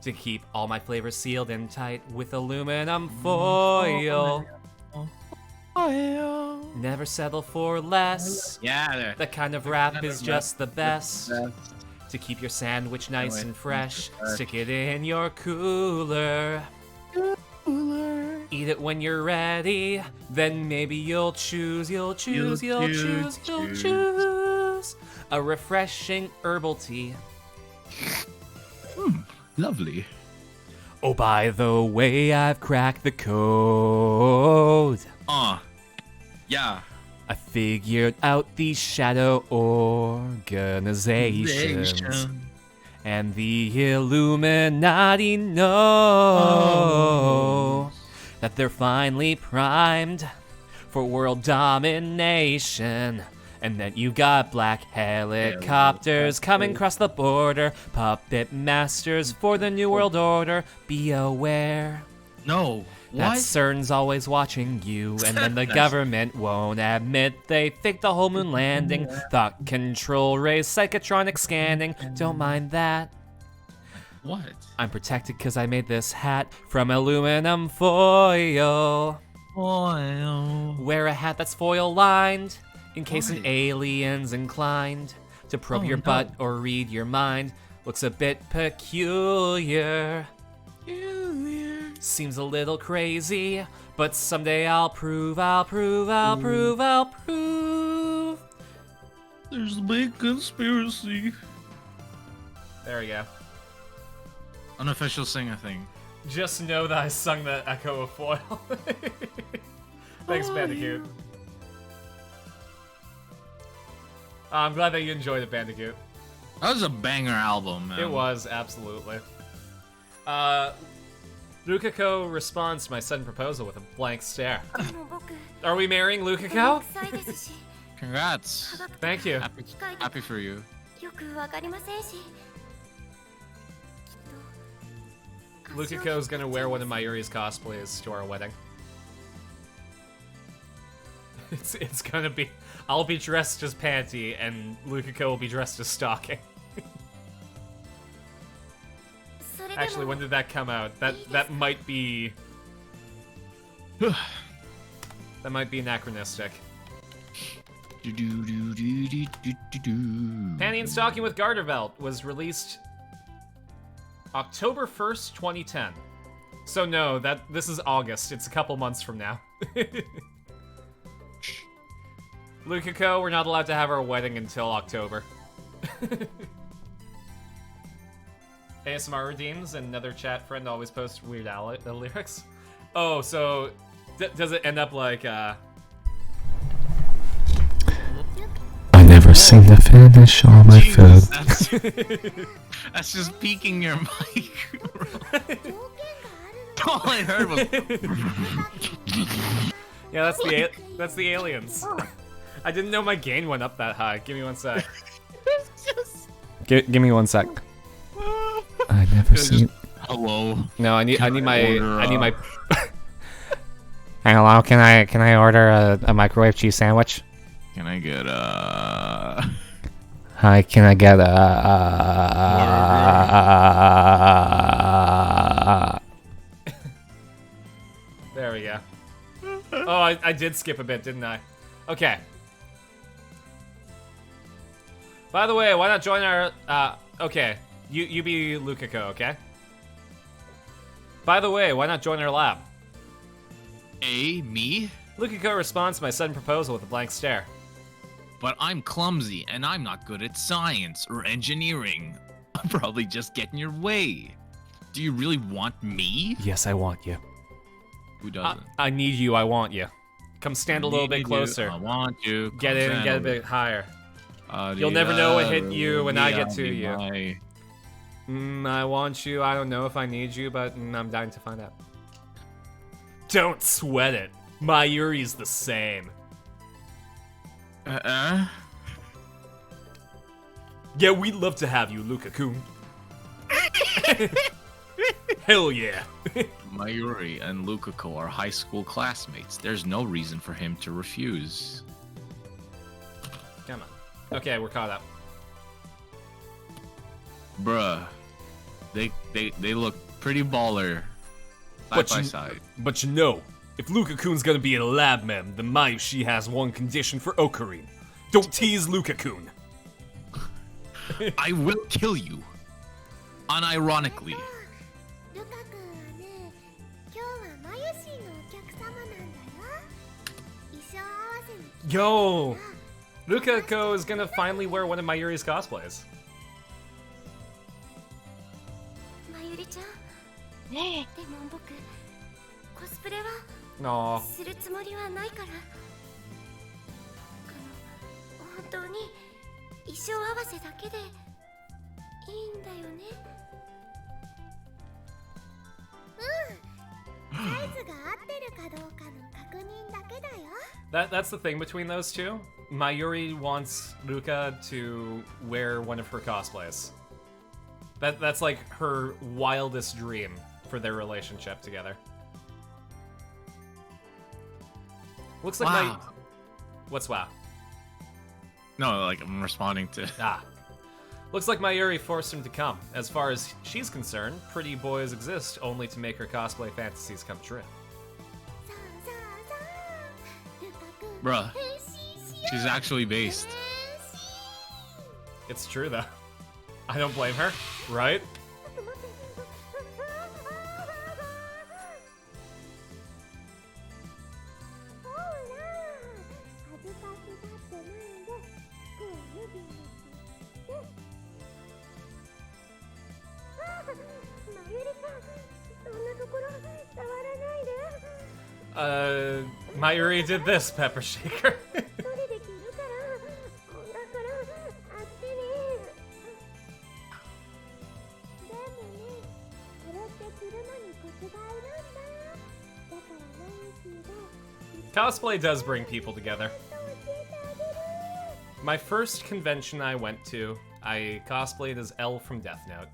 to keep all my flavors sealed in tight with aluminum foil. Never settle for less. Yeah, that kind of wrap is just the best. To keep your sandwich nice and fresh, stick it in your cooler. Eat it when you're ready, then maybe you'll choose a refreshing herbal tea. Lovely. Oh, by the way, I've cracked the code. Yeah. I figured out these shadow organizations. And the Illuminati know that they're finally primed for world domination. And that you got black helicopters coming across the border, puppet masters for the New World Order. Be aware. No. That What? CERN's always watching you, and then the government won't admit they faked the whole moon landing. Thought control rays, psychotronic scanning. Don't mind that. What? I'm protected because I made this hat from aluminum foil. Foil. Wear a hat that's foil lined in case an alien's inclined to probe Oh, your no. butt or read your mind. Looks a bit peculiar. Seems a little crazy, but someday I'll prove. There's a big conspiracy. There we go. Unofficial sing thing. Just know that I sung the Echo of Foil. Thanks, Bandicoot. I'm glad that you enjoyed it, Bandicoot. That was a banger album, man. It was, absolutely. Lukako responds to my sudden proposal with a blank stare. Are we marrying Lukako? Congrats. Thank you. Happy for you. よくわかりませんし Lukiko's gonna wear one of Mayuri's cosplays to our wedding. It's gonna be... I'll be dressed as Panty, and Lukiko will be dressed as Stocking. Actually, when did that come out? That might be... that might be anachronistic. Panty and Stocking with Garter Belt was released October 1st, 2010. So no, this is August. It's a couple months from now. Lukako, we're not allowed to have our wedding until October. ASMR Redeems, another chat friend, always posts Weird Al lyrics. Oh, so does it end up like, I never seem to finish all my food. That's just peeking your mic. All I heard was. Yeah, that's the aliens. I didn't know my gain went up that high. Give me one sec. Give me one sec. I never seen. Hello. No, I need my. Hello, can I order a microwave cheese sandwich? Can I get a? Hi, can I get a? There we go. Oh, I did skip a bit, didn't I? Okay. By the way, why not join our? Okay, you be Lukako, okay? By the way, why not join our lab? Me? Lukako responds to my sudden proposal with a blank stare. But I'm clumsy, and I'm not good at science or engineering. I'll probably just get in your way. Do you really want me? Yes, I want you. Who doesn't? I need you, I want you. Come stand a little bit closer. I want you. Get in and get a bit higher. You'll never know what hit you when I get to you. I want you, I don't know if I need you, but I'm dying to find out. Don't sweat it. Mayuri's the same. Yeah, we'd love to have you, Luka-kun. Hell yeah. Mayuri and Lukako are high school classmates. There's no reason for him to refuse. Come on. Okay, we're caught up. Bruh. They look pretty baller. Side by side. But you know, if Luka-kun's gonna be a lab mem, then Mayushi has one condition for Ocarine. Don't tease Luka-kun. I will kill you. Unironically. Yo! Lukako is gonna finally wear one of Mayuri's cosplays. でも僕コスプレは Aww. するつもりはないから本当に衣装合わせだけでいいんだよねサイズが合ってるかどうかの確認だけだよ That's the thing between those two. Mayuri wants Luka to wear one of her cosplays. That's like her wildest dream for their relationship together. Looks like wow. What's wow? No, like I'm responding to. Looks like Mayuri forced him to come. As far as she's concerned, pretty boys exist only to make her cosplay fantasies come true. Bruh. She's actually based. It's true, though. I don't blame her, right? Mayuri did this, Pepper Shaker. Cosplay does bring people together. My first convention I went to, I cosplayed as L from Death Note.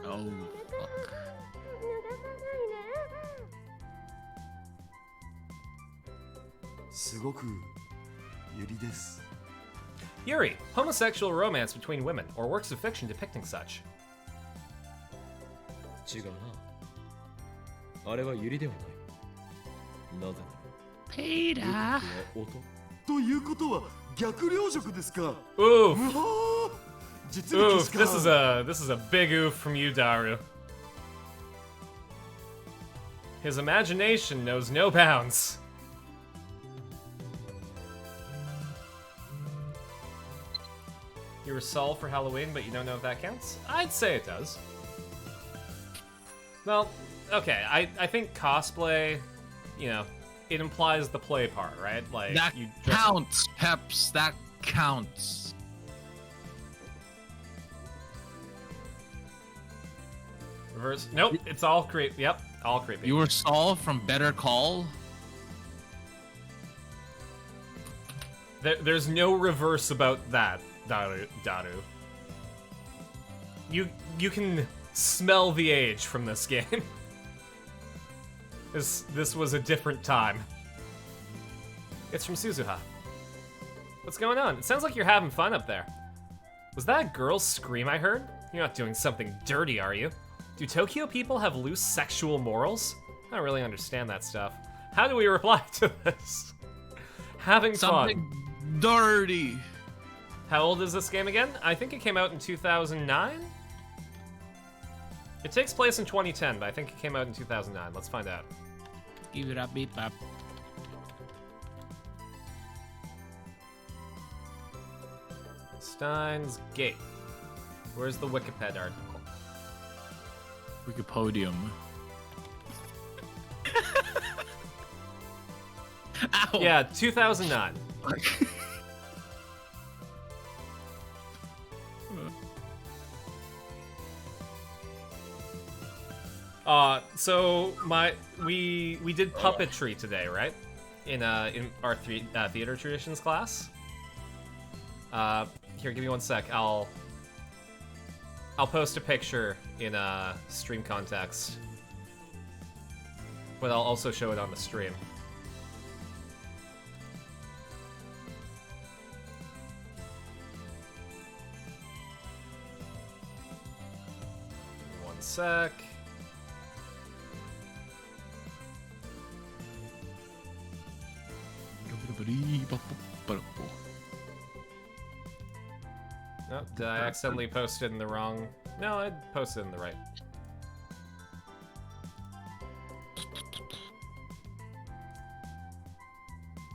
Oh, fuck. Yuri, homosexual romance between women, or works of fiction depicting such. 違うな。あれはユリではない。なぜなら。ペイラ音ということは逆領食ですか。Oof. むはー実 Oof, 力 this is a big oof from you, Daru. His imagination knows no bounds. You were Saul for Halloween, but you don't know if that counts? I'd say it does. Well, okay, I think cosplay, you know, it implies the play part, right? Like that you dress counts, Peps. That counts. Reverse. Nope, it's all creepy. Yep, all creepy. You were Saul from Better Call? There's no reverse about that, Daru. You can smell the age from this game. This was a different time. It's from Suzuha. What's going on? It sounds like you're having fun up there. Was that a girl's scream I heard? You're not doing something dirty, are you? Do Tokyo people have loose sexual morals? I don't really understand that stuff. How do we reply to this? Having Something fun. dirty. How old is this game again? I think it came out in 2009? It takes place in 2010, but I think it came out in 2009. Let's find out. Give it up, beep up. Steins Gate. Where's the Wikipedia article? Wikipodium. Ow. Yeah, 2009. So we did puppetry today, right? In our theater traditions class. Here, give me one sec. I'll post a picture in stream context, but I'll also show it on the stream. One sec. Oh, did I accidentally post it in the wrong? No, I posted it in the right.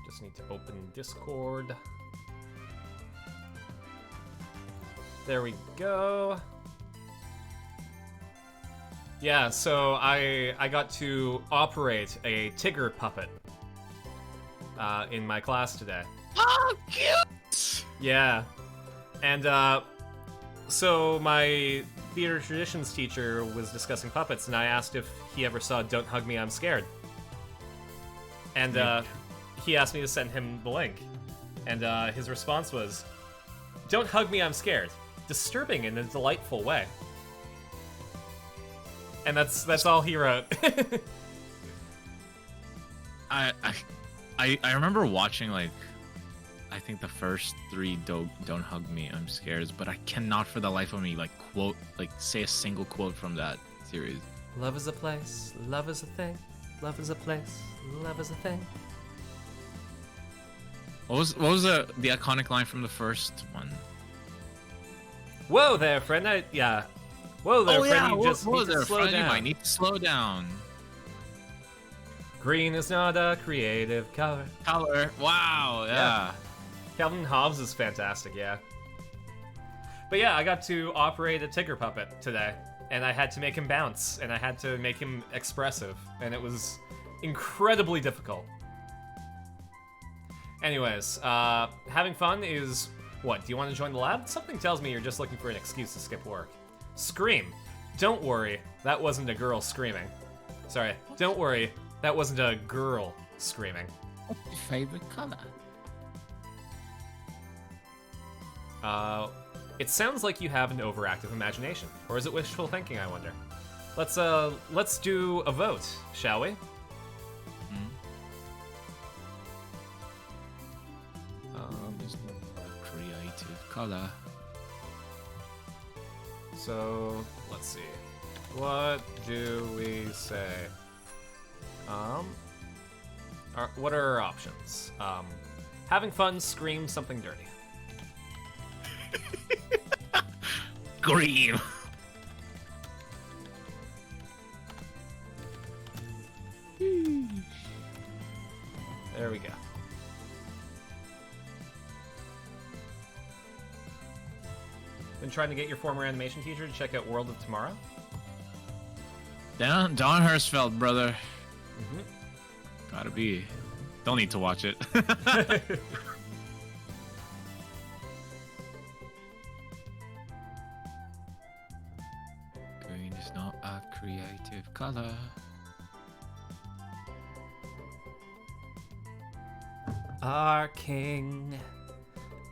Just need to open Discord. There we go. Yeah, so I got to operate a Tigger puppet in my class today. Oh, cute! Yeah. And, so my theater traditions teacher was discussing puppets, and I asked if he ever saw Don't Hug Me, I'm Scared. And, he asked me to send him the link. And, his response was, Don't hug me, I'm scared. Disturbing in a delightful way. And that's all he wrote. I remember watching, like, I think the first 3 Don't Hug Me, I'm Scared, but I cannot for the life of me say a single quote from that series. Love is a place, love is a thing, love is a place, love is a thing. What was the iconic line from the first one? Whoa there, friend. Yeah. Whoa there, friend. You just whoa need to there, slow friend. down. You might need to slow down. Green is not a creative color. Wow, yeah. Calvin Hobbes is fantastic, yeah. But yeah, I got to operate a Tigger puppet today, and I had to make him bounce, and I had to make him expressive, and it was incredibly difficult. Anyways, having fun is... What, do you want to join the lab? Something tells me you're just looking for an excuse to skip work. Scream. Don't worry, that wasn't a girl screaming. Sorry, don't worry, that wasn't a girl screaming. What's your favorite color? It sounds like you have an overactive imagination. Or is it wishful thinking, I wonder? Let's do a vote, shall we? It's not a creative color. So, let's see. What do we say? What are our options? Having fun, scream something dirty. Green. There we go. Been trying to get your former animation teacher to check out World of Tomorrow? Don Hirschfeld, brother. Gotta be. Don't need to watch it. Green is not a creative color. Our king.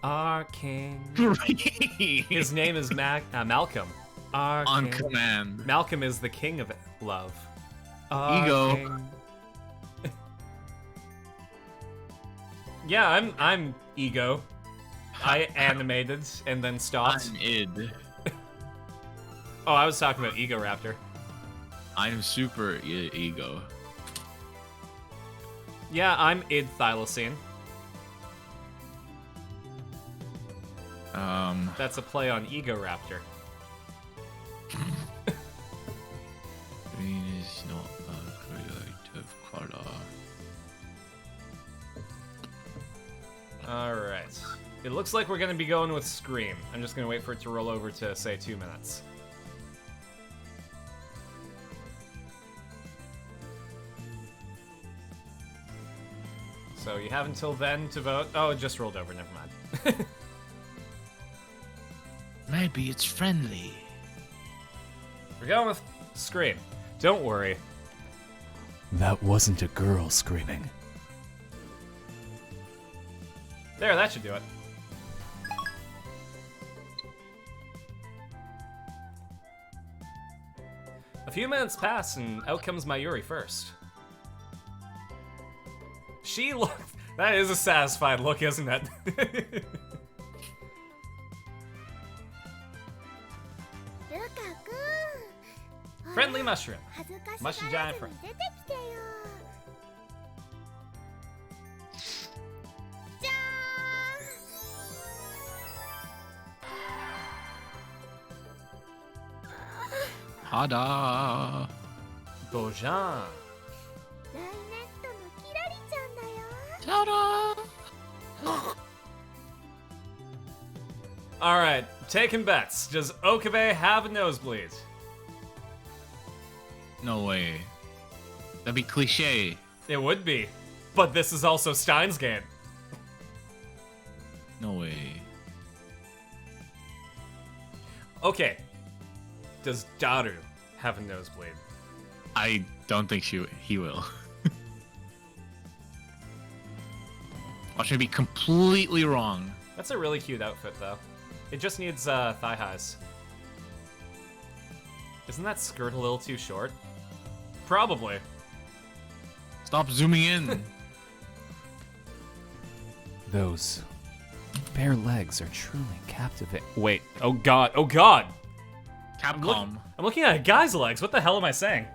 Our king. His name is Malcolm. Our On king. command. Malcolm is the king of love. Our Ego. king. Yeah, I'm Ego. I animated and then stopped. I'm id. Oh, I was talking about Ego Raptor. I'm super ego. Yeah, I'm id Thylacine. That's a play on Ego Raptor. Green is not a creative color. Alright. It looks like we're gonna be going with Scream. I'm just gonna wait for it to roll over to, say, 2 minutes. So you have until then to vote. Oh, it just rolled over, never mind. Maybe it's friendly. We're going with Scream. Don't worry. That wasn't a girl screaming. There, that should do it. A few minutes pass, and out comes Mayuri first. She looks... That is a satisfied look, isn't it? Friendly mushroom. Much giant friend. Hada. Bojan. Alright, taking bets. Does Okabe have a nosebleed? No way. That'd be cliche. It would be. But this is also Steins' game. No way. Okay. Does Daru have a nosebleed? I don't think he will. Watch me be completely wrong. That's a really cute outfit, though. It just needs thigh highs. Isn't that skirt a little too short? Probably. Stop zooming in. Those bare legs are truly captivating. Wait. Oh god. Oh god! Capcom. I'm looking at a guy's legs. What the hell am I saying?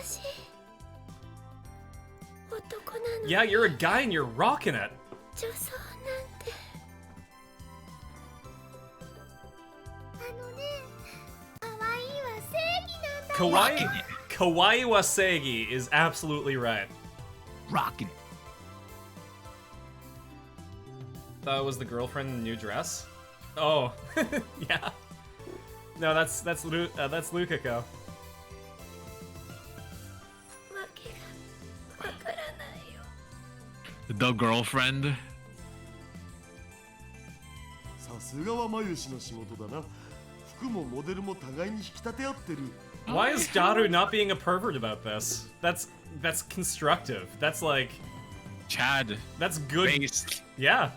私男なの Yeah, you're a guy and you're rocking it. 女装なんて可愛いは正義なんだ Kawaii Wasegi is absolutely right. Rocking it. That was the girlfriend in the new dress? Oh, yeah. No, that's Lukako. The girlfriend. さすがはマユシの仕事だな。服もモデルも互いに引き立て合ってる。Why is Daru not being a pervert about this? That's constructive. That's like Chad. That's good. Based. Yeah.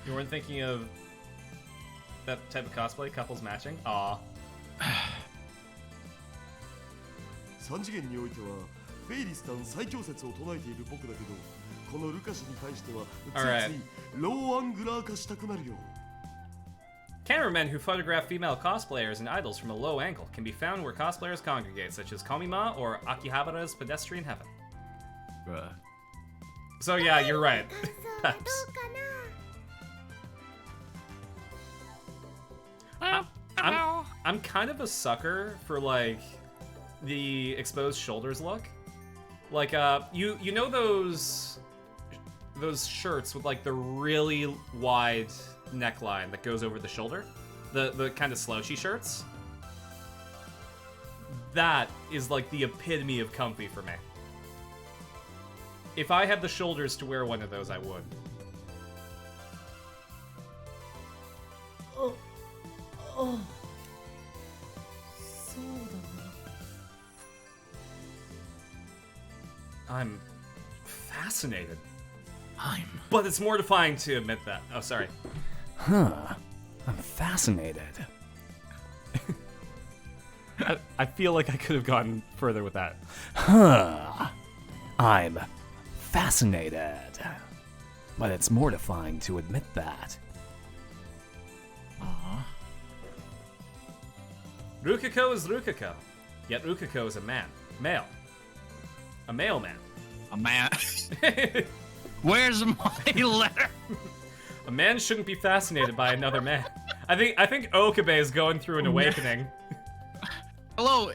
You weren't thinking of that type of cosplay, couples matching? Aw. 3次元においてはフェイリスタン最強説を唱えている僕だけど、このルカ氏に対してはついついローアングラー化したくなるよ。Cameramen who photograph female cosplayers and idols from a low angle can be found where cosplayers congregate, such as Komima or Akihabara's Pedestrian Heaven. Bruh. So yeah, you're right. Peps. I'm kind of a sucker for like the exposed shoulders look. Like you know those shirts with like the really wide neckline that goes over the shoulder, the kind of slouchy shirts. That is like the epitome of comfy for me. If I had the shoulders to wear one of those, I would. Oh. I'm fascinated. But it's mortifying to admit that. Oh, sorry. Huh. I'm fascinated. I feel like I could have gone further with that. Huh. I'm fascinated. But it's mortifying to admit that. Rukako is Rukako. Yet Rukako is a man. Male. A male man. A man. Where's my letter? A man shouldn't be fascinated by another man. I think Okabe is going through an awakening. Hello,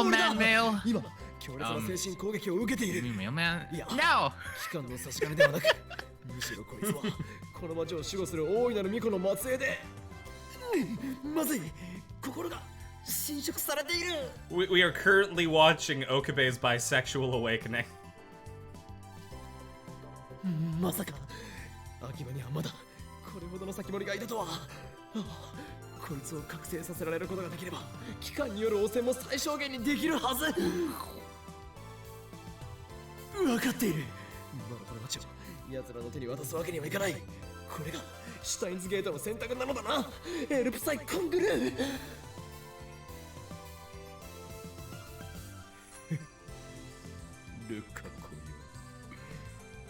man, male. 今強烈な精神攻撃を受けている。 Male man. いや、 No. 機関の差し金ではなく、むしろこいつはこの町を守護する大いなる巫女の末裔で、まずい、心が侵食されている。 We are currently watching Okabe's bisexual awakening. まさか秋葉にはまだこれほどの先盛りがいたとは。こいつを覚醒させられることができれば機関による汚染も最小限にできるはず。分かっている。まだこの町を奴らの手に渡すわけにはいかない。これがシュタインズゲートの選択なのだな。エルプサイコングルー。ルカコ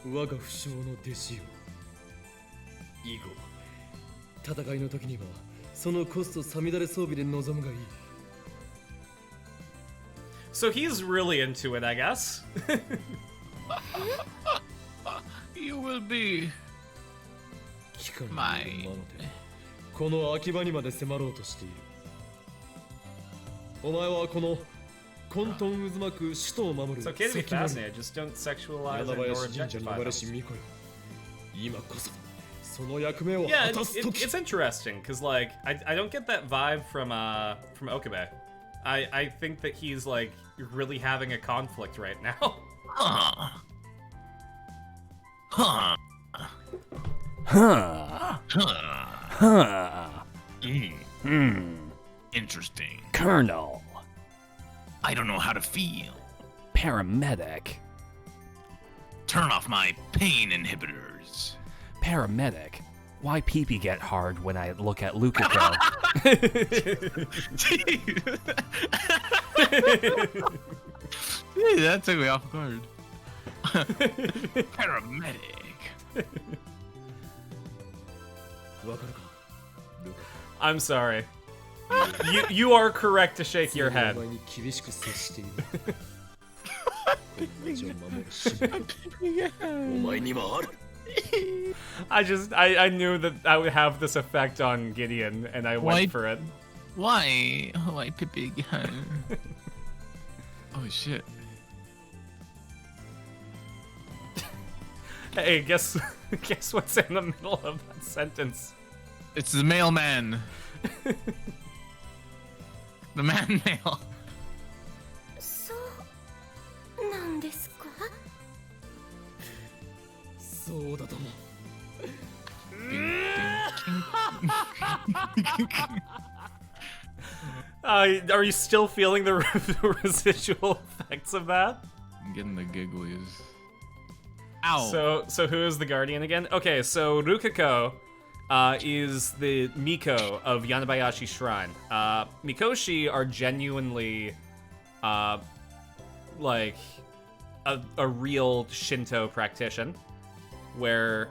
よ、我が不肖の弟子よ。以後戦いの時にはそのコストさみだれ装備で臨むがいい。 So he's really into it, I guess. You will be 機関による魔の手、この秋葉にまで迫ろうとしている。お前はこの混沌渦巻く首都を守る It's okay to be fascinated, just don't sexualize it nor objectify them. 今こそその役目を Yeah, 果たす時。 it's interesting because like I don't get that vibe from Okabe. I think that he's like really having a conflict right now. Interesting. Colonel. I don't know how to feel. Paramedic. Turn off my pain inhibitors. Paramedic. Why pee-pee get hard when I look at Lukako? Hey, that took me off guard. Paramedic. I'm sorry. You are correct to shake your head. お前に厳しく接している友達を守る使命お前にもある I knew that I would have this effect on Gideon, and I went for it. Why? Why Pippi? Oh shit. Hey, guess what's in the middle of that sentence? It's the mailman. The man mail. そうなんですかそうだと思う Are you still feeling the residual effects of that? I'm getting the gigglies. Ow. So who is the guardian again? Okay, so Rukako is the Miko of Yanabayashi Shrine. Mikoshi are genuinely like a real Shinto practitioner, where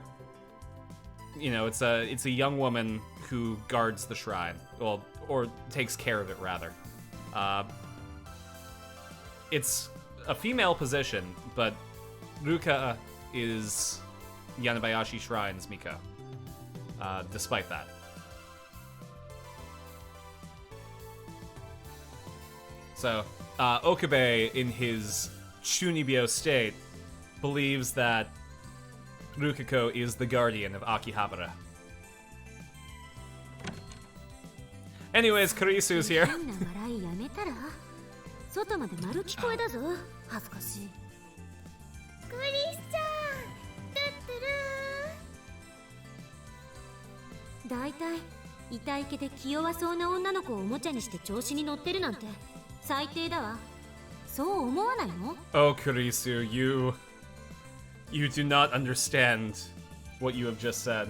you know it's a young woman who guards the shrine, well, or takes care of it rather. It's a female position, but Ruka is Yanabayashi Shrine's Miko. Despite that. So, Okabe, in his Chunibyo state, believes that Rukako is the guardian of Akihabara. Anyways, Karisu's here. 変な笑いやめたら外まで丸聞こえだぞ恥ずかしいクリスチャントゥットゥルーだいたい痛い毛で気弱そうな女の子をおもちゃにして調子に乗ってるなんて最低だわそう思わないの Oh, Kurisu, you do not understand what you have just said.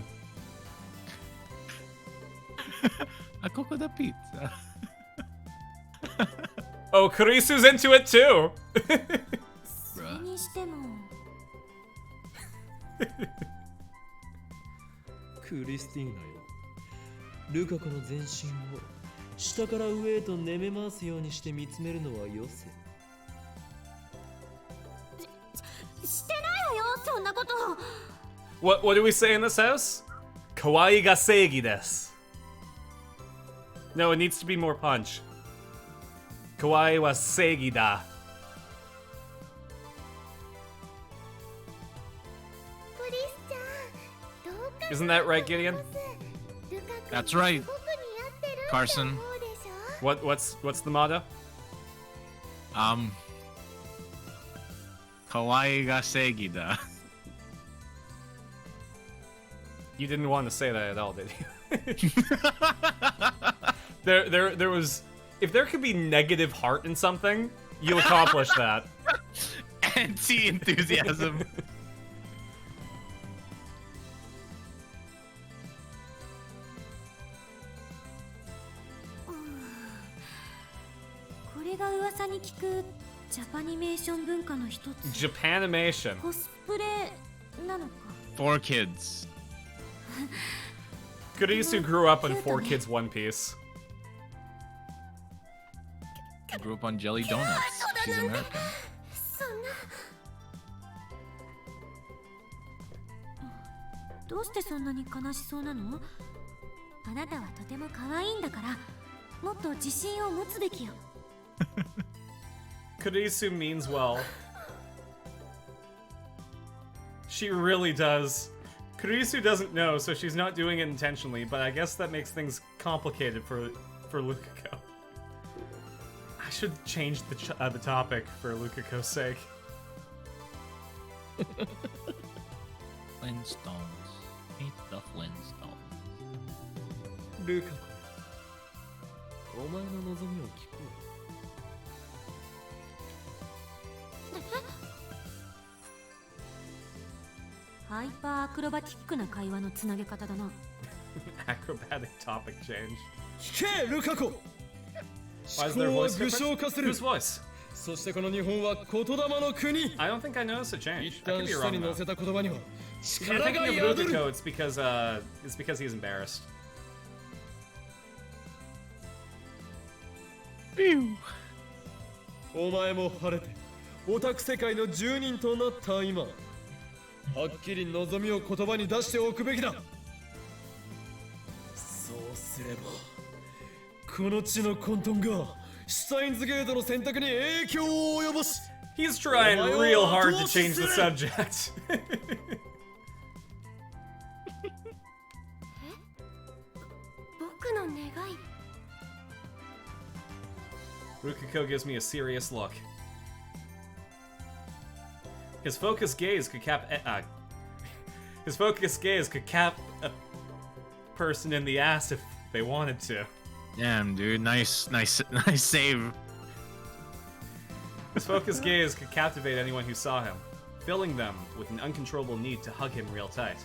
A coconut pizza. Oh, Kurisu's into it too. それにしてもクリスティーナよルカ子の全身を下から上へと寝め回すようにして見つめるのはよせしてないわよそんなこと What do we say in this house? Kawaii ga seigi desu. No, it needs to be more punch. Kawaii wa seigi da. Isn't that right, Gideon? That's right, Carson. What's the motto? Kawaii ga seigi da. You didn't want to say that at all, did you? there was. If there could be negative heart in something, you accomplish that. Anti-enthusiasm. これが噂に聞くジャパニメーション文化の一つ Japanimation. コスプレなのか 4 kids. Kurisu grew up on 4 Kids One Piece. I grew up on jelly donuts. She's American. そんなどうしてそんなに悲しそうなのあなたはとても可愛いんだからもっと自信を持つべきよ Kurisu means well. She really does. Kurisu doesn't know, so she's not doing it intentionally, but I guess that makes things complicated for Lukako. I should change the topic for Lukako's sake. Flintstones. Meet the Flintstones. ルカ子お前の望みを聞こうハイパーアクロバティックな会話のつなげ方だな Acrobatic topic change. 聞けルカ子 Why is their 思考は voice 具象化する Whose voice? そしてこの日本は言霊の国 I don't think I noticed a change. 一 I 旦 could be 下 wrong に though. 乗せた言葉には If you're 力が thinking 宿 of る Lukako, it's because he's embarrassed. お前も晴れてオタク世界の住人となった今、はっきり望みを言葉に出しておくべきだ。そうすればこの地の混沌がシュタインズゲートの選択に影響を及ぼし、 He's trying real hard to change the subject. 僕の願い。 Rukiko gives me a serious look. His focused gaze could cap a person in the ass if they wanted to. Damn, dude, nice save. His focused gaze could captivate anyone who saw him, filling them with an uncontrollable need to hug him real tight.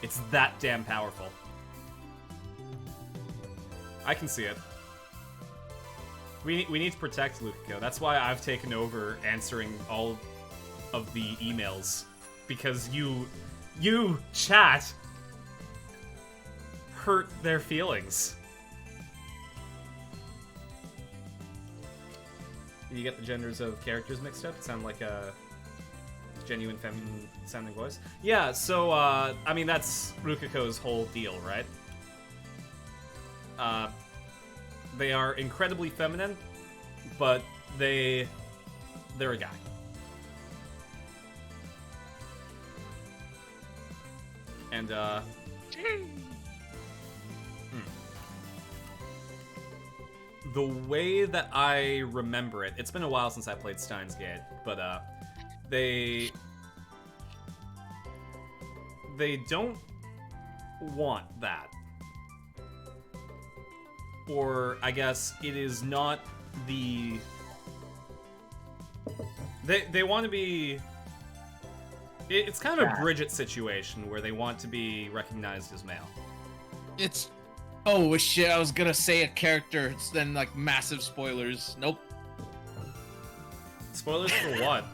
It's that damn powerful. I can see it. We need to protect Lukiko. That's why I've taken over answering all of the emails. Because you chat, hurt their feelings. Did you get the genders of characters mixed up? It sounded like a genuine feminine sounding voice. Yeah, so, I mean, that's Rukiko's whole deal, right? They are incredibly feminine, but they're a guy. And, the way that I remember it, it's been a while since I played Steins Gate, but, they don't want that. Or, I guess, it is not the... They want to be... It's kind of a Bridget situation, where they want to be recognized as male. It's... Oh, shit, I was gonna say a character, then, like, massive spoilers. Nope. Spoilers for what?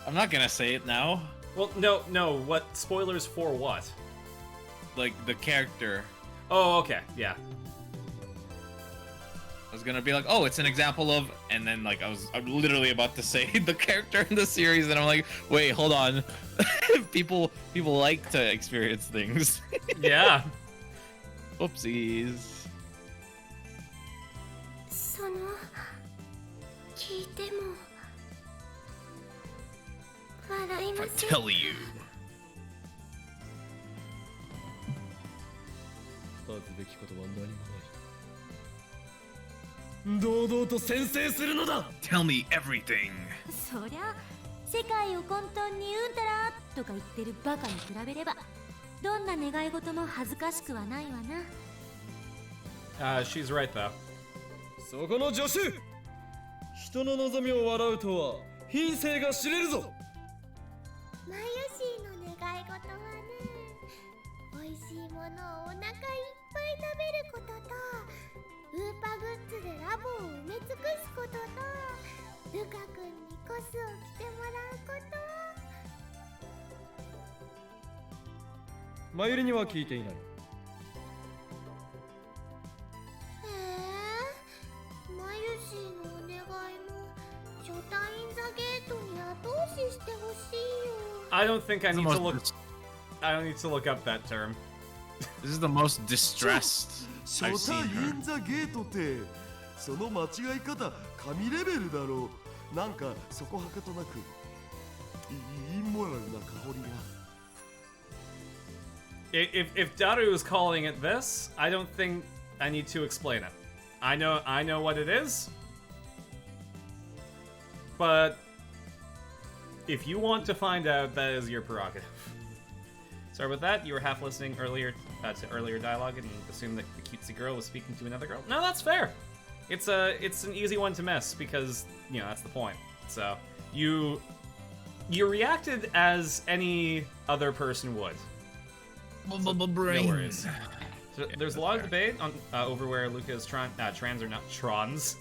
I'm not gonna say it now. Well, no, what? Spoilers for what? Like, the character. Oh, okay, yeah. I was gonna be like, oh, it's an example of, and then like I'm literally about to say the character in the series, and I'm like, wait, hold on. people like to experience things. Yeah. Oopsies. その聞いても笑いま I せん。 tell you. 恥ずべきことは何もない。堂々と宣誓するのだ。 Tell me everything. そりゃ世界を混沌にうんたらとか言ってるバカに比べればどんな願い事も恥ずかしくはないわな。She's right though. そこの助手、人の望みを笑うとは品性が知れるぞ。マユシーの願い事はね、美味しいものをお腹いっぱい食べることと、ウーパグッズでラボを埋め尽くすことと、ルカ君にコスを着てもらうこと。マユリには聞いていない。マユシーのお願いもショタインザゲートに後押ししてほしいよ。I don't think I need to look. I don't need to look up that term. This is the most distressed シ I've ョタ seen イ her. ンザゲートってその間違い方神レベルだろう。なんかそこはかとなくインモラルな香りが。If Daru is calling it this, I don't think I need to explain it. I know what it is. But if you want to find out, that is your prerogative. Sorry about that. You were half listening earlier to earlier dialogue and you assumed that the cutesy girl was speaking to another girl. No, that's fair. It's an easy one to miss because, you know, that's the point. So you reacted as any other person would. So, no worries. So, there's a lot of debate on over where Luca's trans or not trans.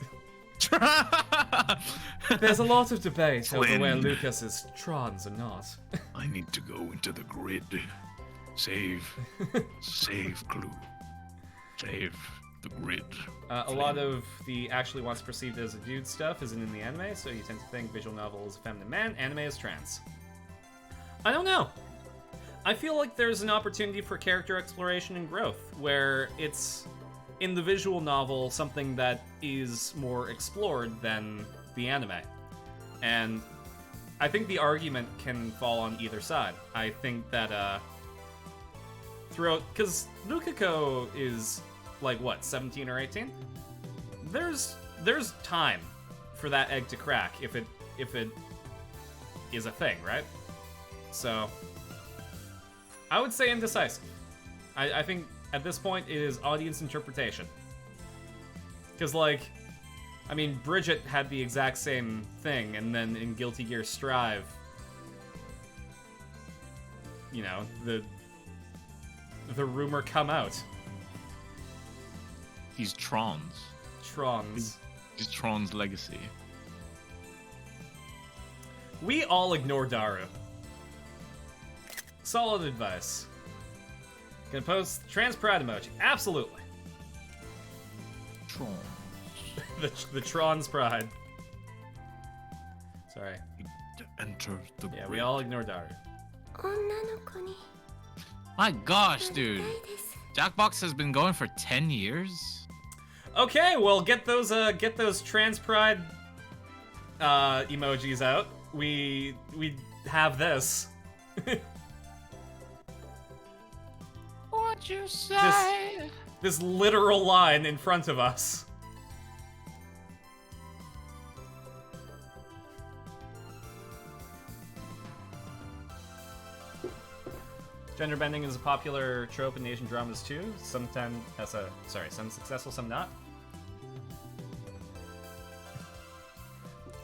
There's a lot of debate over where Lucas is trans or not. I need to go into the grid. Save Clue. Save the grid. A lot of the actually once perceived as a dude stuff isn't in the anime, so you tend to think visual novel is a feminine man, anime is trans. I don't know. I feel like there's an opportunity for character exploration and growth, where it's, in the visual novel, something that is more explored than the anime. And I think the argument can fall on either side. I think that, throughout, because Lukako is, like, what, 17 or 18? There's time for that egg to crack if it is a thing, right? So I would say indecisive. I think at this point it is audience interpretation. Because, like, I mean, Bridget had the exact same thing, and then in Guilty Gear Strive, you know, the rumor come out. He's Tron's. He's Tron's legacy. We all ignore Daru. Solid advice. Gonna post trans pride emoji. Absolutely. Tron. the Tron's pride. Sorry. Enter the Yeah, we all ignore Daru. My gosh, dude. Jackbox has been going for 10 years? Okay, well, get those trans pride emojis out. We have this. What you say? This literal line in front of us. Gender bending is a popular trope in Asian dramas too. Some successful, some not.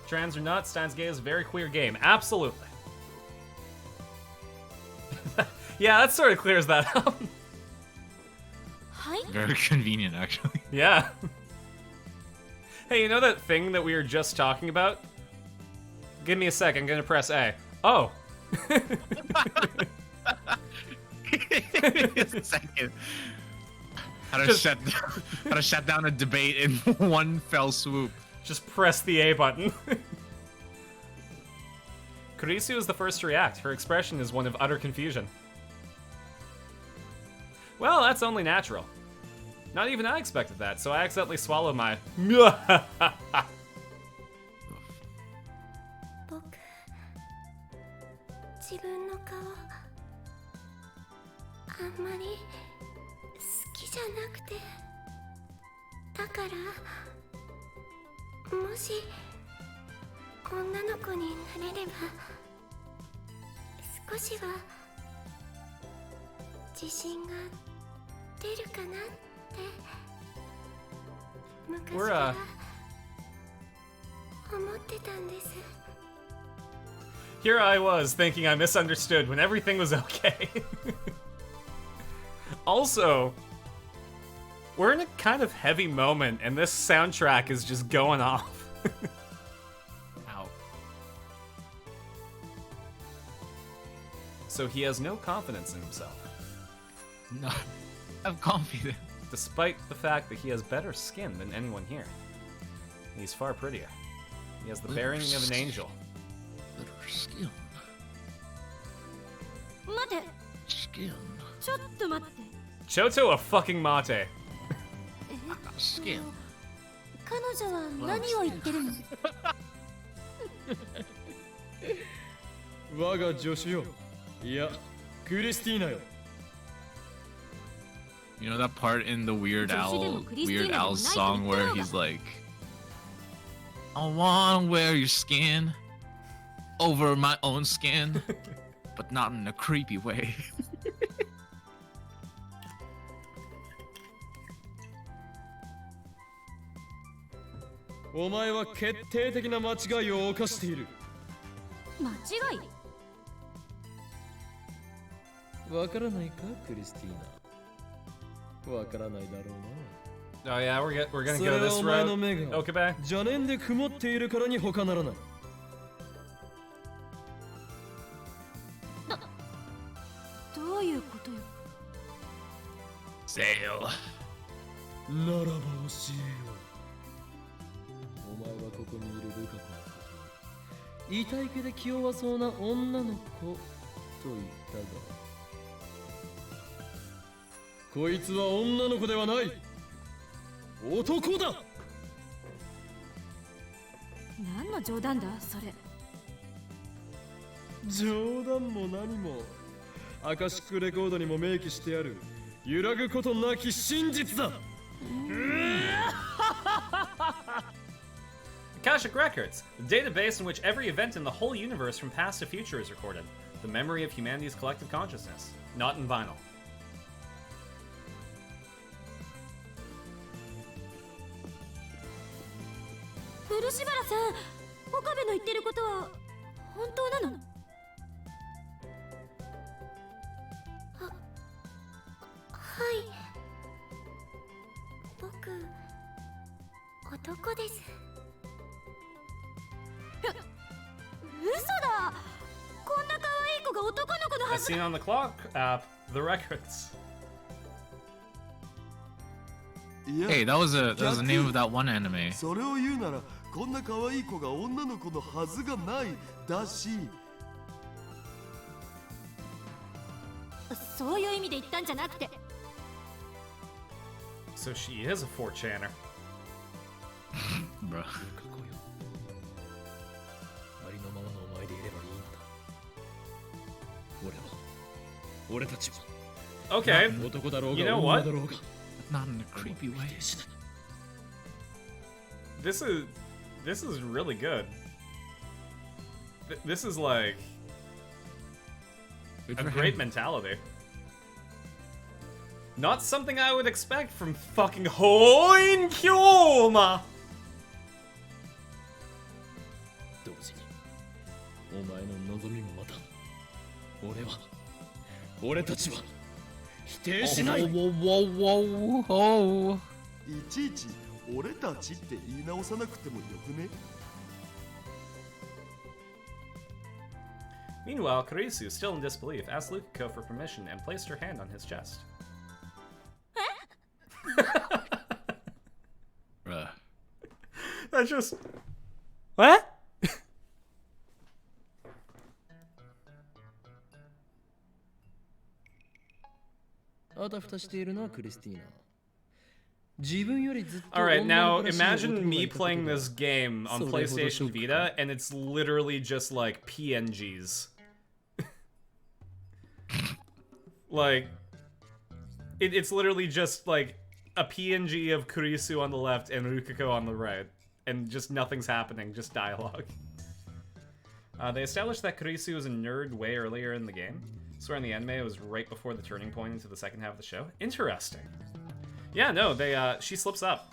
Trans or not, Steins Gate is a very queer game. Absolutely. Yeah, that sort of clears that up. Very convenient, actually. Yeah. Hey, you know that thing that we were just talking about? Give me a sec, I'm gonna press A. Oh. A second. How to shut down a debate in one fell swoop. Just press the A button. Kurisu is the first to react. Her expression is one of utter confusion. Well, that's only natural. Not even I expected that, so I accidentally swallowed my... 自分の顔あんまり好きじゃなくてだからもし女の子になれれば少しは自信が出るかなって昔から思ってたんです Here I was, thinking I misunderstood when everything was okay. Also, we're in a kind of heavy moment, and this soundtrack is just going off. Ow. So he has no confidence in himself. No, I'm confident. Despite the fact that he has better skin than anyone here. He's far prettier. He has the bearing of an angel. Better skin. 待て Skin. ちょっと待って Choto a fucking mate. Skin. 彼女は何を言ってるの我が助手よいやクリスティーナよ You know that part in the Weird Al's song where he's like, I wanna wear your skin over my own skin, but not in a creepy way. You お前は決定的な間違いを犯している間違いわからないかクリスティーナわからないだろうな Oh yeah, we're gonna go this route. Okabe? 邪念で曇っているからに他ならないどういうことよ Sail. ならば教えよう。お前はここにいるルカ子のことを痛い毛で気弱そうな女の子と言ったが、こいつは女の子ではない、男だ。何の冗談だそれ。冗談も何もアカシックレコードにも明記してある揺らぐことなき真実だ。Akashic Records, the database in which every event in the whole universe from past to future is recorded. The memory of humanity's collective consciousness. Not in vinyl. 漆原さん、岡部の言ってることは本当なの？はい。僕、男です。嘘だ。こんな可愛い子が男の子のは As ず。 seen on the clock app, the records. Hey, that was the name of that one anime. それを言うならこんな可愛い子が女の子のはずがないだし。そういう意味で言ったんじゃなくて。So she is a 4chaner. Bro. ありのままのお前でいればいいんだ。俺たちは Okay. 男だろう You が know 女 what? だろうが。 Not in a creepy way. This is really good. This is like a great mentality. Not something I would expect from fucking Hoin Kyoma. 同時にお前の望みもまた俺たちは否定しない。いちいち俺たちって言い直さなくてもよくね。 Meanwhile, Karisu, still in disbelief, asked Lukiko for permission and placed her hand on his chest. Bruh. That's just... What? あたふたしているな、クリスティーナ。自分よりずっと Alright, 女 now の子らしい男 imagine がい me たこと playing が this game on それほどショ PlayStation ック Vita, and it's literally just like PNGs. Like, it's literally just like a PNG of Kurisu on the left and Rukiko on the right. And just nothing's happening, just dialogue. They established that Kurisu was a nerd way earlier in the game. I swear in the anime it was right before the turning point into the second half of the show. Interesting. Yeah, no, she slips up.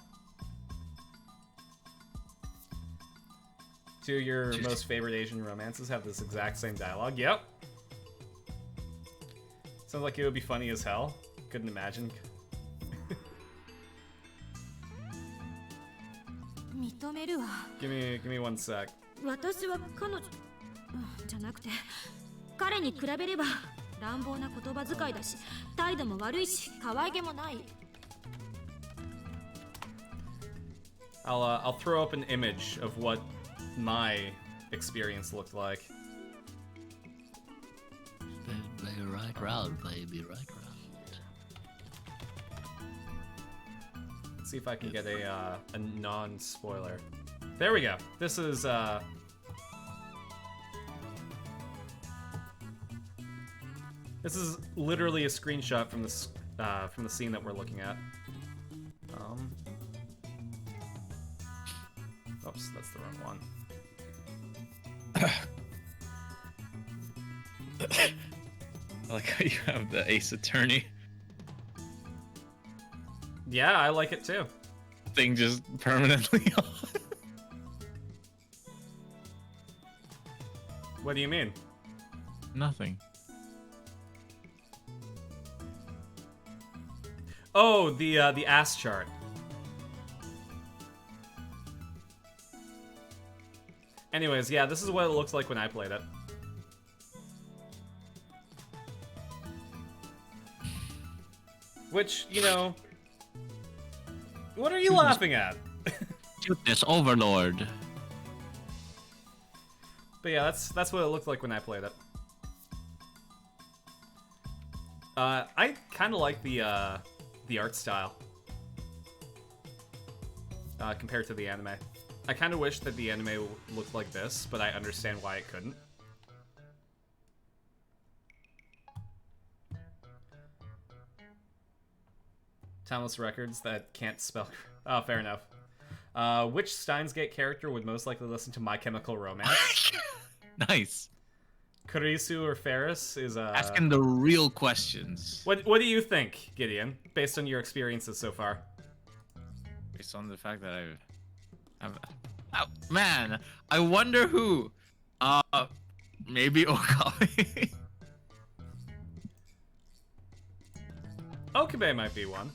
Two of your most favorite Asian romances have this exact same dialogue. Yep. Sounds like it would be funny as hell. Couldn't imagine. 認めるわ。 Give me one sec. 私は彼女じゃなくて、彼に比べれば乱暴な言葉遣いだし、態度も悪いし、可愛げもない。I'll throw up an image of what my experience looked like. Baby, right round, baby, right round. Let's see if I can get a non-spoiler. There we go. This is literally a screenshot from this from the scene that we're looking at. Oops, that's the wrong one. I like how you have the Ace Attorney Yeah, I like it too. thing just permanently on. What do you mean? Nothing. Oh, the ass chart. Anyways, yeah, this is what it looks like when I played it. Which, you know, What are you laughing at? Shoot this overlord. But yeah, that's what it looked like when I played it. I kind of like the art style compared to the anime. I kind of wish that the anime looked like this, but I understand why it couldn't. Timeless records that can't spell. Oh, fair enough. Which Steins Gate character would most likely listen to My Chemical Romance? Nice. Kurisu or Ferris is asking the real questions. What do you think, Gideon, based on your experiences so far? Based on the fact that man, I wonder who. Maybe Okabe. Okabe might be one.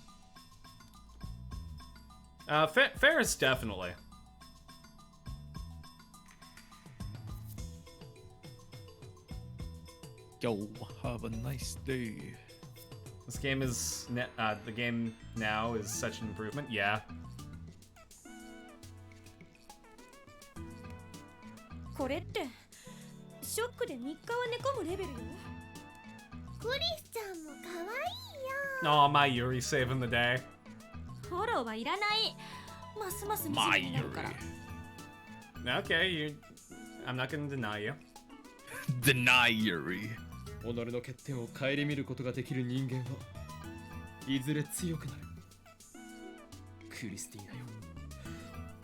Ferris definitely. Yo, have a nice day. This game is the game now is such an improvement. Yeah. これってショックで3日は寝込むレベルよ。クリスちゃんも可愛いよ。 Aw, my Yuri saving the day. フォローはいらない。ますます惨めになるから。Okay, I'm not gonna deny you. Deny Yuri. 己の欠点を顧みることができる人間はいずれ強くなる。クリスティーナよ。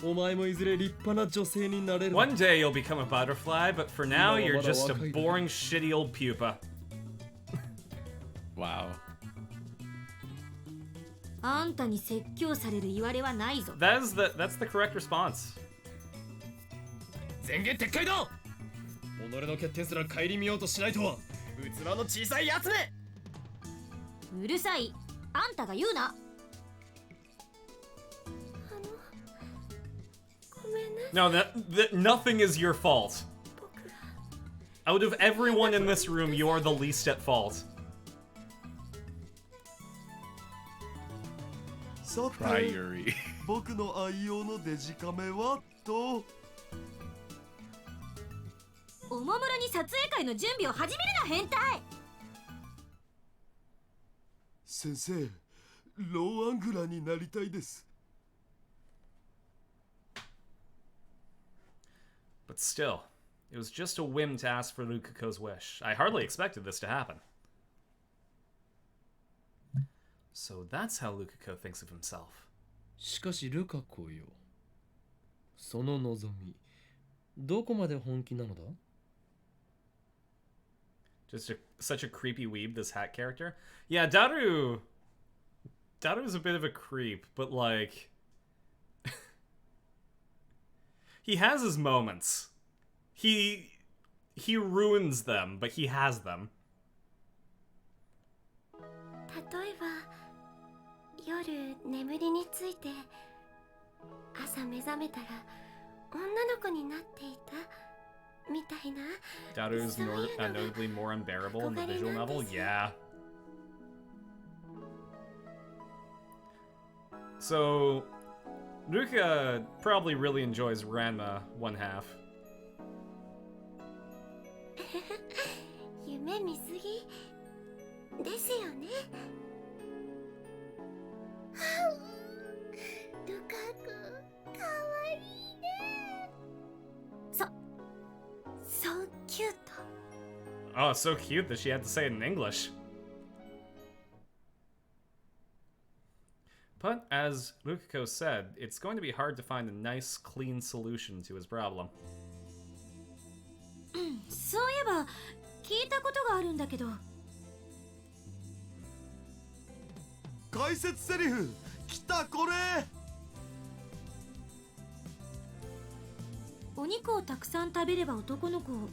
お前もいずれ立派な女性になれる。 One day you'll become a butterfly, but for now you're just a boring, shitty old pupa. Wow. あんたに説教される言われはないぞ。 That's the correct response. 前言撤回だ。己の欠点すら顧みようとしないとは器の小さいやつめ。うるさい。あんたが言うな。No, that nothing is your fault. Out of everyone in this room, you're the least at fault. Try Yuri. 僕の愛用のデジカメはと。おもむろに撮影会の準備を始めるな、変態。先生、ローアングラーになりたいです。 But still, it was just a whim to ask for Lukako's wish. I hardly expected this to happen. So that's how Lukako thinks of himself. しかしルカ子よ。その望み、どこまで本気なのだ? Just such a creepy weeb, this hat character. Yeah, Daru's a bit of a creep, but like... he has his moments. He ruins them, but he has them. 例えば夜眠りについて朝目覚めたら女の子になっていたみたいな。 Daru's notably more unbearable in the visual novel. Yeah. So, Ruka probably really enjoys Ranma one half. 夢見すぎですよね。ルカ君、かわいいね。So cute. Oh, so cute that she had to say it in English. But as Lukako said, it's going to be hard to find a nice, clean solution to his problem. そういえば聞いたことがあるんだけど。解説セリフ来たこれ。お肉をたくさん食べれば男の子を、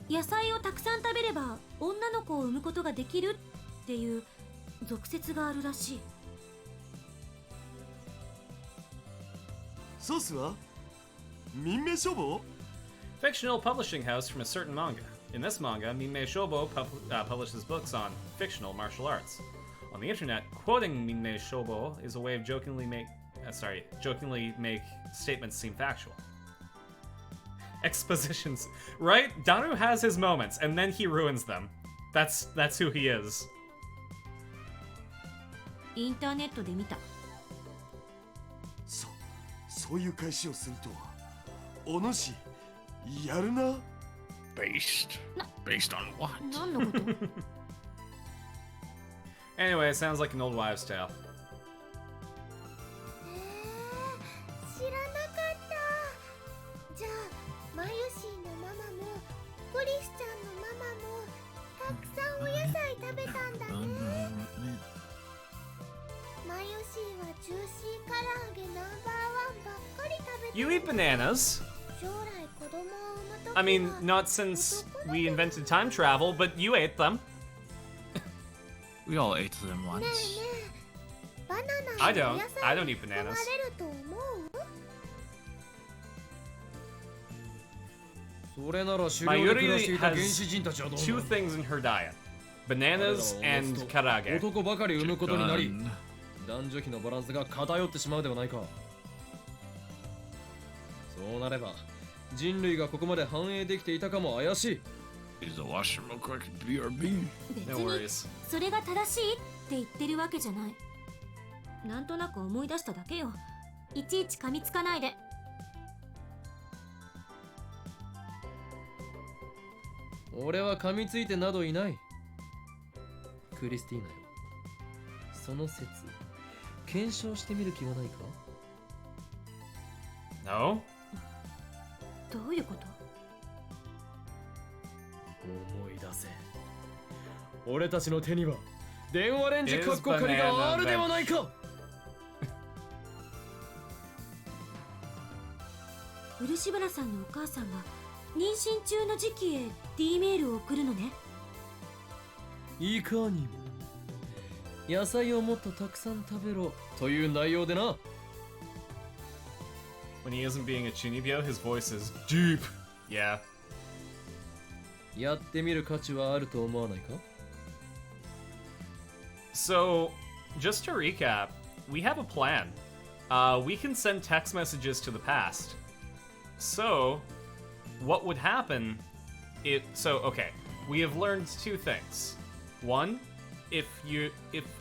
野菜をたくさん食べれば女の子を産むことができるっていう俗説があるらしい。ソースは民名消防 Fictional publishing house from a certain manga. In this manga, Minmei Shobo publishes books on fictional martial arts. On the internet, quoting Minmei Shobo is a way of jokingly jokingly make statements seem factual. Expositions, right? Daru has his moments, and then he ruins them. That's who he is. インターネットで見た。そういう返しをするとは、お主やるな。Based on what? 何のこと？ Anyway, it sounds like an old wives' tale. 知らなかった。じゃあマユシーのママもクリスちゃんのママもたくさんお野菜食べたんだね。マユシーはジューシー唐揚げナンバーワンばっかり食べて。 You eat bananas. 将来子供を産むときは I mean, not since we invented time travel, but you ate them. We all ate them once. ねえねえ、バナナ I は don't. 野 I 菜 don't に eat 含ま bananas. れると思う？それなら狩 My 猟で暮らして Yuri いた原始 has 人たちはどう two なる？ things in her diet: bananas and 彼らは karage. 男ばかり産むことになり、男女比のバランスが偏ってしまうではないか。そうなれば人類がここまで繁栄できていたかも怪しい。Use the washroom real quick. BRB. 別 No に worries. それが正しいって言ってるわけじゃない。なんとなく思い出しただけよ。いちいち噛みつかないで。俺は噛みついてなどいない。クリスティーナよ、その説検証してみる気はないか？ No. どういうこと？思い出せ。俺たちの手には電話レンジカッコ仮があるではないか。漆原さんのお母さんが妊娠中の時期へ D メールを送るのね。いかにも。野菜をもっとたくさん食べろという内容でな。When he isn't being a Chunibyo, his voice is deep. Yeah. やってみる価値はあると思わないか？ So, just to recap, we have a plan. We can send text messages to the past. So, what would happen okay, we have learned two things. One, if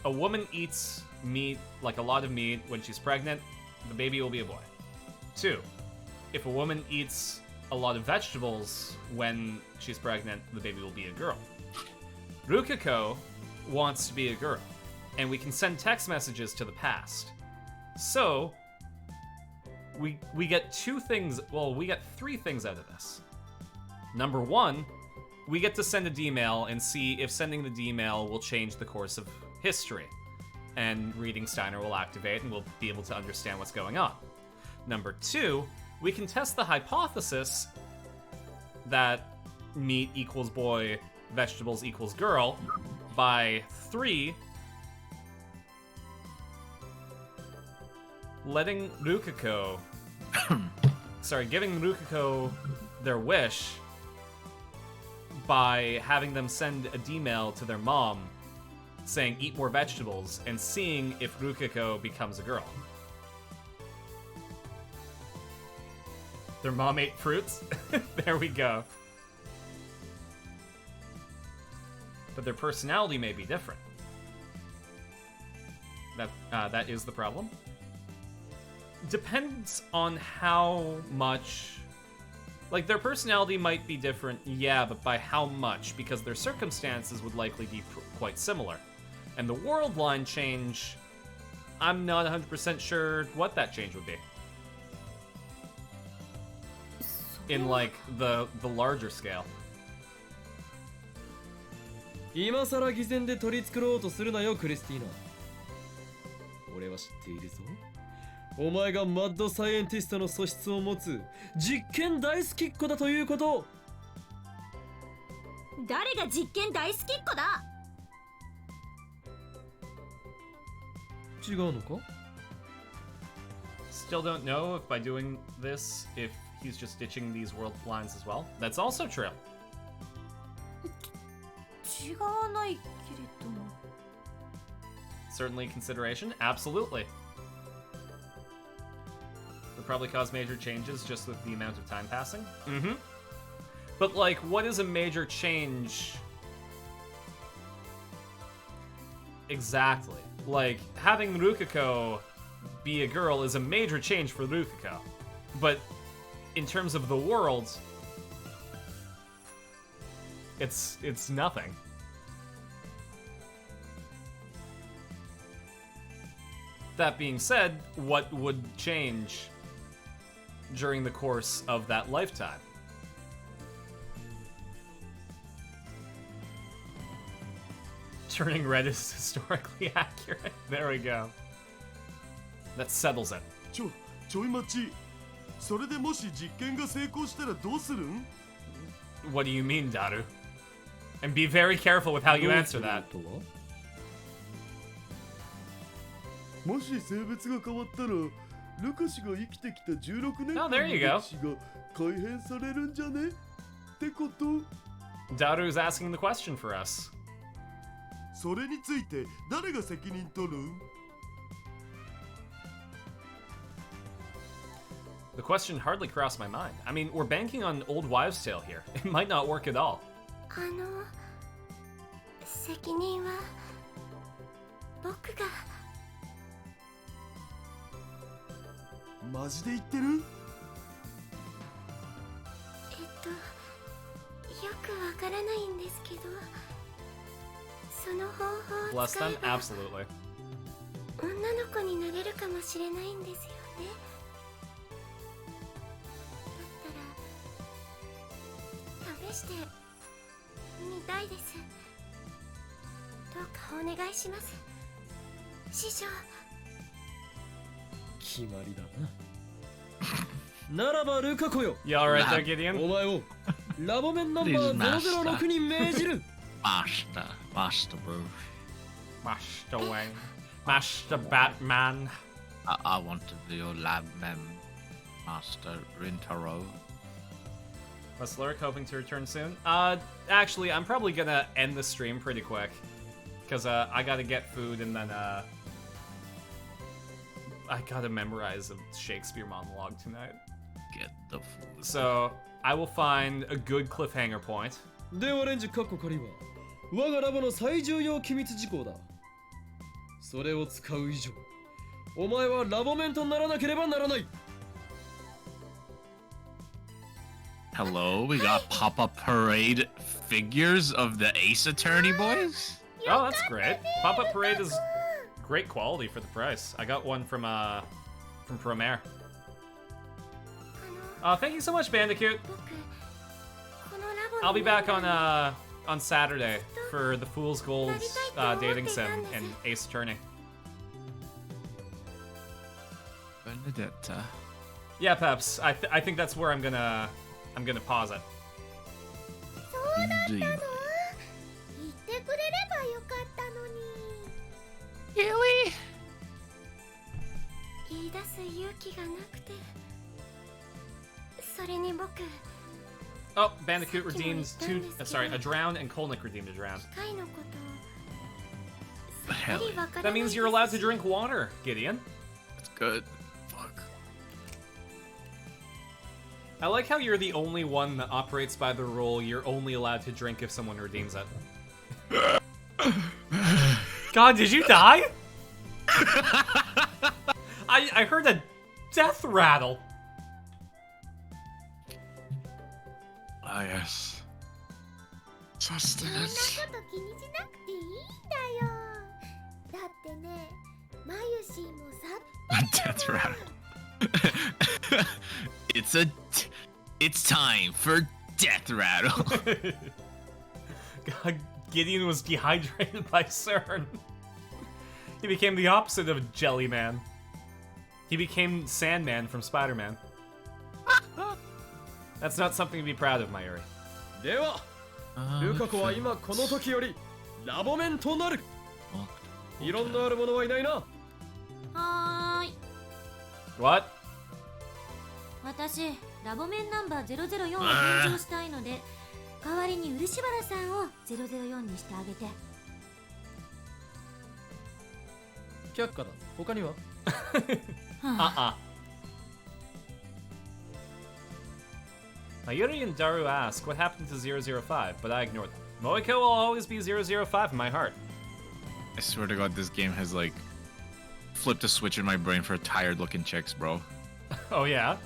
a woman eats meat, like a lot of meat, when she's pregnant, the baby will be a boy. Two, if a woman eats a lot of vegetables when she's pregnant, the baby will be a girl. Rukiko wants to be a girl, and we can send text messages to the past. So, we get we get three things out of this. Number one, we get to send a D-mail and see if sending the D-mail will change the course of history. And reading Steiner will activate and we'll be able to understand what's going on. Number two, we can test the hypothesis that meat equals boy, vegetables equals girl by 3, letting Rukiko giving Rukiko their wish by having them send a D-mail to their mom saying eat more vegetables and seeing if Rukiko becomes a girl. Their mom ate fruits? There we go. But their personality may be different. That is the problem. Depends on how much... Like, their personality might be different, yeah, but by how much? Because their circumstances would likely be quite similar. And the world line change, I'm not 100% sure what that change would be. In, like, the larger scale. 今さら偽善で取り繕おうとするなよ、クリスティーナ。俺は知っているぞ。お前がマッドサイエンティストの素質を持つ実験大好きっ子だということ。誰が実験大好きっ子だ？違うのか？ Still don't know if by doing this, if he's just ditching these world lines as well. That's also true. 違わないけれども。 Certainly consideration. Absolutely. would probably cause major changes just with the amount of time passing. Mm-hmm. But, like, what is a major change? Exactly. Like, having Rukiko be a girl is a major change for Rukiko. But in terms of the world, it's nothing. That being said, what would change during the course of that lifetime? Turning red is historically accurate. There we go. That settles it. ちょい待ち。それでもし実験が成功したらどうするん? What do you mean, Daru? And be very careful with how you answer that. もし性別が変わったら、ルカ氏が生きてきた16年間 Oh, の there you go. 歴史が改変されるんじゃねってこと? Daru's asking the question for us. それについて誰が責任取る? The question hardly crossed my mind. I mean, we're banking on old wives' tale here. It might not work at all. 責任は僕が。マジで言ってる? よくわからないんですけど、その方法を Bless 使え them? ば Absolutely. 女の子になれるかもしれないんですよね。だったら試してみたいです。どうかお願いします、師匠。決まりだな。ならばルカ子よ。You alright there, Gideon? お前をラボメンナンバー006に命じる。Master Bruce. Master Wayne. Master Batman. I want to be your lab mem, Master Rintaro. Was Lurk hoping to return soon? Actually, I'm probably gonna end the stream pretty quick. Because, I gotta get food and then, I gotta memorize a Shakespeare monologue tonight. Get the food. So, I will find a good cliffhanger point. ではレンジカッコ仮は我がラボの最重要機密事項だ。それを使う以上、お前はラボメンとならなければならない。Hello, we got pop-up parade figures of the Ace Attorney boys? Oh, that's great. Pop-up parade is great quality for the price. I got one from Promare. Thank you so much, Bandicoot. I'll be back on Saturday for the Fool's Gold dating sim and Ace Attorney. Benedetta. Yeah, Peps. I think that's where I'm gonna pause it. そうだったの？言ってくれればよかったのに。Really? 言い出す勇気がなくて。それに僕。Oh, Bandicoot redeems a drown, and Kolnick redeemed a drown. Hell yeah. That means you're allowed to drink water, Gideon. That's good. Fuck. I like how you're the only one that operates by the rule you're only allowed to drink if someone redeems it. God, did you die? I heard a death rattle. Ah, yes. そんな Sustenance. こと気にしなくていいんだよ。だってね、マユシーもさ Death rattle. It's time for death rattle. God, Gideon was dehydrated by CERN. He became the opposite of Jelly Man. He became Sandman from Spider-Man. That's not something to be proud of, Mayuri. では、ルカ子は今この時よりラボメンとなる。異論のある者はいないな。はーい。 What? 私、ラボメンナンバー004を返上したいので、代わりに漆原さんを004にしてあげて。却下だ。他には？ Mayuri and Daru ask what happened to 005, but I ignore them. Moiko will always be 005 in my heart. I swear to God, this game has like flipped a switch in my brain for tired-looking chicks, bro. Oh yeah?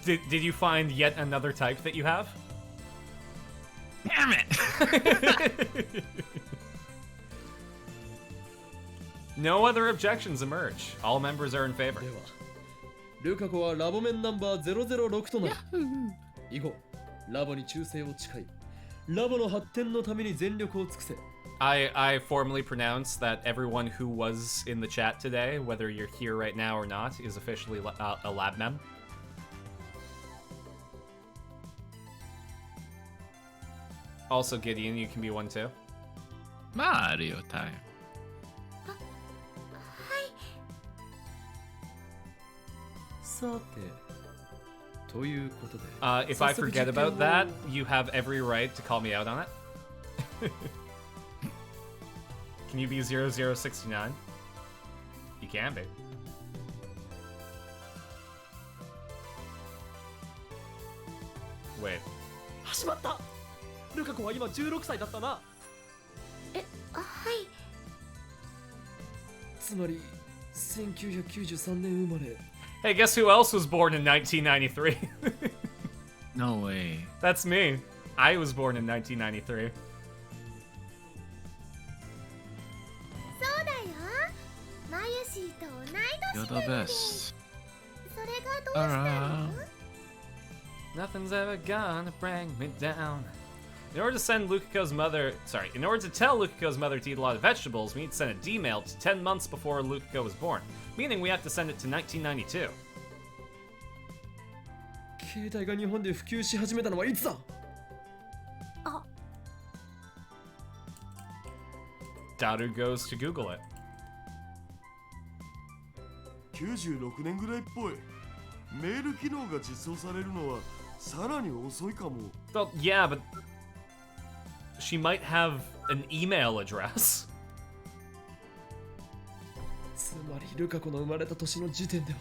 Did you find yet another type that you have? Damn it! No other objections emerge. All members are in favor. ではルカ子はラボ面ナンバー006となる以後ラボに忠誠を誓いラボの発展のために全力を尽くせ I formally pronounce that everyone who was in the chat today, whether you're here right now or not, is officially a lab mem. Also, Gideon, you can be one too. Mario time. If I forget about that, you have every right to call me out on it. Can you be 0069? You can be. Wait. 始まったルカ子は今16歳だったなはいつまり1993年生まれ Hey, guess who else was born in 1993? No way. That's me. I was born in 1993. そうだよマユシーと同い You're 年 the なので best. それがどうしたの Nothing's ever gonna bring me down. In order to tell Lukiko's mother to eat a lot of vegetables, we need to send a D-mail to 10 months before Lukiko was born, meaning we have to send it to 1992. 携帯が日本で普及し始めたのはいつだ Daru goes to Google it. 96年ぐらいっぽいメール機能が実装されるのはさらに遅いかも Well, yeah, but she might have an email address. つまりルカ子の生まれた年の時点では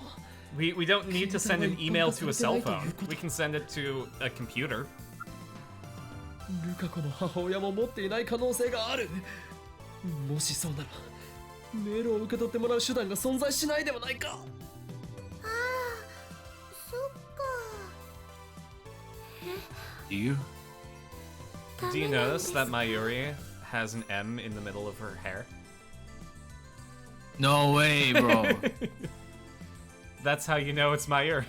We don't need to send an email to a cell phone. We can send it to a computer. ルカ子の母親も持っていない可能性があるもしそうならメールを受け取ってもらう手段が存在しないではないか Do you? Do you notice that Mayuri has an M in the middle of her hair? No way, bro. That's how you know it's Mayuri.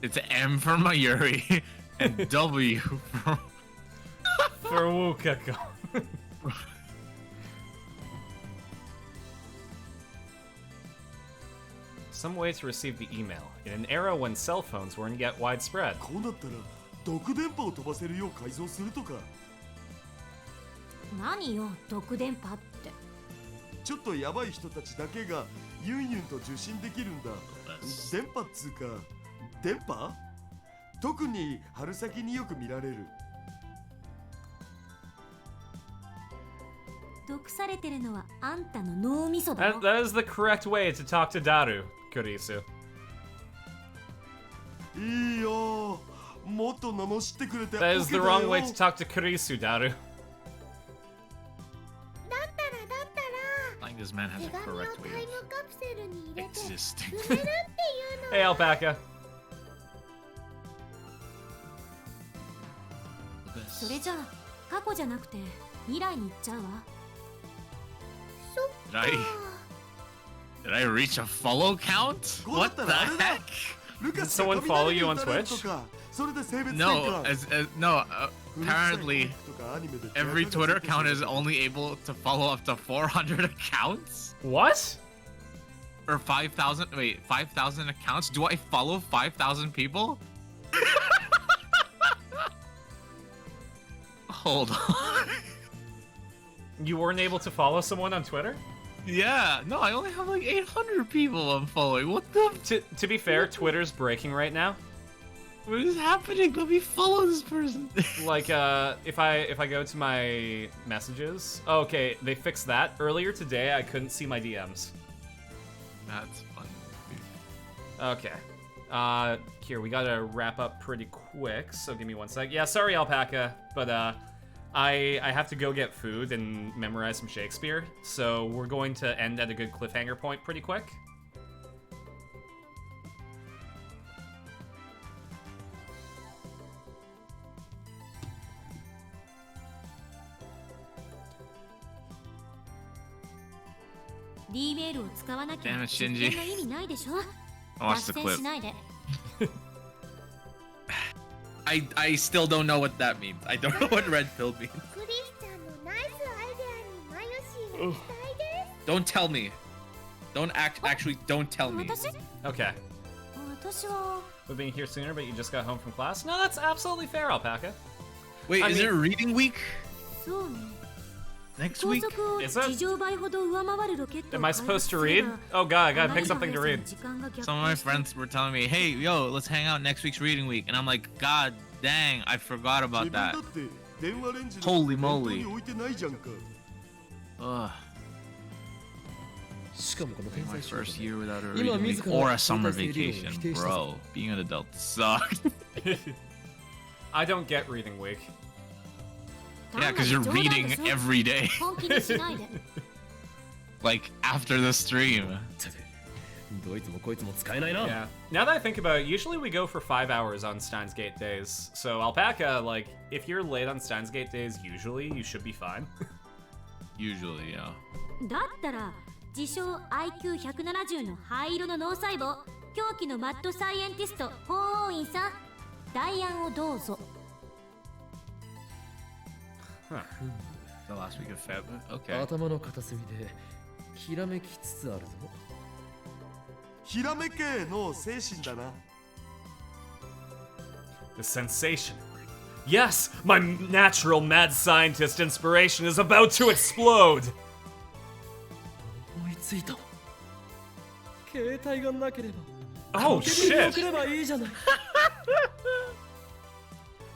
It's M for Mayuri and W for Wukako. Some way to receive the email in an era when cell phones weren't yet widespread. こうなったら毒電波を飛ばせるよう改造するとか何よ毒電波ってちょっとヤバい人たちだけがユンユンと受信できるんだ電波っつうか電波特に春先によく見られる毒されてるのはあんたの脳みそだろ That is the correct way to talk to Daru, Kurisu. いいよもっと罵ってくれて That is the OK だ wrong よ way to talk to Kurisu, Daru. I think this man has a correct way タイムカプセルに入れて existing. 埋めるっていうの Hey, Alpaca. それじゃあ過去じゃなくて未来に行っちゃうわ Did I reach a follow count? What the heck? Did someone follow you on Twitch? No, no. Apparently, every Twitter account is only able to follow up to 400 accounts. What? Or 5,000? Wait, 5,000 accounts? Do I follow 5,000 people? Hold on. You weren't able to follow someone on Twitter? Yeah, no, I only have like 800 people I'm following. What the? To be fair, Twitter's breaking right now. What is happening? Let me follow this person. Like, if I go to my messages, oh, okay, they fixed that. Earlier today, I couldn't see my DMs. That's fun. Okay. Here, we gotta wrap up pretty quick, so give me 1 sec. Yeah, sorry, Alpaca, but I have to go get food and memorize some Shakespeare, so we're going to end at a good cliffhanger point pretty quick. Damn it, Shinji. I watched the clip. I still don't know what that means. I don't know what red pill means. Don't tell me. Don't actually don't tell me. Okay. We've been here sooner, but you just got home from class? No, that's absolutely fair, Alpaca. Wait, is it a reading week? Next week? Is it? Am I supposed to read? Oh god, I gotta pick something to read. Some of my friends were telling me, hey, yo, let's hang out next week's reading week. And I'm like, god dang, I forgot about that. Holy moly. Ugh. My first year without a reading week or a summer vacation. Bro, being an adult sucks. I don't get reading week. Yeah, because you're reading every day. Like, after the stream. Yeah. Now that I think about it, usually we go for 5 hours on Steins Gate days. So, Alpaca, like, if you're late on Steins Gate days, usually, you should be fine. Usually, yeah. だったら自称 IQ170 の灰色の脳細胞狂気のマッドサイエンティスト法王院さん代案をどうぞ Huh. The last week of Feb? Okay. 頭の片隅でひらめきつつあるぞ。ひらめけの精神だな。 The sensation. Yes, my natural mad scientist inspiration is about to explode. 思いついた。携帯がなければ。 Oh shit! 送ればいいじゃない。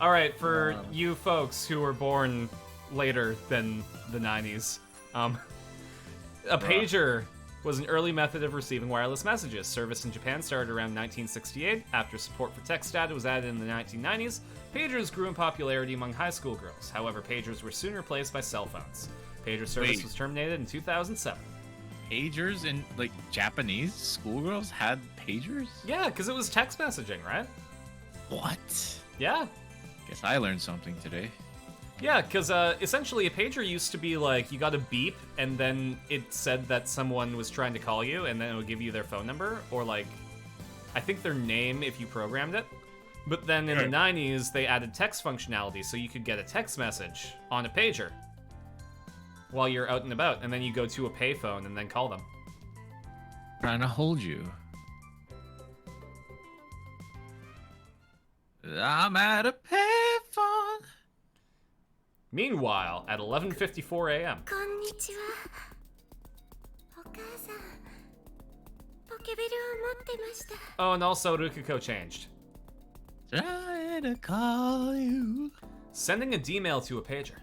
Alright, for you folks who were born later than the 90s, a pager was an early method of receiving wireless messages. Service in Japan started around 1968. After support for text data was added in the 1990s, pagers grew in popularity among high school girls. However, pagers were soon replaced by cell phones. Pager service was terminated in 2007. Pagers in, like, Japanese schoolgirls had pagers? Yeah, because it was text messaging, right? What? Yeah. Guess I learned something today. Yeah, because essentially a pager used to be like, you got a beep, and then it said that someone was trying to call you, and then it would give you their phone number, or like, I think their name if you programmed it. But then in the 90s, they added text functionality, so you could get a text message on a pager while you're out and about, and then you go to a payphone and then call them. Trying to hold you. I'm at a payphone. Meanwhile, at 11:54 a.m. こんにちは。お母さん、ポケベルを持ってました。 Oh, and also Rukuko changed. Trying to call you. Sending a D-mail to a pager.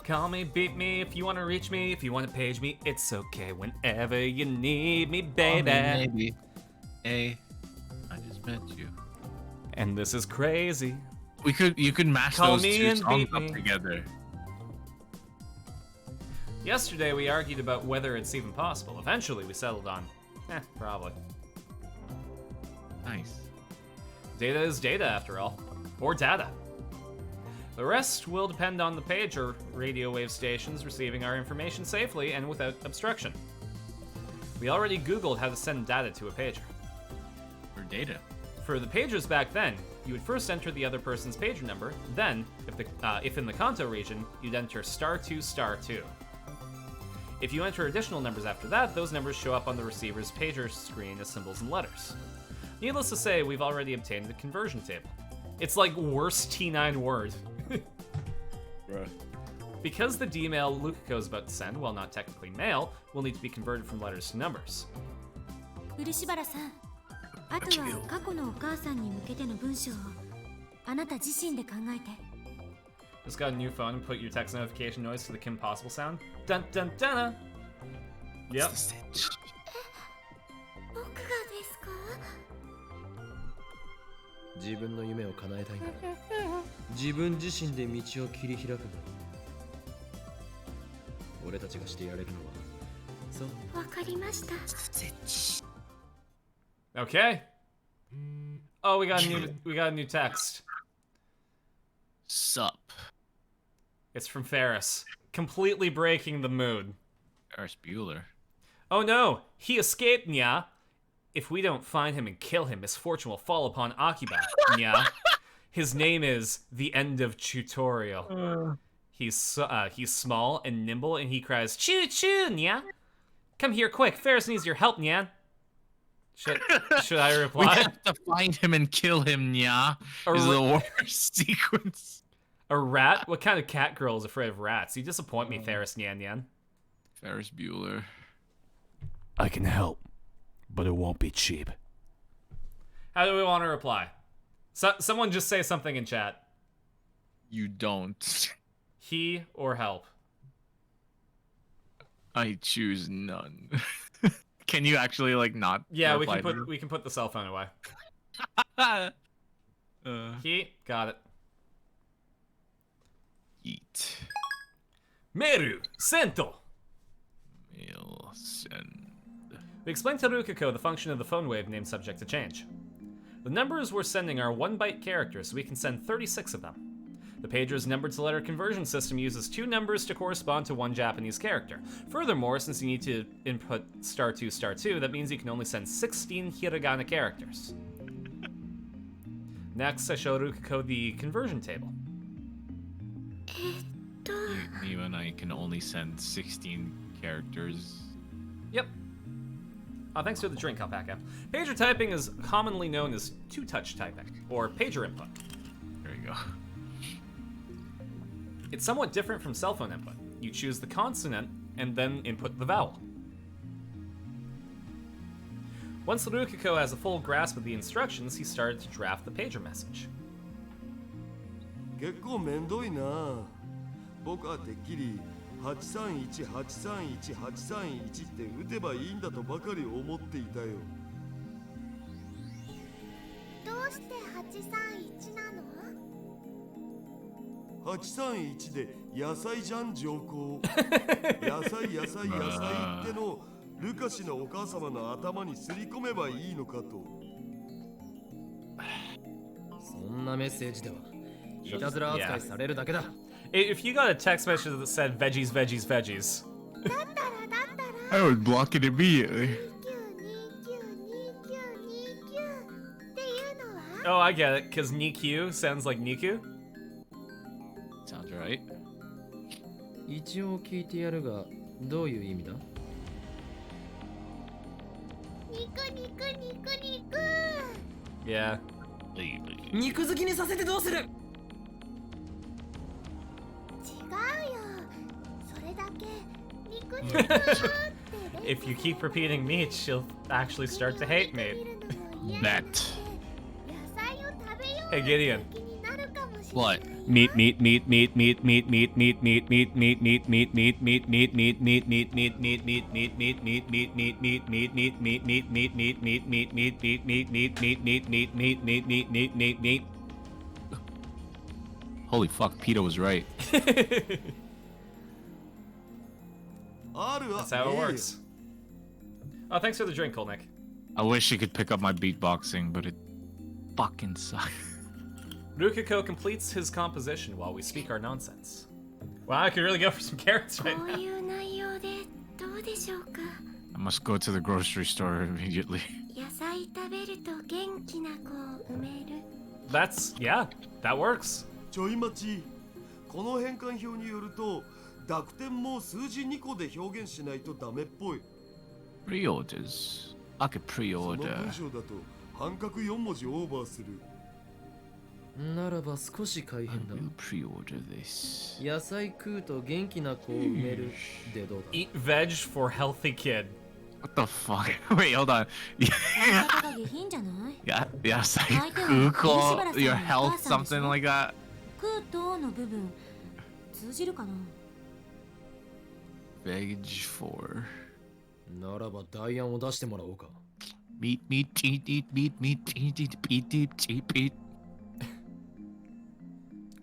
Call me, beat me, if you want to reach me, if you want to page me, it's okay whenever you need me, baby. Maybe. Hey, I just met you. And this is crazy. You could mash Call those me two and songs beat up me. together. Yesterday we argued about whether it's even possible. Eventually we settled on, probably. Nice. Data is data after all. Or data. The rest will depend on the pager radio wave stations receiving our information safely and without obstruction. We already Googled how to send data to a pager. For data. For the pagers back then, you would first enter the other person's pager number, then, if in the Kanto region, you'd enter *2 *2. If you enter additional numbers after that, those numbers show up on the receiver's pager screen as symbols and letters. Needless to say, we've already obtained the conversion table. It's like worst T9 word. Bruh. Because the D-mail Lukaku is about to send, while not technically mail, will need to be converted from letters to numbers. 漆原さん、あとは過去のお母さんに向けての文章をあなた自身で考えて。 Just got a new phone and put your text notification noise to the Kim Possible sound. Dun dun dun. Yep. 僕がですか？自分の夢を叶えたいなら自分自身で道を切り開くんだ。俺たちがしてやれるのはそう。わかりました。 Okay. Oh, we got a new text. Sup. It's from Ferris, completely breaking the mood. Ferris Bueller. Oh no, he escaped, Nya. If we don't find him and kill him, misfortune will fall upon Akiba, Nya. His name is the End of Tutorial. He's small and nimble, and he cries, "Choo choo, Nya! Come here quick, Ferris needs your help, Nya." Should I reply? We have to find him and kill him, Nya. This is the worst sequence. A rat? What kind of cat girl is afraid of rats? You disappoint me, Ferris Nyan Nyan. Ferris Bueller. I can help, but it won't be cheap. How do we want to reply? Someone just say something in chat. You don't. He or help? I choose none. Can you actually like not? Yeah, we reply can put the cell phone away. to He got it. Eat. Meru Sento. Mail send. We explained to Rukiko the function of the phone wave named subject to change. The numbers we're sending are 1-byte characters, so we can send 36 of them. The pager's number-to-letter conversion system uses 2 numbers to correspond to 1 Japanese character. Furthermore, since you need to input *2*2, that means you can only send 16 hiragana characters. Next, I show Rukiko the conversion table. You and I can only send 16 characters. Yep. Thanks for the drink, Alpaca. Pager typing is commonly known as 2-touch typing, or pager input. There you go. It's somewhat different from cell phone input. You choose the consonant and then input the vowel. Once Rukiko has a full grasp of the instructions, he started to draft the pager message. 結構めんどいな。僕はてっきり831831831って打てばいいんだとばかり思っていたよ。どうして831なの？831で野菜じゃん上皇。野菜ってのルカシのお母様の頭にすり込めばいいのかと。そんなメッセージではいたずら扱いされるだけだ。If you got a text message that said veggies, veggies, veggies. I would block it immediately. Oh, I get it, because Niku sounds like Niku. Sounds right. 一応聞いてやるが、どういう意味だ？肉。 Yeah. 肉好きにさせてどうする？ If you keep repeating meat, she'll actually start to hate meat. Bet. Hey Gideon. What? Meat. Holy fuck, Peter was right. That's how it works. Oh, thanks for the drink, Kolnick. I wish he could pick up my beatboxing, but it fucking sucks. Rukiko completes his composition while we speak our nonsense. Wow, I could really go for some carrots right now. I must go to the grocery store immediately. Yeah, that works. ちょい待ち。この変換表によると、濁点も数字2個で表現しないとダメっぽい。Pre-orders. I could pre-order. その文章だと半角4文字オーバーする。ならば少し改変だ。Pre-order this. 野菜食うと元気な子を埋めるでどうだ？ Eat veg for healthy kid. What the fuck? Wait, hold on. Yeah, yes, like Google your health, something like that. Veg for. ならばダイアンを出してもらおうか。Meat.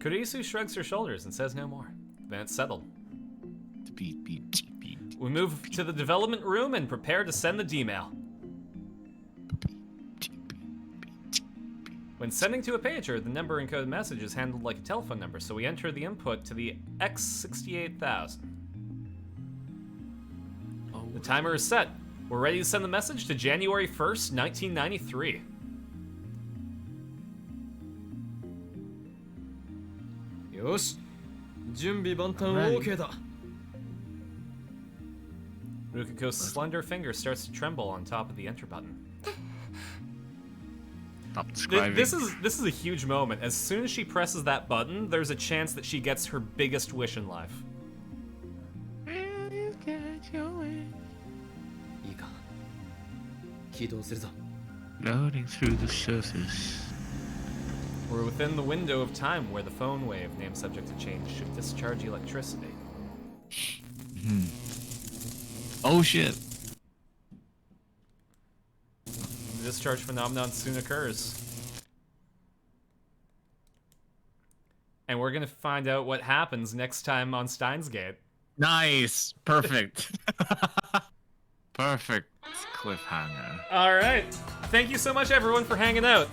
Kurisu shrugs her shoulders and says no more. Then it's settled. We move to the development room and prepare to send the D-mail. When sending to a pager, the number encoded message is handled like a telephone number, so we enter the input to the X68000. The timer is set. We're ready to send the message to January 1st, 1993. Yosh, 準備万端 OK だ。 Rukiko's slender finger starts to tremble on top of the enter button. Stop describing. This is a huge moment. As soon as she presses that button, there's a chance that she gets her biggest wish in life. いいか。起動するぞ。 Loading through the surface. We're within the window of time where the phone wave, named subject to change, should discharge electricity. Oh shit. The discharge phenomenon soon occurs. And we're gonna find out what happens next time on Steins Gate. Nice. Perfect. Perfect cliffhanger. Alright. Thank you so much everyone for hanging out.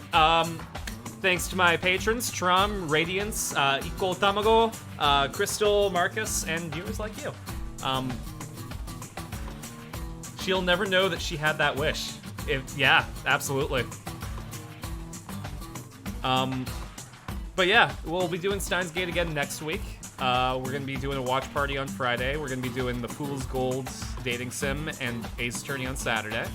Thanks to my patrons, Trum, Radiance, Equal Tamago, Crystal, Marcus, and viewers like you. She'll never know that she had that wish. Yeah, absolutely. But yeah, we'll be doing Steins Gate again next week. We're gonna be doing a watch party on Friday. We're gonna be doing the Fool's Gold dating sim and Ace Attorney on Saturday.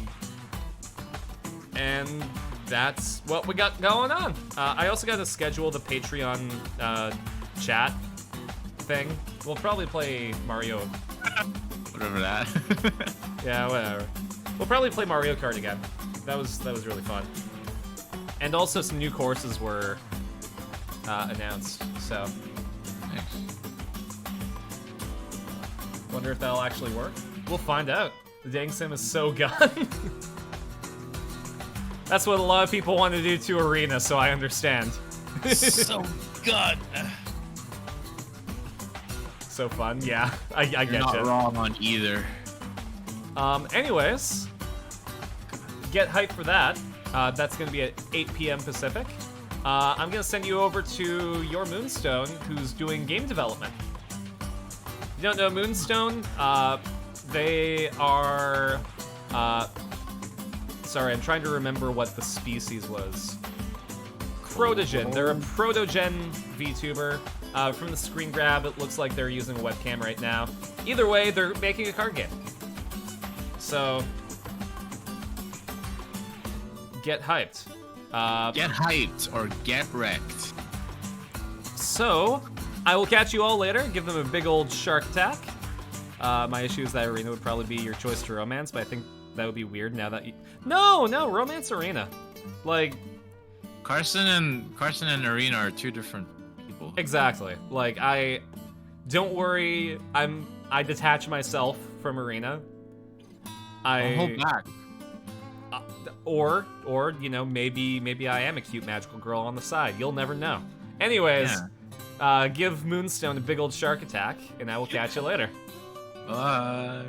And that's what we got going on. I also got to schedule the Patreon chat thing. We'll probably play Mario. Whatever that. Yeah, whatever. We'll probably play Mario Kart again. That was really fun. And also some new courses were announced. So, wonder if that'll actually work. We'll find out. The dang sim is so gun. That's what a lot of people want to do to Arena, so I understand. So good. So fun, yeah. I get You're not wrong on either. Anyways, get hyped for that. That's gonna be at 8 p.m. Pacific. I'm gonna send you over to your Moonstone, who's doing game development. If you don't know Moonstone, they are, sorry, I'm trying to remember what the species was. Protogen. They're a Protogen VTuber. From the screen grab, it looks like they're using a webcam right now. Either way, they're making a card game. So, get hyped. Get hyped or get wrecked. So, I will catch you all later. Give them a big old shark attack. My issue is that Arena would probably be your choice to romance, but I think that would be weird now that you... No, romance Arena. Like... Carson and Arena are two different people. Exactly. Like, don't worry, I detach myself from Arena. I'll hold back. Or, you know, maybe I am a cute magical girl on the side. You'll never know. Anyways, give Moonstone a big old shark attack, and I will catch you later. Bye.